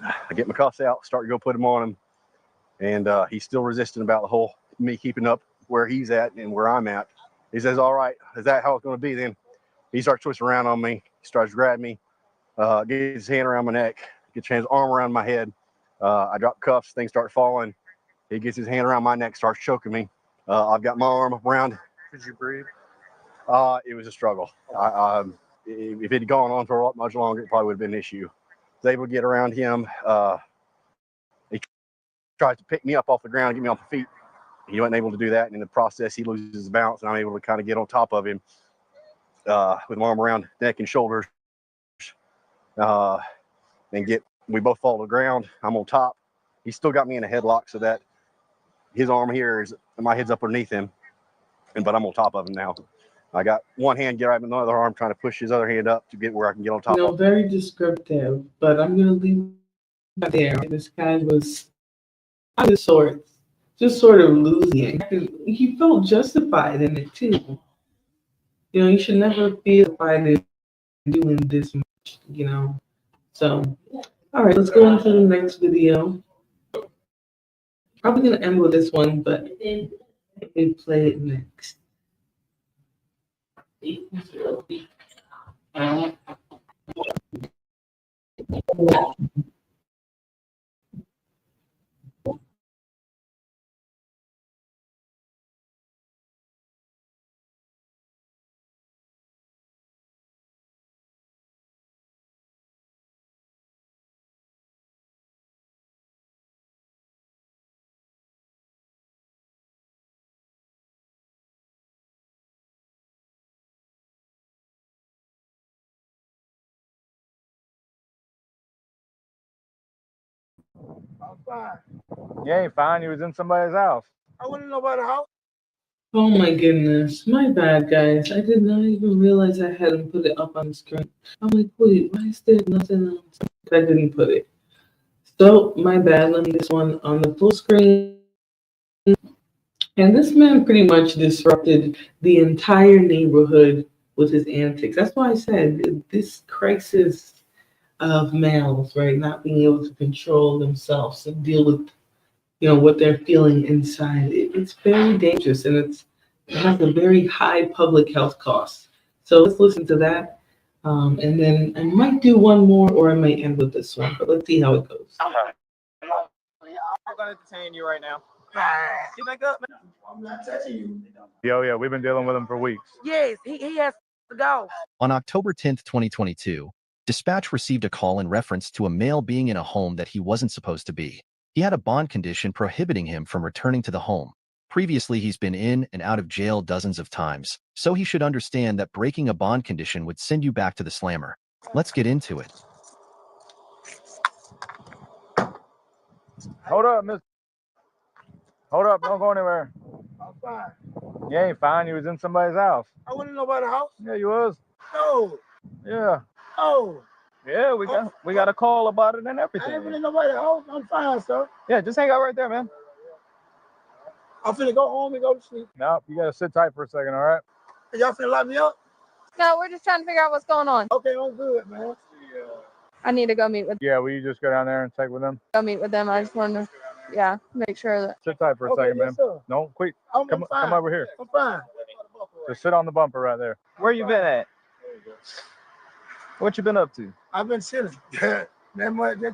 I get my cuffs out, start to go put him on him, and he's still resisting about the whole me keeping up where he's at and where I'm at. He says, all right, is that how it's going to be then? He starts twisting around on me. He starts grabbing me, gets his hand around my neck, gets his arm around my head. I drop cuffs, things start falling. He gets his hand around my neck, starts choking me. I've got my arm around. Did you breathe? It was a struggle. If it had gone on for much longer, it probably would have been an issue. I was able to get around him. He tries to pick me up off the ground and get me off the feet. He wasn't able to do that. And in the process, he loses his balance, and I'm able to kind of get on top of him with my arm around neck and shoulders. We both fall to the ground. I'm on top. He's still got me in a headlock so that his arm here is, my head's up underneath him, but I'm on top of him now. I got one hand grabbing the other arm, trying to push his other hand up to get where I can get on top of him. Very descriptive, but I'm going to leave it there. This guy was out of sorts, just sort of losing it. He felt justified in it too. You should never feel justified in doing this much, So, all right, let's go into the next video. Probably going to end with this one, but we play it next. I'm fine. You ain't fine. You was in somebody's house. I wouldn't know about the house. Oh my goodness, my bad, guys. I did not even realize I hadn't put it up on the screen. I'm like, wait, why is there nothing else? I didn't put it. So, my bad. Let me get this one on the full screen. And this man pretty much disrupted the entire neighborhood with his antics. That's why I said this crisis of males, right, not being able to control themselves and deal with, what they're feeling inside. It's very dangerous, and it has a very high public health cost. So let's listen to that, and then I might do one more, or I might end with this one. But let's see how it goes. I'm gonna detain you right now. Get back up, man. I'm not touching you. Yeah, we've been dealing with him for weeks. Yes, he has to go. On October 10th, 2022, dispatch received a call in reference to a male being in a home that he wasn't supposed to be. He had a bond condition prohibiting him from returning to the home. Previously, he's been in and out of jail dozens of times, so he should understand that breaking a bond condition would send you back to the slammer. Let's get into it. Hold up, miss. Hold up, don't go anywhere. I'm fine. You ain't fine. You was in somebody's house. I wouldn't know about the house. Yeah, you was. No. Yeah. Oh. Yeah, we got a call about it and I everything. ain't really know about the house. I'm fine, sir. Yeah, just hang out right there, man. I'm finna go home and go to sleep. No, you gotta sit tight for a second, all right? Y'all finna lock me up? No, we're just trying to figure out what's going on. Okay, I'm good, man. I need to go meet with Yeah, will you just go down there and check with them? them. I just wanted to, yeah, make sure that. Sit tight for a Okay, second, yes, man. sir. No, quick. I'm Come fine. over here. I'm fine. Just sit on the bumper right there. Where you been at? What you been up to? I've been chilling. Just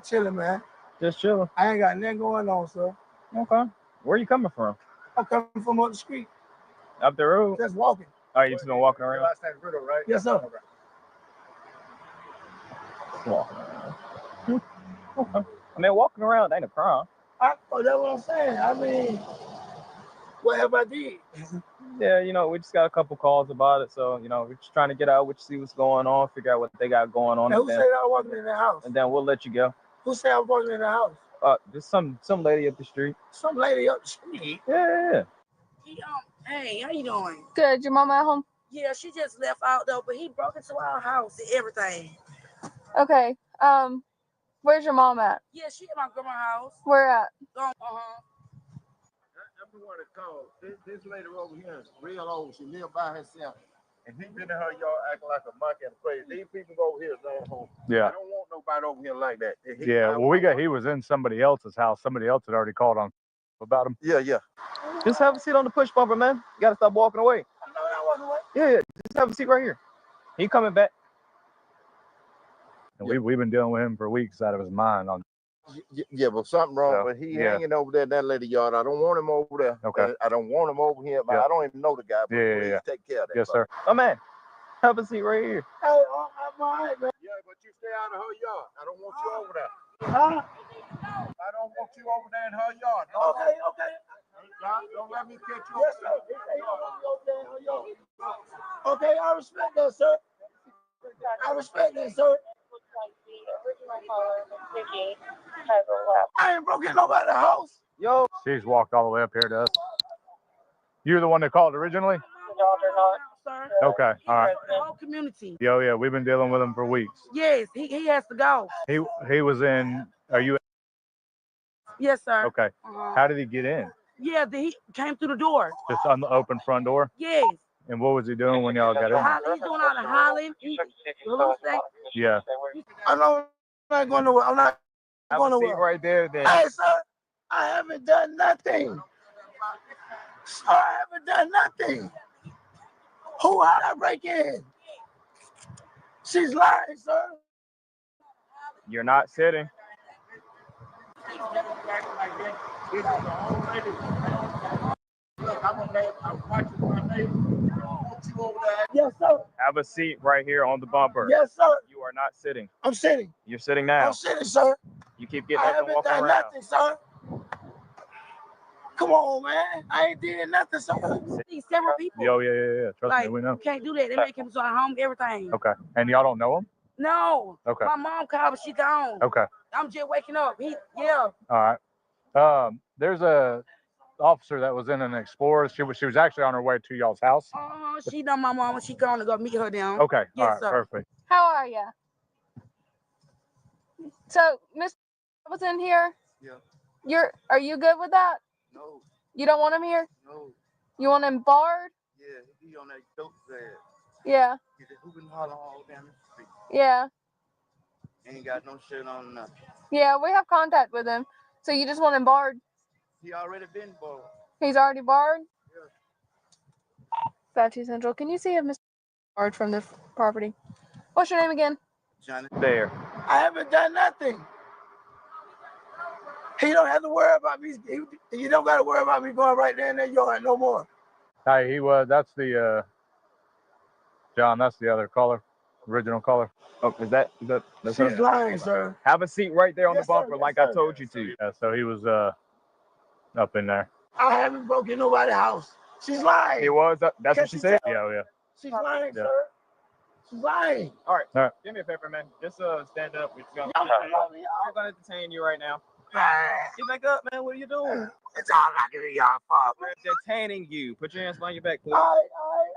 chilling, man. Just chilling. I ain't got nothing going on, sir. Okay. Where you coming from? I'm coming from up the street. Up the road? Just walking. Oh, you just been walking around? Right? Yes, sir. Walking around. Okay. I mean, walking around ain't a crime. That's what I'm saying. I mean, what have I did? Yeah, you know, we just got a couple calls about it, so, you know, we're just trying to get out, see what's going on, figure out what they got going on. Now, who said I was walking in the house? And then we'll let you go. Who said I was walking in the house? Just some lady up the street. Some lady up the street? Yeah. Hey, how you doing? Good. Your mama at home? Yeah, she just left out though, but he broke into our house and everything. Okay. Where's your mom at? Yeah, she at my grandma's house. Where at? Everyone that called, this lady over here is real old. She live by herself. And he been in her yard acting like a monkey and crazy. These people over here is not home. Yeah. I don't want nobody over here like that. Yeah, well, he was in somebody else's house. Somebody else had already called on about him. Yeah. Just have a seat on the push bumper, man. You gotta stop walking away. I'm not walking away. Yeah. Just have a seat right here. He coming back. And we've been dealing with him for weeks out of his mind on. Yeah, but something wrong. So, But he yeah. hanging over there in that lady yard. I don't want him over there. Okay. I don't want him over here. But Yeah. I don't even know the guy. But please take care of that. Yes, sir. Oh, man. Have a seat right here. Hey, I'm all right, man. Yeah, but you stay out of her yard. I don't want you over there. Huh? I don't want you over there in her yard. No. Okay. Don't let me catch you. Yes, sir. Okay, I respect that, sir. I respect that, sir. I ain't broken nobody's house. Yo. She's walked all the way up here to us. You're the one that called originally? Okay, all right. The whole community. Yeah, we've been dealing with him for weeks. Yes, he has to go. He was in. Are you? Yes, sir. Okay. How did he get in? Yeah, he came through the door. Just on the open front door? Yes. And what was he doing when y'all got in? He's doing all the hollering. Yeah. I'm not going nowhere. I'm not going nowhere. Right there, then. Hey, sir, I haven't done nothing. Sir, I haven't done nothing. Who had I break in? She's lying, sir. You're not sitting. Yes, sir. Have a seat right here on the bumper. Yes, sir. You are not sitting. I'm sitting. You're sitting now. I'm sitting, sir. You keep getting I up and haven't walking done around. nothing, sir. Come on, man. I ain't did nothing, sir. These several people. Yeah. Trust me, we know. You can't do that. They make him to our home, everything. Okay. And y'all don't know him? No. Okay. My mom called, but she gone. Okay. I'm just waking up. All right. There's a officer that was in an Explorer. She was actually on her way to y'all's house. She done my mama. She gone to go meet her down. Okay. Yes, All right. sir. Perfect. How are you? So, Miss was in here. Yeah. Are you good with that? No. You don't want him here? No. You want him barred? Yeah, he on that dope side. Yeah. He's hooping and hollering all down the street. Yeah. Ain't got no shirt on or nothing. Yeah, we have contact with him. So you just want him barred? He already been born. He's already barred? Yeah. Statue Central. Can you see if Mr. barred from the property? What's your name again? Johnny. There. I haven't done nothing. He don't have to worry about me. You don't got to worry about me going right there in that yard no more. Hey, that's the, John, that's the other caller, original caller. Oh, is that She's lying, sir. Have a seat right there on Yes, the bumper, sir. like Yes, I sir. told you to. Yeah, so he was, up in there. I haven't broken nobody's house. She's lying. He was. That's what she said. Yeah. She's lying, Yeah. sir. She's lying. All right. All right. Give me a paper, man. Just stand up. We're Y'all finna lock me I'm gonna detain you right now. up. Get back up, man. What are you doing? It's all locking me y'all fault. We're detaining you. Put your hands behind your back, please. All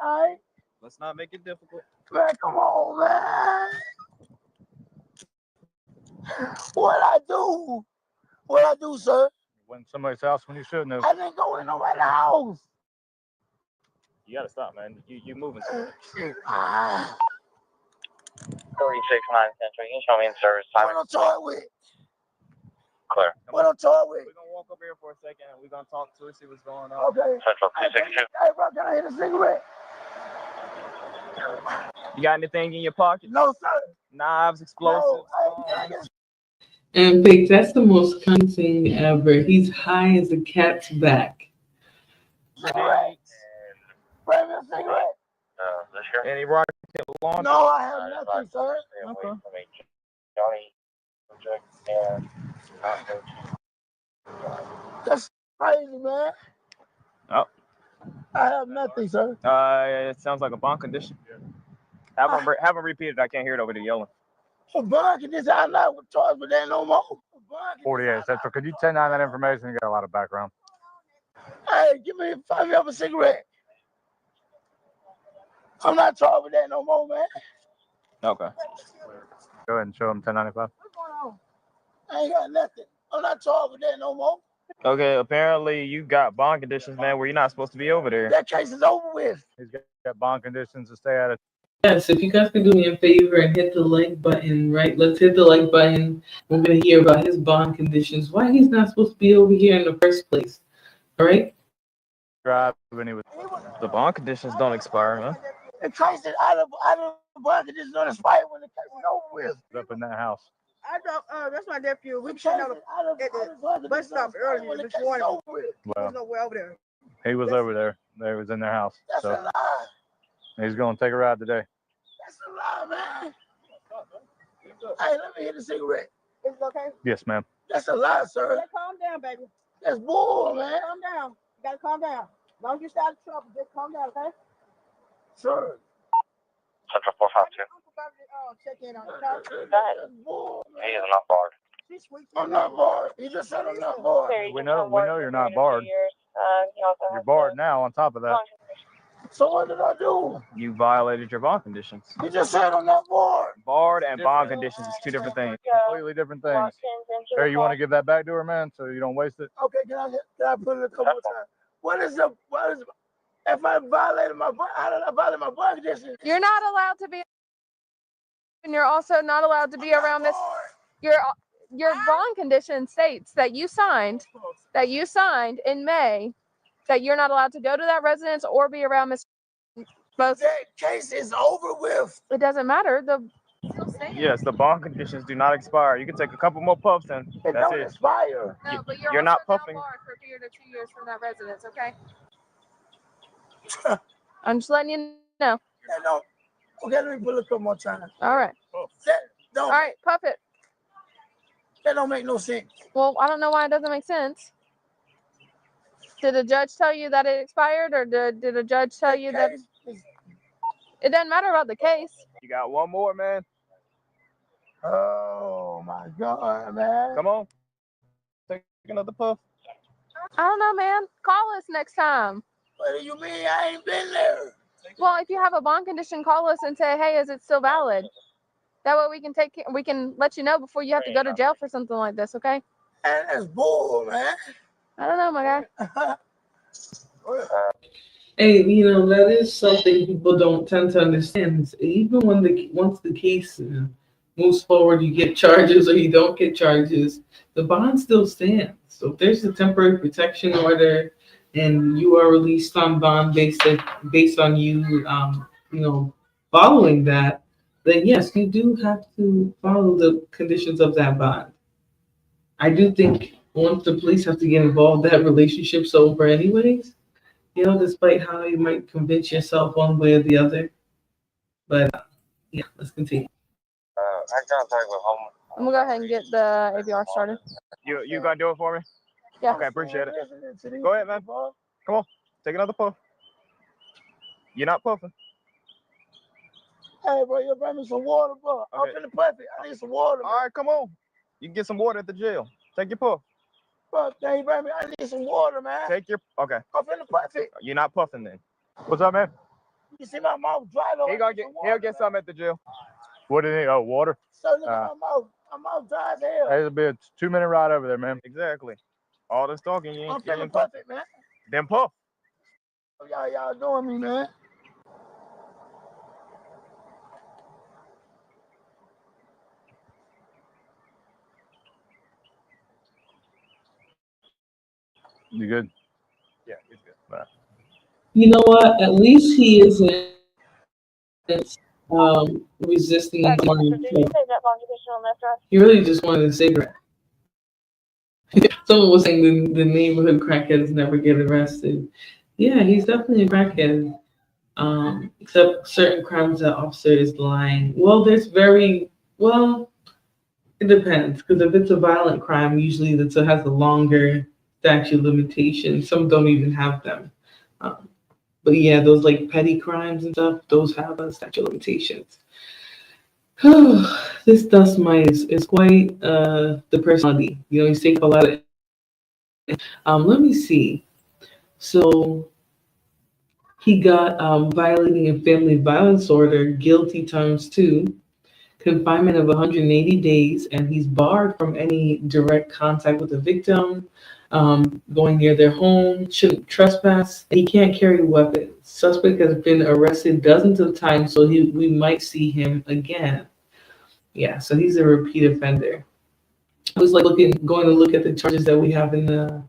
right. Let's not make it difficult. Man, come on, man. What I do, sir? went in somebody's house when you shouldn't have. I didn't go in nobody's house. You gotta stop, man. You moving. 369 Central. You can show me in service time. What I'm talking with? Clear. What I'm talking with? We're gonna walk over here for a second and we're gonna talk to her, see what's going on. Okay. Central 262. Hey, bro, can I hit a cigarette? You got anything in your pocket? No, sir. Knives, explosives. And Big, that's the most common thing ever. He's high as a cat's back. Cigarette. Bring me a cigarette. This here? Any rocket launcher? No, I have nothing, sir. Okay. Johnny, project, and That's crazy, man. Oh. I have nothing, sir. It sounds like a bond condition. Have him repeat it. I can't hear it over the yelling. A bond condition, I'm not charged with that no more. 48 Central. Could you 10-9 that information? You got a lot of background. Hey, find me up a cigarette. I'm not charged with that no more, man. Okay. Go ahead and show him 1095. What's going on? I ain't got nothing. I'm not charged with that no more. Okay, apparently you got bond conditions, man, where you're not supposed to be over there. That case is over with. He's got bond conditions to stay out of. Yes, if you guys could do me a favor and hit the like button, right? Let's hit the like button. We're going to hear about his bond conditions, why he's not supposed to be over here in the first place. All right? Drive when he was. The bond conditions don't expire, huh? The case is out of the bond condition don't expire when the case is over with. Up in that house. I don't. That's my nephew. We sitting at the bus stop earlier this morning. Well, nowhere over there. he was over there. They was in their house. That's a lie. He's going to take a ride today. That's a lie, man. Hey, let me hit a cigarette. Is it okay? Yes, ma'am. That's a lie, sir. Yeah, calm down, baby. That's bull, man. Calm down. You gotta calm down. As long as you stay out of trouble, just calm down, okay? Sure. Central 452. Check in on the He is not barred. I'm not barred. You just said I'm not barred. We know you're not barred. You're barred now on top of that. So what did I do? You violated your bond conditions. You just said I'm not barred. Barred and bond conditions is two different things. Completely different things. Hey, you want to give that back to her, man, so you don't waste it? Okay, can I put it a couple more times? What is if I violated my bond, how did I violate my bond conditions? You're not allowed to be, and you're also not allowed to be around this. Your bond condition states that you signed in May that you're not allowed to go to that residence or be around Miss. That case is over with. It doesn't matter. Yes, the bond conditions do not expire. You can take a couple more puffs and It that's don't it. expire. No, but You're not puffing. barred for a period of 2 years from that residence, okay? I'm just letting you know. No. Okay, let me put it a couple more times. All right. All right, puff it. That don't make no sense. Well, I don't know why it doesn't make sense. Did the judge tell you that it expired, or did the judge tell you that it doesn't matter about the case? You got one more, man. Oh my God, man. Come on. Take another puff. I don't know, man. Call us next time. What do you mean? I ain't been there. Well, if you have a bond condition, call us and say, hey, is it still valid? That way we can let you know before you have to go to jail for something like this, okay? And that's bull, man. I don't know, my guy. Hey, that is something people don't tend to understand. Even once the case moves forward, you get charges or you don't get charges, the bond still stands. So if there's a temporary protection order and you are released on bond based on you, following that, then yes, you do have to follow the conditions of that bond. I do think once the police have to get involved, that relationship's over anyways, despite how you might convince yourself one way or the other. But yeah, let's continue. I'm gonna go ahead and get the ABR started. You gonna do it for me? Yeah. Okay, appreciate it. Go ahead, man. Come on, take another puff. You're not puffing. Hey, bro, you bring me some water, bro. I'm Okay. finna puff it. I need some water. All right, come on. You can get some water at the jail. Take your puff. Bro, can you bring me? I need some water, man. Okay. I'm finna puff it. You're not puffing then. What's up, man? You see my mouth dry though. He'll get some at the jail. What do you need? Oh, water? So look at my mouth. My mouth dry as hell. Hey, it'll be a 2-minute ride over there, man. Exactly. All this talking, you I'm ain't feeling puff. perfect, man. Then puff. What y'all doing me, man? You good? Yeah, he's good. Bye. You know what? At least he isn't resisting Did harm. you say that longitudinal left drive? He really just wanted a cigarette. Someone was saying the neighborhood crackheads never get arrested. Yeah, he's definitely a crackhead. Except certain crimes that officer is lying. Well, it depends, because if it's a violent crime, usually it has a longer statute of limitations. Some don't even have them. But yeah, those like petty crimes and stuff, those have a statute of limitations. This dust mite is quite the personality. You know, he's taking a lot of. Let me see. So he got violating a family violence order, guilty times 2, confinement of 180 days, and he's barred from any direct contact with the victim, going near their home, shouldn't trespass, and he can't carry weapons. Suspect has been arrested dozens of times, so we might see him again. Yeah, so he's a repeat offender. I was like going to look at the charges that we have in the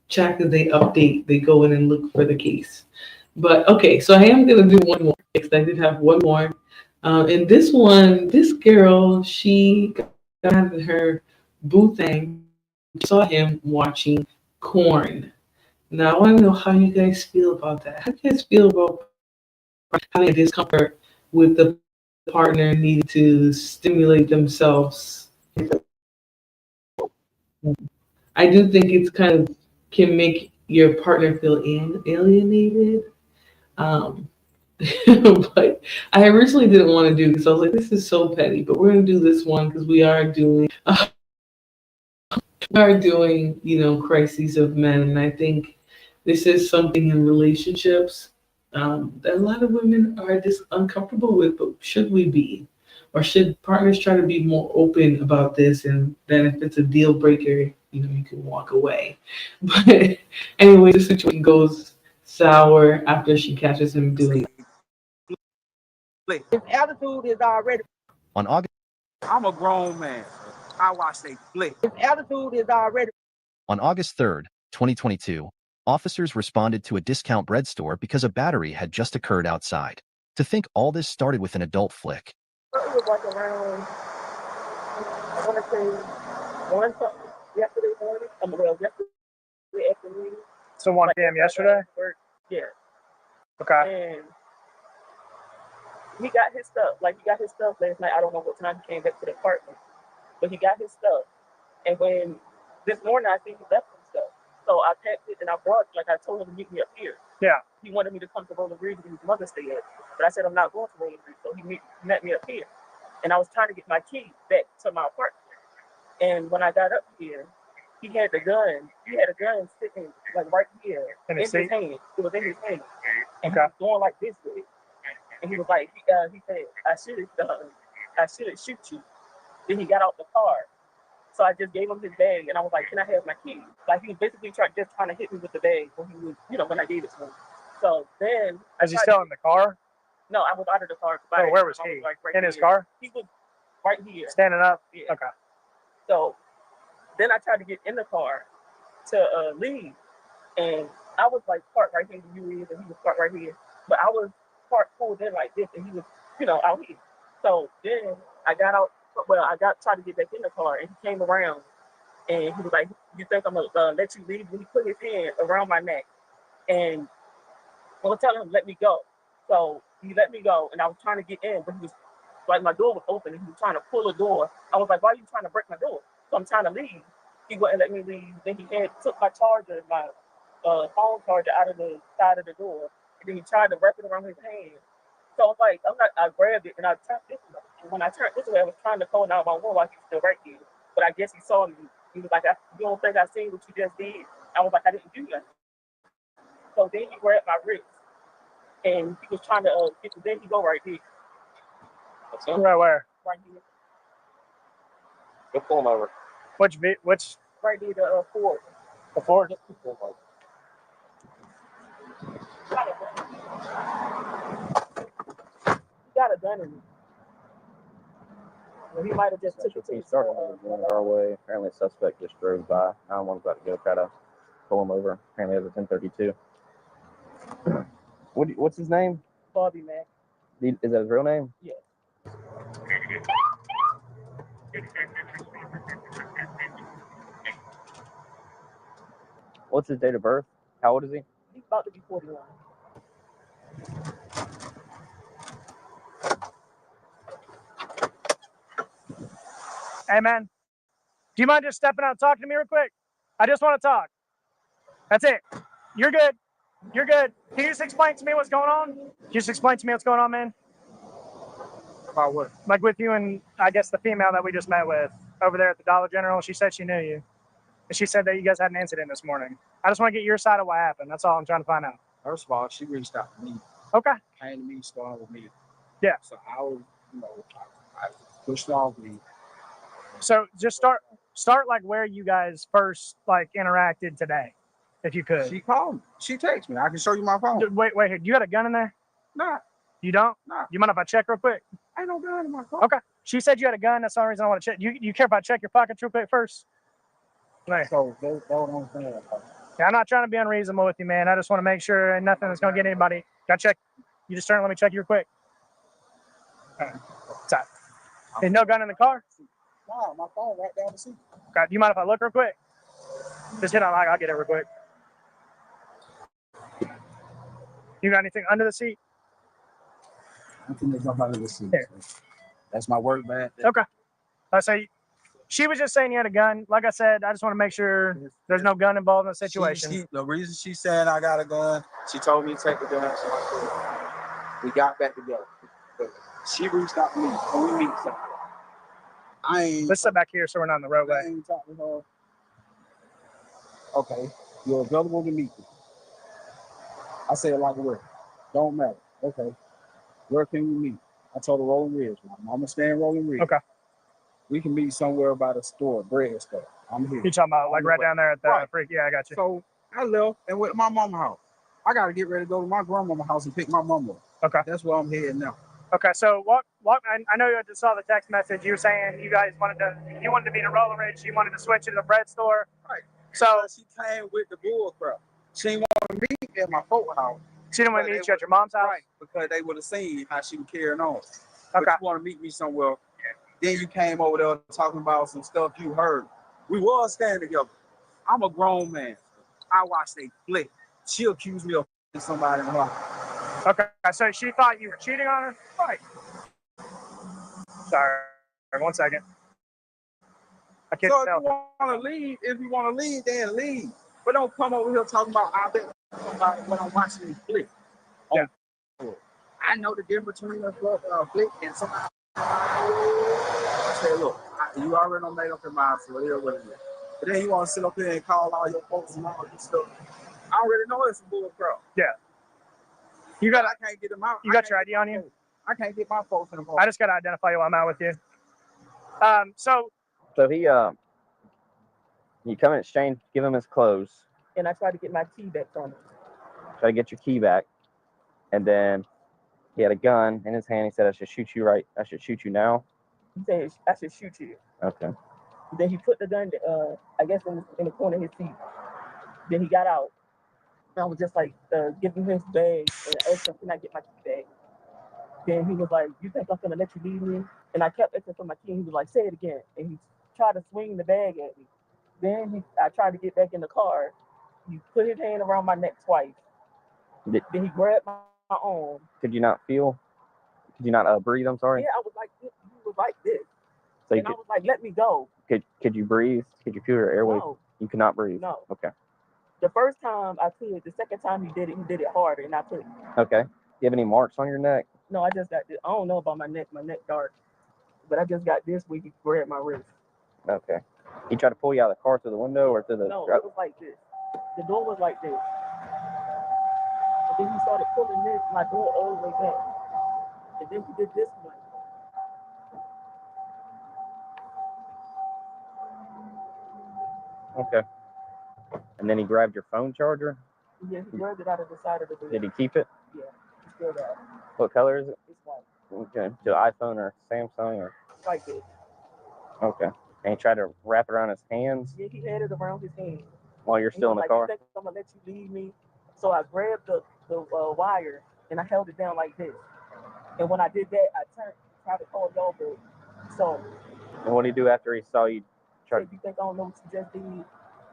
chat because they go in and look for the case. But okay, so I am gonna do one more because I did have one more. And this one, this girl, she got her boo thing, saw him watching corn. Now I want to know how you guys feel about that. How do you guys feel about having a discomfort with the partner needing to stimulate themselves? I do think it's kind of can make your partner feel alienated. Um, but I originally didn't want to do because I was like, this is so petty. But we're gonna do this one because we are doing, crises of men, and I think this is something in relationships that a lot of women are just uncomfortable with. But should we be, or should partners try to be more open about this? And then if it's a deal breaker, you can walk away. But anyway, the situation goes sour after she catches him doing it. His attitude is already. On August I'm a grown man. I watch they flick. His attitude is already. On August 3rd, 2022, officers responded to a discount bread store because a battery had just occurred outside. To think all this started with an adult flick. It was like around, I want to say, one something yesterday morning. Yesterday afternoon. So 1 p.m. yesterday? Yeah. Okay. And he got his stuff. Like, he got his stuff last night. I don't know what time he came back to the apartment. But he got his stuff. And when this morning I think he left some stuff. So I packed it and I brought it. Like, I told him to meet me up here. Yeah. He wanted me to come to Rolling Ridge where his mother stayed at. But I said I'm not going to Rolling Ridge. So he met me up here. And I was trying to get my key back to my apartment. And when I got up here, he had the gun. He had a gun sitting like right here in his hand. It was in his hand. And Okay. he was going like this way. And he was like, he said, I should shoot you. Then he got out the car. So I just gave him his bag and I was like, can I have my key? Like, he was basically trying to hit me with the bag when he was, when I gave it to him. So then. Is he still in the car? No, I was out of the car. Oh, where was he? Like, right in his here. car? He was right here. Standing up? Yeah. Okay. So then I tried to get in the car to leave. And I was like parked right here where you is, and he was parked right here. But I was parked pulled in like this, and he was, out here. So then I got out. Well, tried to get back in the car, and he came around, and he was like, "You think I'm gonna let you leave?" And he put his hand around my neck, and I was telling him, "Let me go." So he let me go, and I was trying to get in, but he was like, my door was open, and he was trying to pull the door. I was like, "Why are you trying to break my door?" So I'm trying to leave. He wouldn't let me leave. Then he took my charger, my phone charger, out of the side of the door, and then he tried to wrap it around his hand. So I was like, I grabbed it and I turned this way. And when I turned this way, I was trying to call 911 while he was still right here. But I guess he saw me. He was like, "You don't think I seen what you just did?" I was like, "I didn't do nothing." So then he grabbed my wrist and he was trying to then he go right here. Right where? Right here. Go pull him over. Which? Right near the Ford. Before? Got a gun in him. Well, he might have just took it to He his started going our way. Apparently, the suspect just drove by. 911's about to go try to pull him over. Apparently, it was a 1032. What's his name? Bobby, man. Is that his real name? Yeah. What's his date of birth? How old is he? He's about to be 41. Hey, man. Do you mind just stepping out and talking to me real quick? I just want to talk. That's it. You're good. You're good. Can you just explain to me what's going on? Can you just explain to me what's going on, man? About what? Like with you and, I guess, the female that we just met with over there at the Dollar General. She said she knew you. And she said that you guys had an incident this morning. I just want to get your side of what happened. That's all I'm trying to find out. First of all, she reached out to me. Okay. Came to me, started with me. Yeah. So I was, I pushed off me. So just start like where you guys first like interacted today, if you could. She called me. She texted me. I can show you my phone. Wait here. You got a gun in there? Nah. You don't? Nah. You mind if I check real quick? Ain't no gun in my car. Okay. She said you had a gun. That's the only reason I want to check. You care if I check your pockets real quick first? Right. So they don't understand that. Yeah, I'm not trying to be unreasonable with you, man. I just want to make sure and nothing that's gonna get anybody. Got check. You just turn. Let me check you real quick. All right. Sorry. There's no gun in the car? Nah, my phone right down the seat. Okay. Do you mind if I look real quick? Just hit on. I'll get it real quick. You got anything under the seat? I think there's nobody under the seat. Here. That's my work bag. Okay. I say she was just saying you had a gun. Like I said, I just want to make sure there's no gun involved in the situation. The reason she said I got a gun, she told me to take the gun. So I said, we got back together. But she reached out to me. Can we meet something? I ain't. Let's sit back here so we're not in the roadway. I ain't talking to her. Okay, you're available to meet me. I said like where? Don't matter. Okay, where can we meet? I told her Rolling Ridge. My mama stay in Rolling Ridge. Okay. We can meet somewhere by the store, bread store. I'm here. You talking about like right down there at the freak? Yeah, I got you. So I left and went to my mama's house. I got to get ready to go to my grandmama's house and pick my mama up. Okay. That's where I'm heading now. Okay, so what? I know you just saw the text message. You were saying you guys wanted to be in a Roller Ridge. You wanted to switch to the bread store. Right. So she came with the bull crap. She didn't want to meet at my folk house. She didn't want to meet you at your mom's house? Right, because they would have seen how she was carrying on. Okay. But you want to meet me somewhere. Then you came over there talking about some stuff you heard. We was standing together. I'm a grown man. I watched they flick. She accused me of somebody in her house. Okay, so she thought you were cheating on her? Right. Sorry, 1 second. I can't So tell. if you want to leave, then leave. But don't come over here talking about I bet somebody when I'm watching these flick. Yeah. I know the difference between a flick and somebody. I said, look, you already done made up your mind, so here what it is. But then you want to sit up here and call all your folks and all this stuff. I already know it's a bull crap. Yeah. I can't get them out. You got your ID on you? I can't get my folks involved. I just gotta identify you while I'm out with you. So he you come in exchange, give him his clothes, And I tried to get my key back from him. try to get your key back, and then he had a gun in his hand. He said, I should shoot you now. He said I should shoot you. Okay. Then he put the gun, I guess, in the corner of his seat. Then he got out. I was just like, giving him his bag and asked him, can I get my key back? Then he was like, you think I'm gonna let you leave me? And I kept asking for my key. And he was like, say it again. And he tried to swing the bag at me. Then I tried to get back in the car. He put his hand around my neck twice. Then he grabbed my arm. Could you not breathe? I'm sorry. Yeah, I was like, he was like this. So and I was like, let me go. Could you breathe? Could you feel your airway? No. You could not breathe. No. Okay. The first time I could. The second time he did it harder, and I couldn't. Okay. Do you have any marks on your neck? No, I just got this. I don't know about my neck dark. But I just got this where he grabbed my wrist. Okay. He tried to pull you out of the car through the window or through the... No, it was like this. The door was like this. And then he started pulling my door all the way back. And then he did this one. Okay. And then he grabbed your phone charger? Yeah, he grabbed it out of the side of the door. Did he keep it? Yeah, he still got it. What color is it? It's white. Okay. To iPhone or Samsung or? Like this. Okay. And he tried to wrap it around his hands? Yeah, he had it around his hand. While you're still in the like, car? You think I'm gonna let you leave me? So I grabbed the wire and I held it down like this. And when I did that, I tried to call you over. So. And what did he do after he saw you? He said, you think I don't know what you just did? And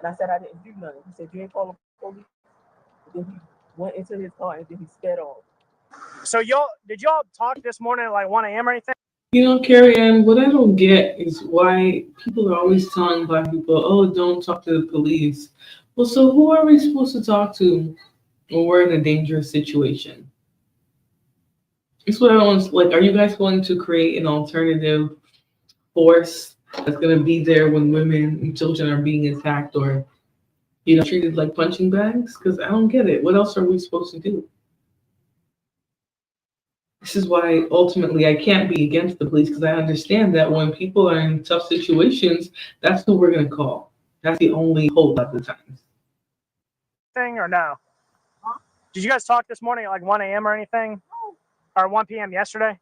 I said I didn't do nothing. He said, you ain't calling the police? And then he went into his car and then he sped off. So did y'all talk this morning at like 1 a.m. or anything? You know, Carrie Ann, what I don't get is why people are always telling Black people, oh, don't talk to the police. Well, so who are we supposed to talk to when we're in a dangerous situation? It's what I don't like. Are you guys going to create an alternative force that's going to be there when women and children are being attacked or, you know, treated like punching bags? Because I don't get it. What else are we supposed to do? This is why ultimately I can't be against the police, because I understand that when people are in tough situations, that's who we're going to call. That's the only hope at the time. Thing or no? Huh? Did you guys talk this morning at like 1 a.m. or anything? Or 1 p.m. yesterday?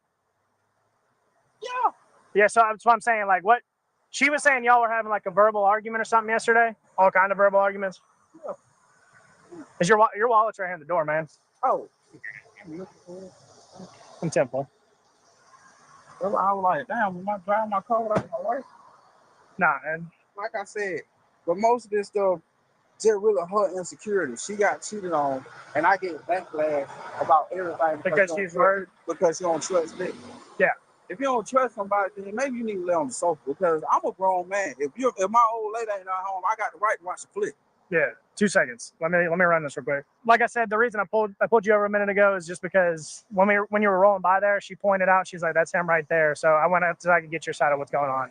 Yeah. Yeah, so that's what I'm saying. Like, what she was saying, y'all were having like a verbal argument or something yesterday? All kind of verbal arguments? Yeah. Is your wallet's right here in the door, man? Oh. From Temple. Well, I was like, damn, am I driving my car without my wife? Nah, man. Like I said, but most of this stuff just really her insecurity. She got cheated on, and I get backlash about everything because she's worried. Because you don't trust me. Yeah. If you don't trust somebody, then maybe you need to lay on the sofa. Because I'm a grown man. If my old lady ain't at home, I got the right to watch the flick. Yeah, 2 seconds. Let me run this real quick. Like I said, the reason I pulled you over a minute ago is just because when you were rolling by there, she pointed out, she's like, that's him right there. So I went up so I could get your side of what's going on.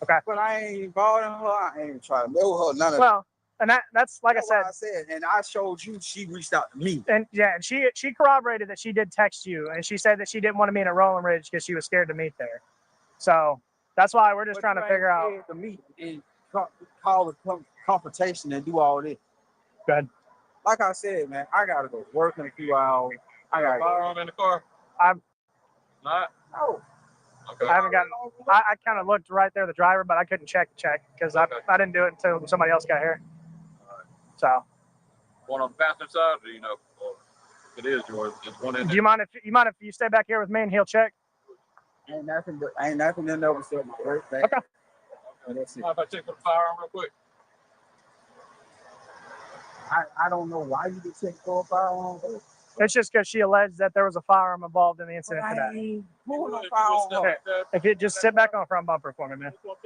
Okay. But I ain't involved in her. I ain't trying to know her. None of well, and that's like that's I said, and I showed you she reached out to me. And yeah, and she corroborated that she did text you, and she said that she didn't want to meet at Rolling Ridge because she was scared to meet there. So that's why we're just trying to figure out to meet and call the confrontation and do all this. Good. Like I said, man, I gotta go work in a few hours. I got firearm in the car. I'm not. No. Okay. I haven't gotten. I kind of looked right there, the driver, but I couldn't check because I didn't do it until somebody else got here. So. One on the passenger side, or you know, or if it is yours, just one in there. Do you mind if you stay back here with me and he'll check? Ain't nothing in there but my birthday. Okay. That's it. How if I check for the firearm real quick? I don't know why you could check for a firearm. It's just because she alleged that there was a firearm involved in the incident today. If you just sit back on the front bumper for me, man. Like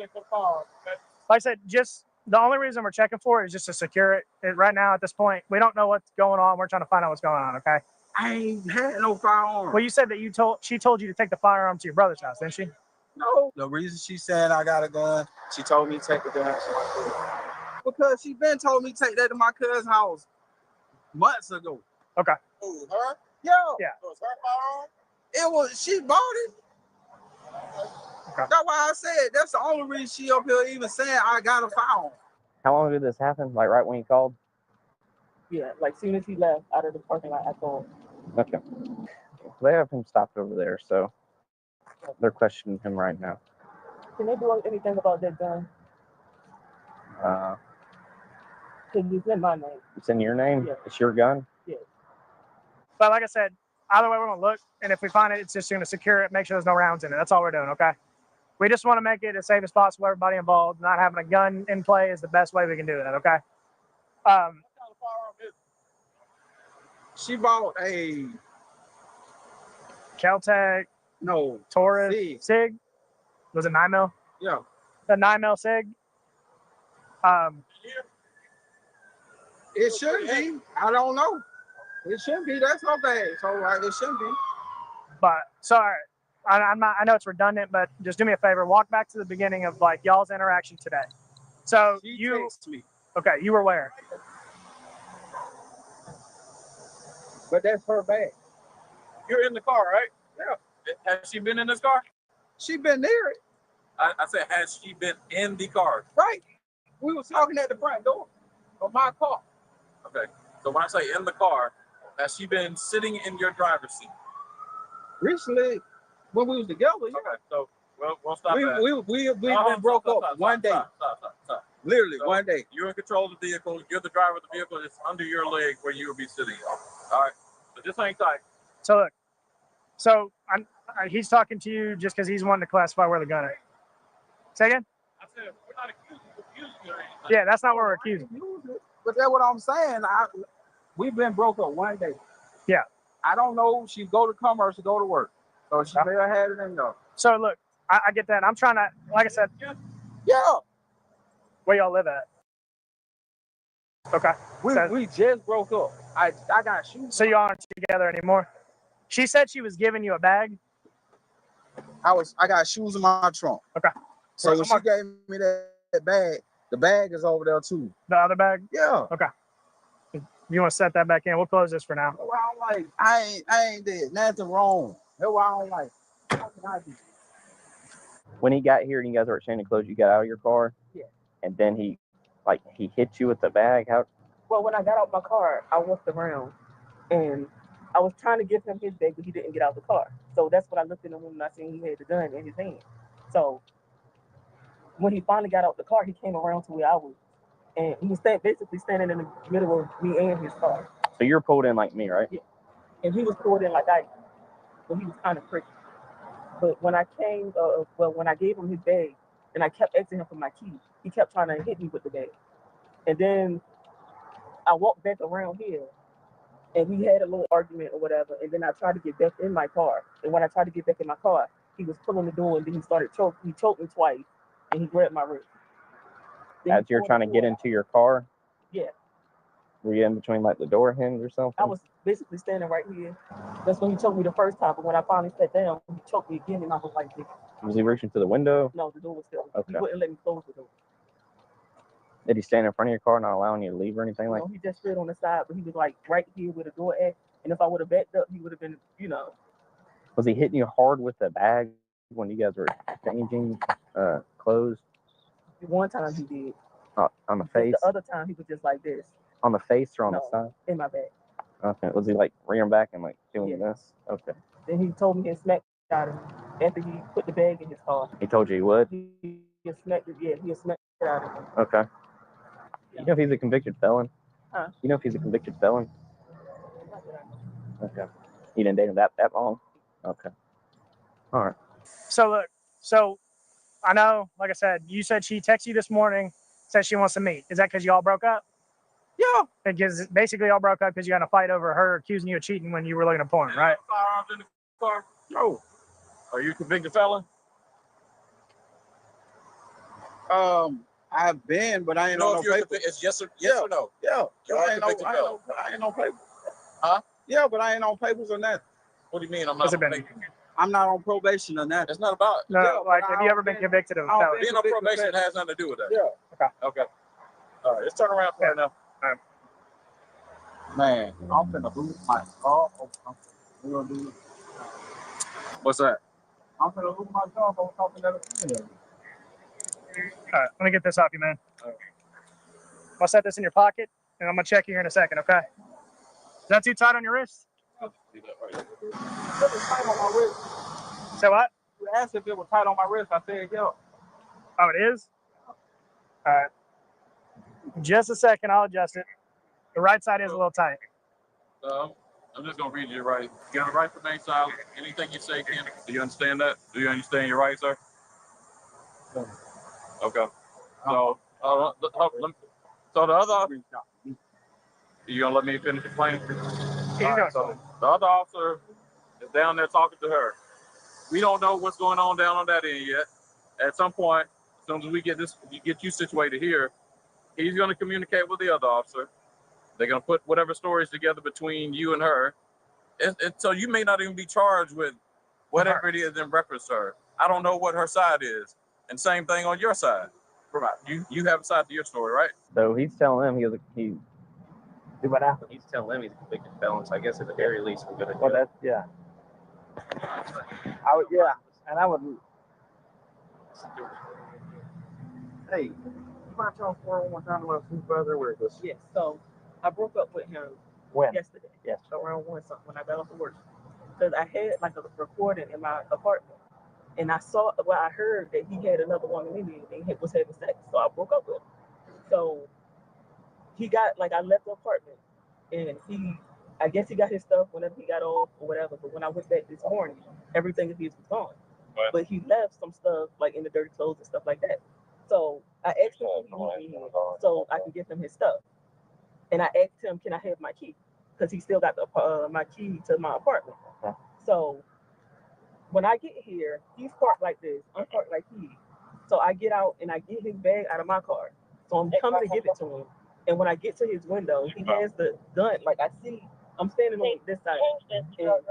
I said, just the only reason we're checking for it is just to secure it. Right now, at this point, we don't know what's going on. We're trying to find out what's going on. Okay. I ain't had no firearm. Well, you said that she told you to take the firearm to your brother's house, didn't she? No. The reason she said I got a gun, she told me to take the gun. Because she been told me to take that to my cousin's house months ago. Okay. Who, her? Yo. Yeah. It was her firearm? It was, she bought it. Okay. That's why I said, that's the only reason she up here even saying I got a firearm. How long did this happen? Like right when you called? Yeah, like soon as he left out of the parking lot, I called. Okay. They have him stopped over there, so they're questioning him right now. Can they do anything about that gun? Because it's in my name. It's in your name? Yeah. It's your gun? Yeah. But like I said, either way, we're going to look. And if we find it, it's just going to secure it, make sure there's no rounds in it. That's all we're doing, okay? We just want to make it as safe as possible, everybody involved. Not having a gun in play is the best way we can do that, okay? She bought a Kel-Tec. No. Taurus. Sig. Was it 9mm? Yeah. The 9mm Sig. It should be. I don't know. It should be. That's her bag. So it should be. But sorry, I'm not. I know it's redundant, but just do me a favor. Walk back to the beginning of like y'all's interaction today. So She you. texted me. Okay, you were where? But that's her bag. You're in the car, right? Yeah. Has she been in this car? She been near it. I said, has she been in the car? Right. We was talking at the front door of my car. Okay. So when I say in the car, has she been sitting in your driver's seat? Recently, when we was together, yeah. Okay. So we'll stop that. We've been broke up one day. Stop. Literally So one day. You're in control of the vehicle. You're the driver of the vehicle. It's under your leg where you would be sitting. All right. So just hang tight. So look, so he's talking to you just because he's wanting to classify where the gun is. Say again? I said we're not accusing you or anything. Yeah, that's not what we're accusing. But that's what I'm saying. We've been broke up one day. Yeah. I don't know. She go to come or she go to work. So she may have had it in there. So look, I get that. I'm trying to, like I said, Yeah. where y'all live at? Okay. We just broke up. I got shoes. So y'all aren't together anymore? She said she was giving you a bag. I got shoes in my trunk. Okay. So when she gave me that bag, the bag is over there too. The other bag? Yeah. Okay. You want to set that back in? We'll close this for now. Well, I'm like, I ain't did nothing wrong. That's why I don't like. How can I do? When he got here and you guys were exchanging clothes, you got out of your car? Yeah. And then he hit you with the bag? How? Well, when I got out my car, I walked around and I was trying to give him his bag, but he didn't get out the car. So that's what I looked in the room and I seen he had the gun in his hand. So when he finally got out the car, he came around to where I was. And he was basically standing in the middle of me and his car. So you're pulled in like me, right? Yeah. And he was pulled in like I, but he was kind of tricky. But when I came, when I gave him his bag and I kept asking him for my keys, he kept trying to hit me with the bag. And then I walked back around here and we had a little argument or whatever. And then I tried to get back in my car. And when I tried to get back in my car, he was pulling the door and then he started he choked me twice and he grabbed my wrist. As you're trying to get into your car? Yeah. Were you in between like the door hinge or something? I was basically standing right here. That's when he choked me the first time. But when I finally sat down, he choked me again and I was like, Was he reaching to the window? no, the door was still. Okay. He wouldn't let me close the door. Did he stand in front of your car, not allowing you to leave or anything like No, he just stood on the side, but he was like right here where the door at. And if I would have backed up, he would have been, Was he hitting you hard with the bag when you guys were changing clothes? One time he did. On the face? The other time he was just like this. On the face or on the side? In my back. Okay. Was he like rearing back and like doing this? Okay. Then he told me he smacked out of me after he put the bag in his car. He told you he would? He smacked it, yeah, he smacked it out of me. Okay. You know if he's a convicted felon? Huh? You know if he's a convicted felon? Okay. You didn't date him that long? Okay. All right. So look, I know, like I said, you said she texted you this morning, said she wants to meet. Is that because y'all broke up? Yeah. Because basically y'all broke up because you got in a fight over her accusing you of cheating when you were looking at porn, right? Firearms in the car? No. Are you a convicted felon? I've been, but I ain't on no paper. It's yes or no? Yeah. You are a convicted felon. I ain't on paper. Huh? Yeah, but I ain't on papers or nothing. What do you mean I'm not on paper? I'm not on probation or nothing. It's not about it. No, like have you ever been convicted of a felony? Being on probation has nothing to do with that. Yeah. Okay. All right, let's turn around for now. All right. Man, I'm finna lose my job. What's that? I'm finna lose my job. I'm talking to the All right, let me get this off you, man. I'll set this in your pocket, and I'm gonna check you here in a second, okay? Is that too tight on your wrist? tight on my wrist. Say what? You asked if it was tight on my wrist. I said, yeah. Oh, it is? All right. Just a second, I'll adjust it. The right side is a little tight. I'm just gonna read you right. You got a right to remain silent. Anything you say, Ken. Do you understand that? Do you understand your right, sir? Okay. So, so the other, you gonna let me finish explaining? Right, so the other officer is down there talking to her. We don't know what's going on down on that end yet. At some point, as soon as we get you situated here, he's gonna communicate with the other officer. They're gonna put whatever stories together between you and her. And so you may not even be charged with whatever it is in reference to her. I don't know what her side is. And same thing on your side. Right. You have a side to your story, right? So he's telling him he's telling him he's a convicted felon. So I guess at the very least we're gonna. Well, that's yeah. I would. Hey, you might tell 411 down to my supervisor where it goes. Yes, so I broke up with him When? yesterday. Yes. Around 1 something when I got off of work. Because I had like a recording in my apartment. And I saw, well, I heard that he had another woman in there and he was having sex. So I broke up with him. So he got, like, I left the apartment and I guess he got his stuff whenever he got off or whatever. But when I went back this morning, everything of his was gone. Right. But he left some stuff like in the dirty clothes and stuff like that. So I asked him to meet me so I can give him his stuff. And I asked him, can I have my key? Because he still got my key to my apartment. So when I get here, he's parked like this. I'm parked like he. So I get out and I get his bag out of my car. So I'm coming to give it to him. And when I get to his window, he has the gun. Like I see, I'm standing on this side. And he got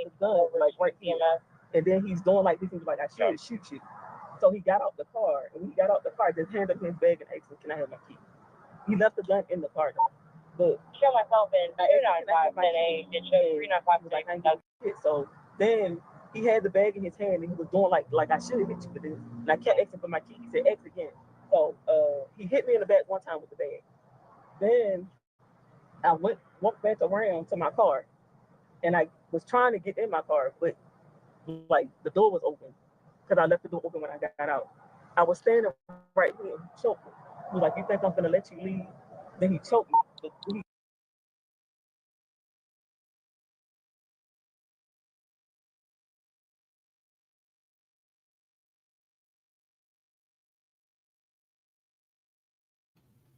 the gun like right here. And then he's doing like this. He's like, I should shoot you. So he got out the car. And when he got out the car, just handed up his bag and asked me, can I have my key? He left the gun in the car though. But Show myself in 295 and show 395. So then he had the bag in his hand and he was doing like I should have hit you with this. And I kept asking for my key. He said, X again. So he hit me in the back one time with the bag. Then I walked back around to my car and I was trying to get in my car, but like the door was open because I left the door open when I got out. I was standing right here and he choked me. He was like, you think I'm gonna let you leave? Then he choked me.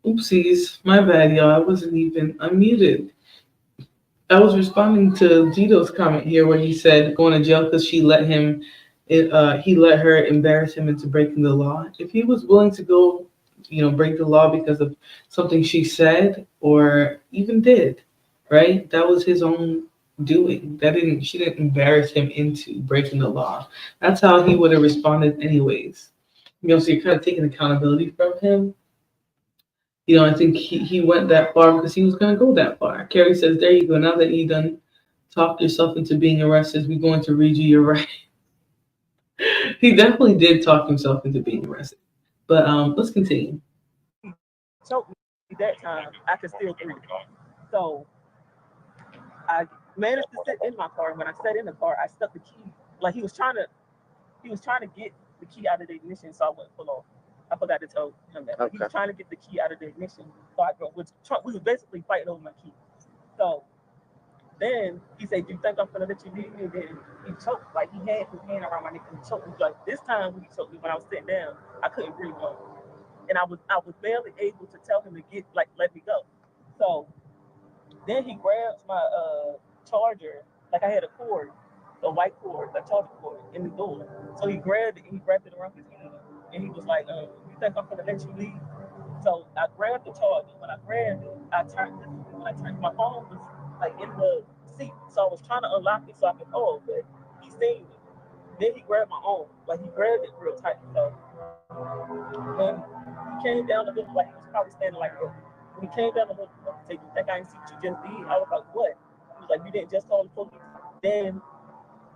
Oopsies, my bad, y'all. I wasn't even unmuted. I was responding to Gito's comment here where he said going to jail because he let her embarrass him into breaking the law. If he was willing to go, break the law because of something she said or even did, right? That was his own doing. She didn't embarrass him into breaking the law. That's how he would have responded anyways. So you're kind of taking accountability from him. I think he went that far because he was going to go that far. Carrie says, there you go. Now that you done talked yourself into being arrested, we're going to read you your right. He definitely did talk himself into being arrested. But let's continue. Choked me that time, I could still breathe. So I managed to sit in my car. And when I sat in the car, I stuck the key. Like he was trying to get the key out of the ignition so I wouldn't pull off. I forgot to tell him that. But he was trying to get the key out of the ignition. So we was basically fighting over my key. So then he said, do you think I'm gonna let you leave me? And then he choked, like he had his hand around my neck and choked me. Like this time when he choked me, when I was sitting down, I couldn't breathe more. And I was barely able to tell him to let me go. So then he grabs my charger, like I had a cord, a white cord, a charger cord in the door. So he grabbed it around his hand. And he was like, you think I'm gonna let you leave? So I grabbed the charger. When I grabbed it, I turned my phone was like in the seat. So I was trying to unlock it so I could call, but he seen me. Then he grabbed my arm, like he grabbed it real tight. So when he came down the hook, like he was probably standing like this. When he came down the hook, he said, you think I didn't see what you just did? I was like, what? He was like, you didn't just call the police. Then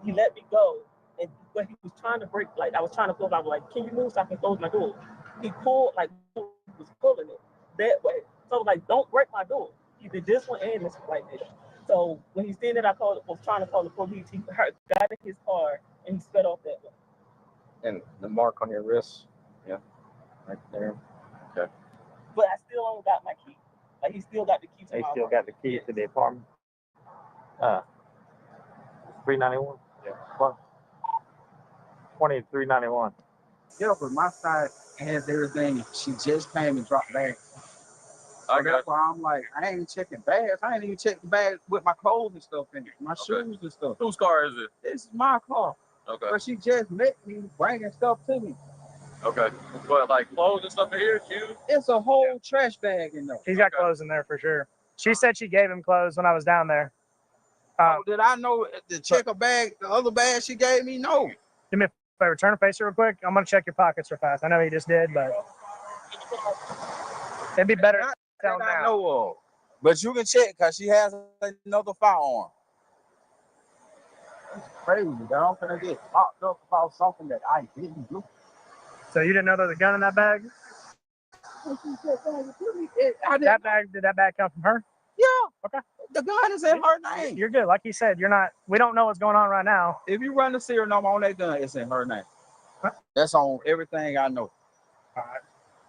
he let me go. And when he was trying to break, like I was trying to close, I was like, can you move so I can close my door? He pulled, like he was pulling it that way. So I was like, don't break my door. He did this one and this one like this. So when he seen it, was trying to call the police. He got in his car and he sped off that way. And the mark on your wrist, yeah, right there. Okay. But I still only got my key. Like he still got the key to my apartment. Got the key to the apartment. 391. Yeah. What? 2391. Yeah, but my side has everything. She just came and dropped bags. So that's why I'm like, I ain't checking bags. I ain't even checking the bags with my clothes and stuff in it, my shoes and stuff. Whose car is it? This is my car. Okay. But she just met me bringing stuff to me. Okay. But like clothes and stuff in here, shoes? It's a whole trash bag in there. He's got clothes in there for sure. She said she gave him clothes when I was down there. Did I know to check a bag, the other bag she gave me? No. Do me a favor, turn and face her real quick. I'm gonna check your pockets real fast. I know he just did, but it'd be better to tell him now. I know of. But you can check because she has another firearm. It's crazy that I'm gonna get locked up about something that I didn't do. So you didn't know there was a gun in that bag? That bag, did that bag come from her? Yeah. Okay. The gun is in her name. You're good. Like you said, you're not. We don't know what's going on right now. If you run the serial number on that gun, it's in her name. That's on everything I know. All right.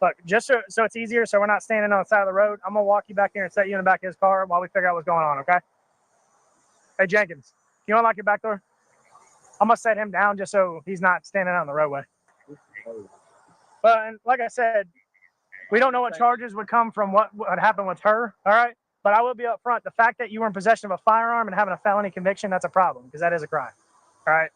Look, just so it's easier, so we're not standing on the side of the road. I'm gonna walk you back here and set you in the back of his car while we figure out what's going on. Okay? Hey Jenkins, can you unlock your back door? I'm gonna set him down just so he's not standing out on the roadway. But and like I said, we don't know what charges would come from what happened with her. All right. But I will be up front. The fact that you were in possession of a firearm and having a felony conviction, that's a problem because that is a crime. All right.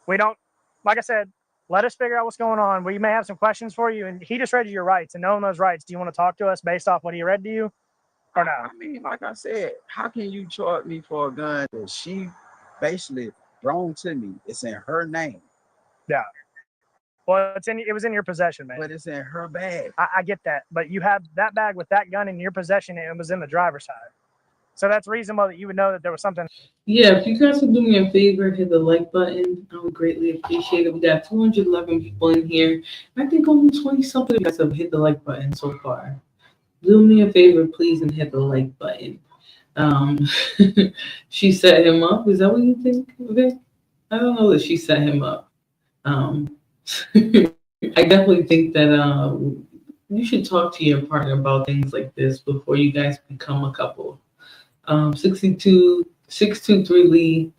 We don't, like I said, let us figure out what's going on. We may have some questions for you. And he just read you your rights. And knowing those rights, do you want to talk to us based off what he read to you or no? I mean, like I said, how can you charge me for a gun that she basically thrown to me? It's in her name. Yeah. Well, it was in your possession, man. But it's in her bag. I get that. But you have that bag with that gun in your possession and it was in the driver's side. So that's reasonable that you would know that there was something. Yeah, if you guys would do me a favor, hit the like button. I would greatly appreciate it. We got 211 people in here. I think only 20 something of you guys have hit the like button so far. Do me a favor, please, and hit the like button. She set him up. Is that what you think, Vic? I don't know that she set him up. I definitely think that you should talk to your partner about things like this before you guys become a couple. 623 Lee.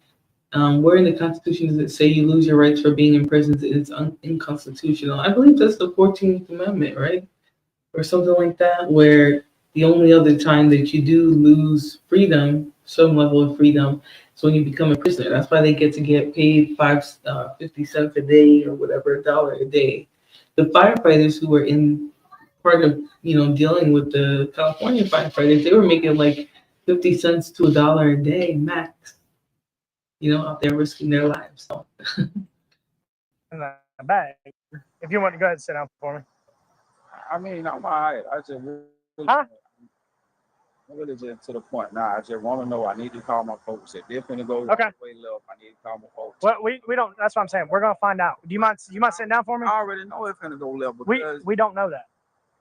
Where in the Constitution does it say you lose your rights for being in prison? It's unconstitutional. I believe that's the 14th Amendment, right? Or something like that, where the only other time that you do lose freedom, some level of freedom, is when you become a prisoner. That's why they get paid 50 cents a day or whatever, $1 a day. The firefighters who were in part of, dealing with the California firefighters, they were making like 50 cents to $1 a day max, out there risking their lives. So. In the bag. If you want to go ahead and sit down for me. I mean, I'm all right. I just really just to the point now. I just want to know. I need to call my folks. If they're finna go way left, I need to call my folks. Well, we don't. That's what I'm saying. We're gonna find out. Do you mind sitting down for me? I already know it's finna go left because we don't know that.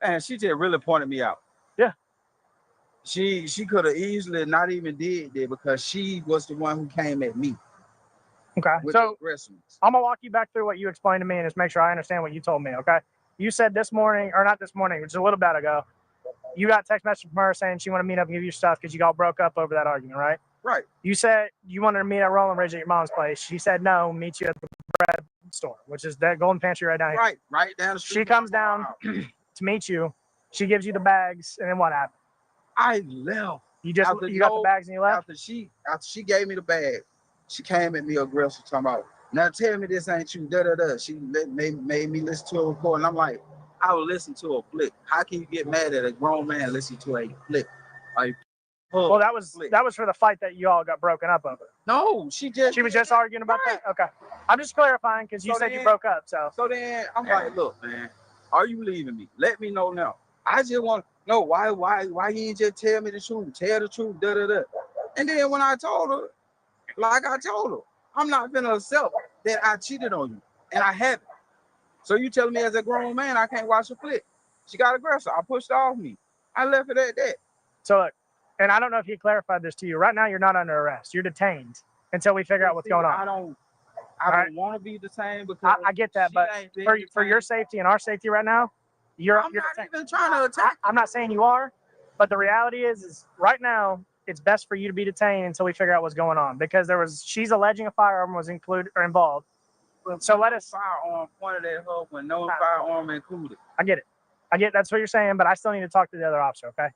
And she just really pointed me out. Yeah. She could have easily not even did that because she was the one who came at me. Okay. So I'm gonna walk you back through what you explained to me and just make sure I understand what you told me. Okay. You said this morning, or not this morning, which is a little bit ago, you got a text message from her saying she wanted to meet up and give you stuff because you all broke up over that argument, right? Right. You said you wanted to meet at Rolling Ridge at your mom's place. She said no, meet you at the bread store, which is that Golden Pantry right down here. Right down the street. She comes down to meet you. She gives you the bags, and then what happened? I left. You got the bags and you left? After she gave me the bag, she came at me aggressive, talking about, now tell me this ain't you, da-da-da. She made me listen to a report, and I'm like, I would listen to a flick. How can you get mad at a grown man listening to a flick? Well, that was for the fight that you all got broken up over. No, she was just arguing about that? Okay. I'm just clarifying because you said you broke up, so. So then I'm like, look, man, are you leaving me? Let me know now. I just want to know why you ain't just tell me the truth, tell the truth, da-da-da. And then when I told her, I'm not gonna accept that I cheated on you, and I haven't. So you telling me as a grown man I can't watch a flick? She got aggressive. I pushed off me. I left it at that. So look, and I don't know if he clarified this to you. Right now, you're not under arrest. You're detained until we figure out what's going on. I don't want to be detained because I get that, but for your safety and our safety right now, you're not even trying to attack. I'm not saying you are, but the reality is right now it's best for you to be detained until we figure out what's going on because she's alleging a firearm was involved. So let us firearm pointed at her when no firearm included. I get it. That's what you're saying, but I still need to talk to the other officer. Okay?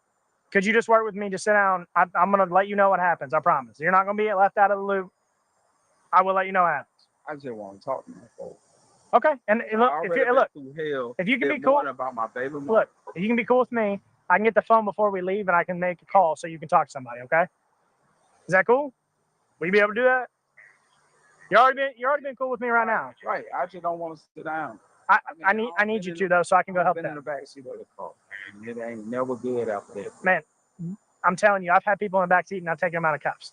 Could you just work with me? Just sit down. I'm gonna let you know what happens. I promise. You're not gonna be left out of the loop. I will let you know what happens. I just want to talk to my folks. Okay, and look, if you can be cool about my baby mom. Look, if you can be cool with me, I can get the phone before we leave, and I can make a call so you can talk to somebody. Okay? Is that cool? Will you be able to do that? You already been cool with me right now. Right. I just don't want to sit down. I need you to though, so I can go help them. In the backseat of the car. It ain't never good after that. Man, I'm telling you, I've had people in the backseat and I've taken them out of cuffs.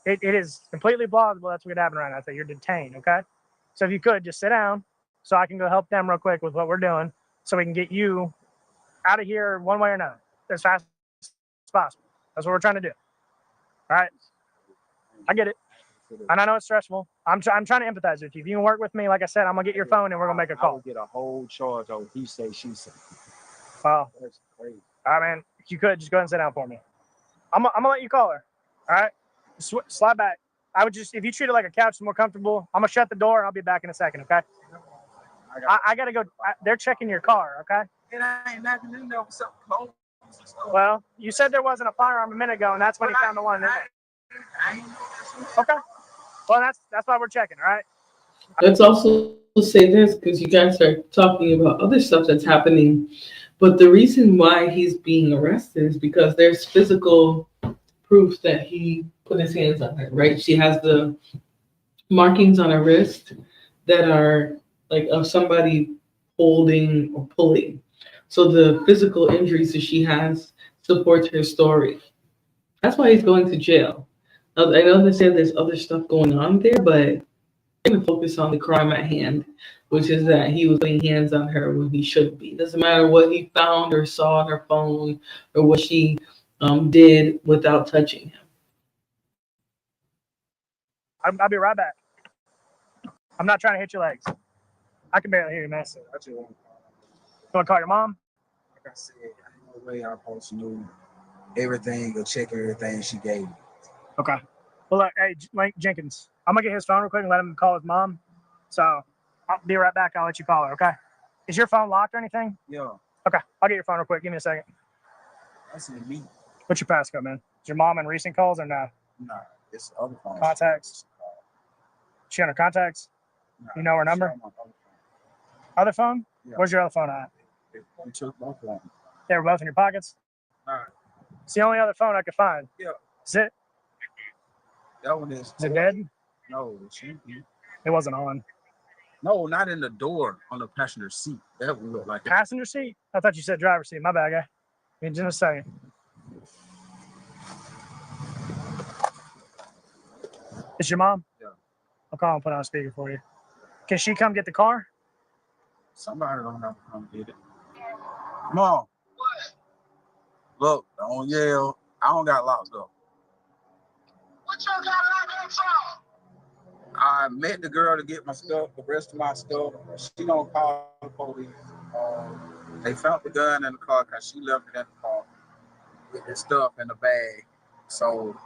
It is completely plausible that's what happened right now. So you're detained, okay? So if you could just sit down, so I can go help them real quick with what we're doing, so we can get you out of here one way or another as fast as possible. That's what we're trying to do. All right. I get it. And I know it's stressful. I'm trying to empathize with you. If you can work with me, like I said, I'm going to get your phone and we're going to make a call. I would get a whole charge on he say, she say. Well, That's crazy. all right, man. If you could, just go ahead and sit down for me. I'm going to let you call her. All right? Slide back. I would just, if you treat it like a couch, it's more comfortable. I'm going to shut the door and I'll be back in a second, okay? I got to go. They're checking your car, okay? And I ain't nothing in there with something close. Well, you said there wasn't a firearm a minute ago, and that's when he found the one in there. Okay. Well, that's why we're checking, all right? Let's also say this, because you guys are talking about other stuff that's happening. But the reason why he's being arrested is because there's physical proof that he put his hands on her, right? She has the markings on her wrist that are like of somebody holding or pulling. So the physical injuries that she has supports her story. That's why he's going to jail. I know they said there's other stuff going on there, but I'm going to focus on the crime at hand, which is that he was putting hands on her when he shouldn't be. It doesn't matter what he found or saw on her phone or what she did without touching him. I'll be right back. I'm not trying to hit your legs. I can barely hear you, man. So I just want to call your mom? Like I said, I know way I'm supposed to know everything or check everything she gave me. Okay. Well, look, hey, Link Jenkins, I'm going to get his phone real quick and let him call his mom. So I'll be right back. I'll let you call her, okay? Is your phone locked or anything? Yeah. Okay. I'll get your phone real quick. Give me a second. That's in me. What's your passcode, man? Is your mom in recent calls or no? No, it's the other phone. Contacts? She on her contacts? No, You know her number? Other phone? Yeah. Where's your other phone at? You took both of them. They were both in your pockets? All right. It's the only other phone I could find. Yeah. Is it? That one is. Is it dead? No, it shouldn't be. It wasn't on. No, not in the door, on the passenger seat. That would look like it. Passenger seat? I thought you said driver's seat. My bad, guy. In just a second. It's your mom? Yeah. I'll call and put on speaker for you. Can she come get the car? Somebody don't have to come get it. Mom. Look, don't yell. I don't got locked up. What you got locked up for? I met the girl to get my stuff, the rest of my stuff. She don't call the police. They found the gun in the car because she left it in the car with the stuff in the bag. So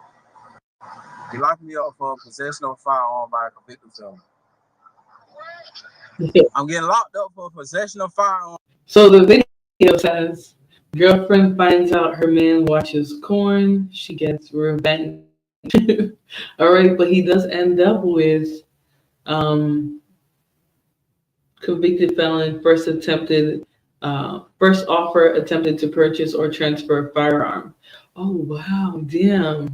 they locked me up for possession of a firearm by a convicted felon. I'm getting locked up for possession of firearm. So the video says, girlfriend finds out her man watches porn. She gets revenge. All right, but he does end up with convicted felon, first offer attempted to purchase or transfer a firearm. Oh, wow, damn.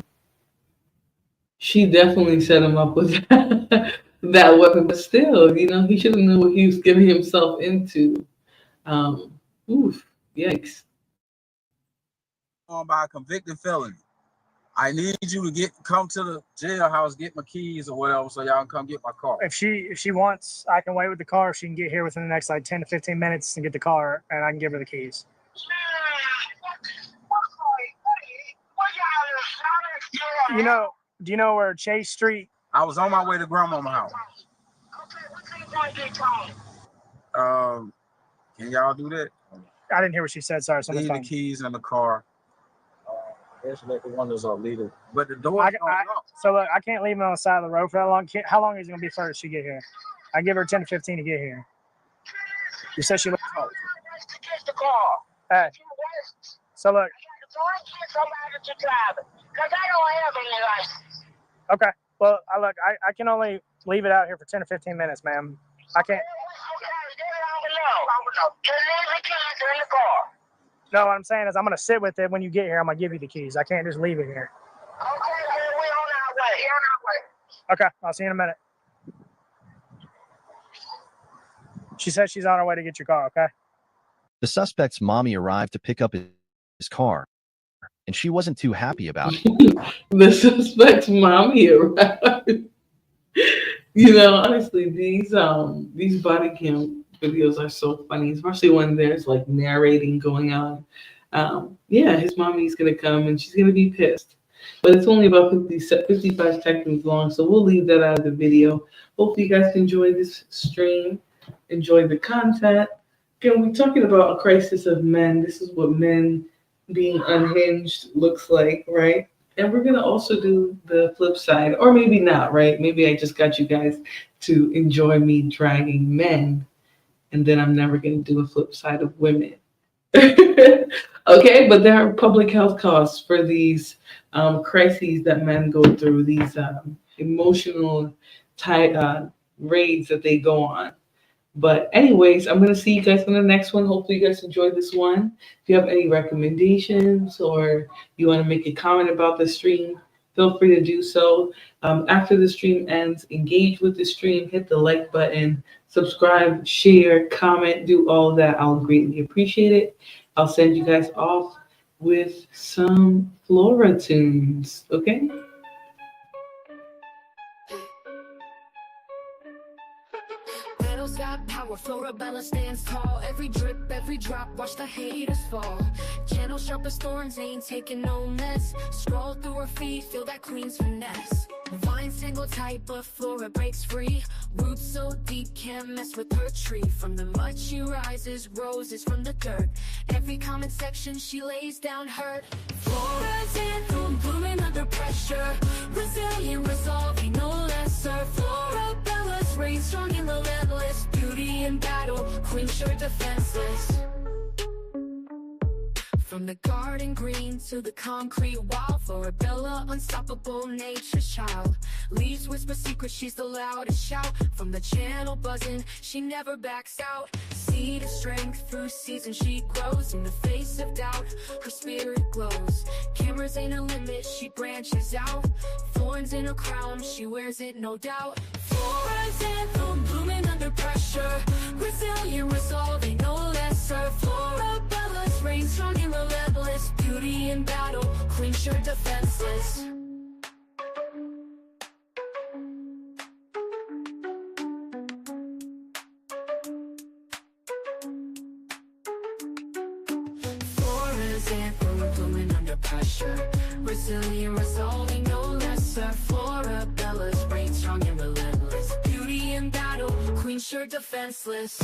She definitely set him up with that weapon, but still, he should have known what he was getting himself into. Oof, yikes. By a convicted felon. I need you to come to the jailhouse, get my keys or whatever, so y'all can come get my car. If she wants, I can wait with the car. She can get here within the next 10 to 15 minutes and get the car, and I can give her the keys. Do you know where Chase Street? I was on my way to grandma's house. Can y'all do that? I didn't hear what she said. Sorry. Leave the keys in the car. Let the windows are legal. But the door. So look, I can't leave him on the side of the road for that long. How long is it gonna be for she get here? I give her 10 to 15 to get here. You said she looks home. Hey. So look. Okay. Well, I can only leave it out here for 10 to 15 minutes, ma'am. I can't. No, what I'm saying is I'm going to sit with it when you get here. I'm going to give you the keys. I can't just leave it here. Okay, I'll see you in a minute. She said she's on her way to get your car, okay? The suspect's mommy arrived to pick up his car, and she wasn't too happy about it. The suspect's mommy arrived. Honestly, these body cam videos are so funny, especially when there's like narrating going on. Yeah, his mommy's gonna come and she's gonna be pissed. But it's only about 55 seconds long, so we'll leave that out of the video. Hopefully you guys enjoy this stream, enjoy the content. Again, we're talking about a crisis of men. This is what men being unhinged looks like, right? And we're gonna also do the flip side, or maybe not, right? Maybe I just got you guys to enjoy me dragging men, and then I'm never gonna do a flip side of women. Okay, but there are public health costs for these crises that men go through, these emotional raids that they go on. But anyways, I'm going to see you guys on the next one. Hopefully you guys enjoyed this one. If you have any recommendations or you want to make a comment about the stream, feel free to do so. After the stream ends, engage with the stream, hit the like button, subscribe, share, comment, do all of that. I'll greatly appreciate it. I'll send you guys off with some Flora tunes, okay? Got power, Florabella stands tall. Every drip, every drop, watch the haters fall. Channel sharp as thorns, ain't taking no mess. Scroll through her feet, feel that queen's finesse. Vines tangle tight, but Flora breaks free. Roots so deep, can't mess with her tree. From the mud she rises, roses from the dirt. Every comment section she lays down hurt. Flora's anthem, blooming under pressure. Resilient, resolving, no lesser. Florabella's reign strong and relentless. Beauty in battle, queen sure defenseless. From the garden green to the concrete wall, Florabella, unstoppable nature's child. Leaves whisper secrets, she's the loudest shout. From the channel buzzing, she never backs out. Seed of strength, through seasons she grows. In the face of doubt, her spirit glows. Cameras ain't a limit, she branches out. Thorns in her crown, she wears it no doubt. Flora's anthem, blooming under pressure. Resilient, resolving, no lesser. Florabella's reign strong and relentless. Beauty in battle, queen sure defenseless. Flora's anthem, blooming under pressure. Resilient, resolving, no lesser. Florabella's reign strong and relentless. Beauty in battle, queen sure defenseless.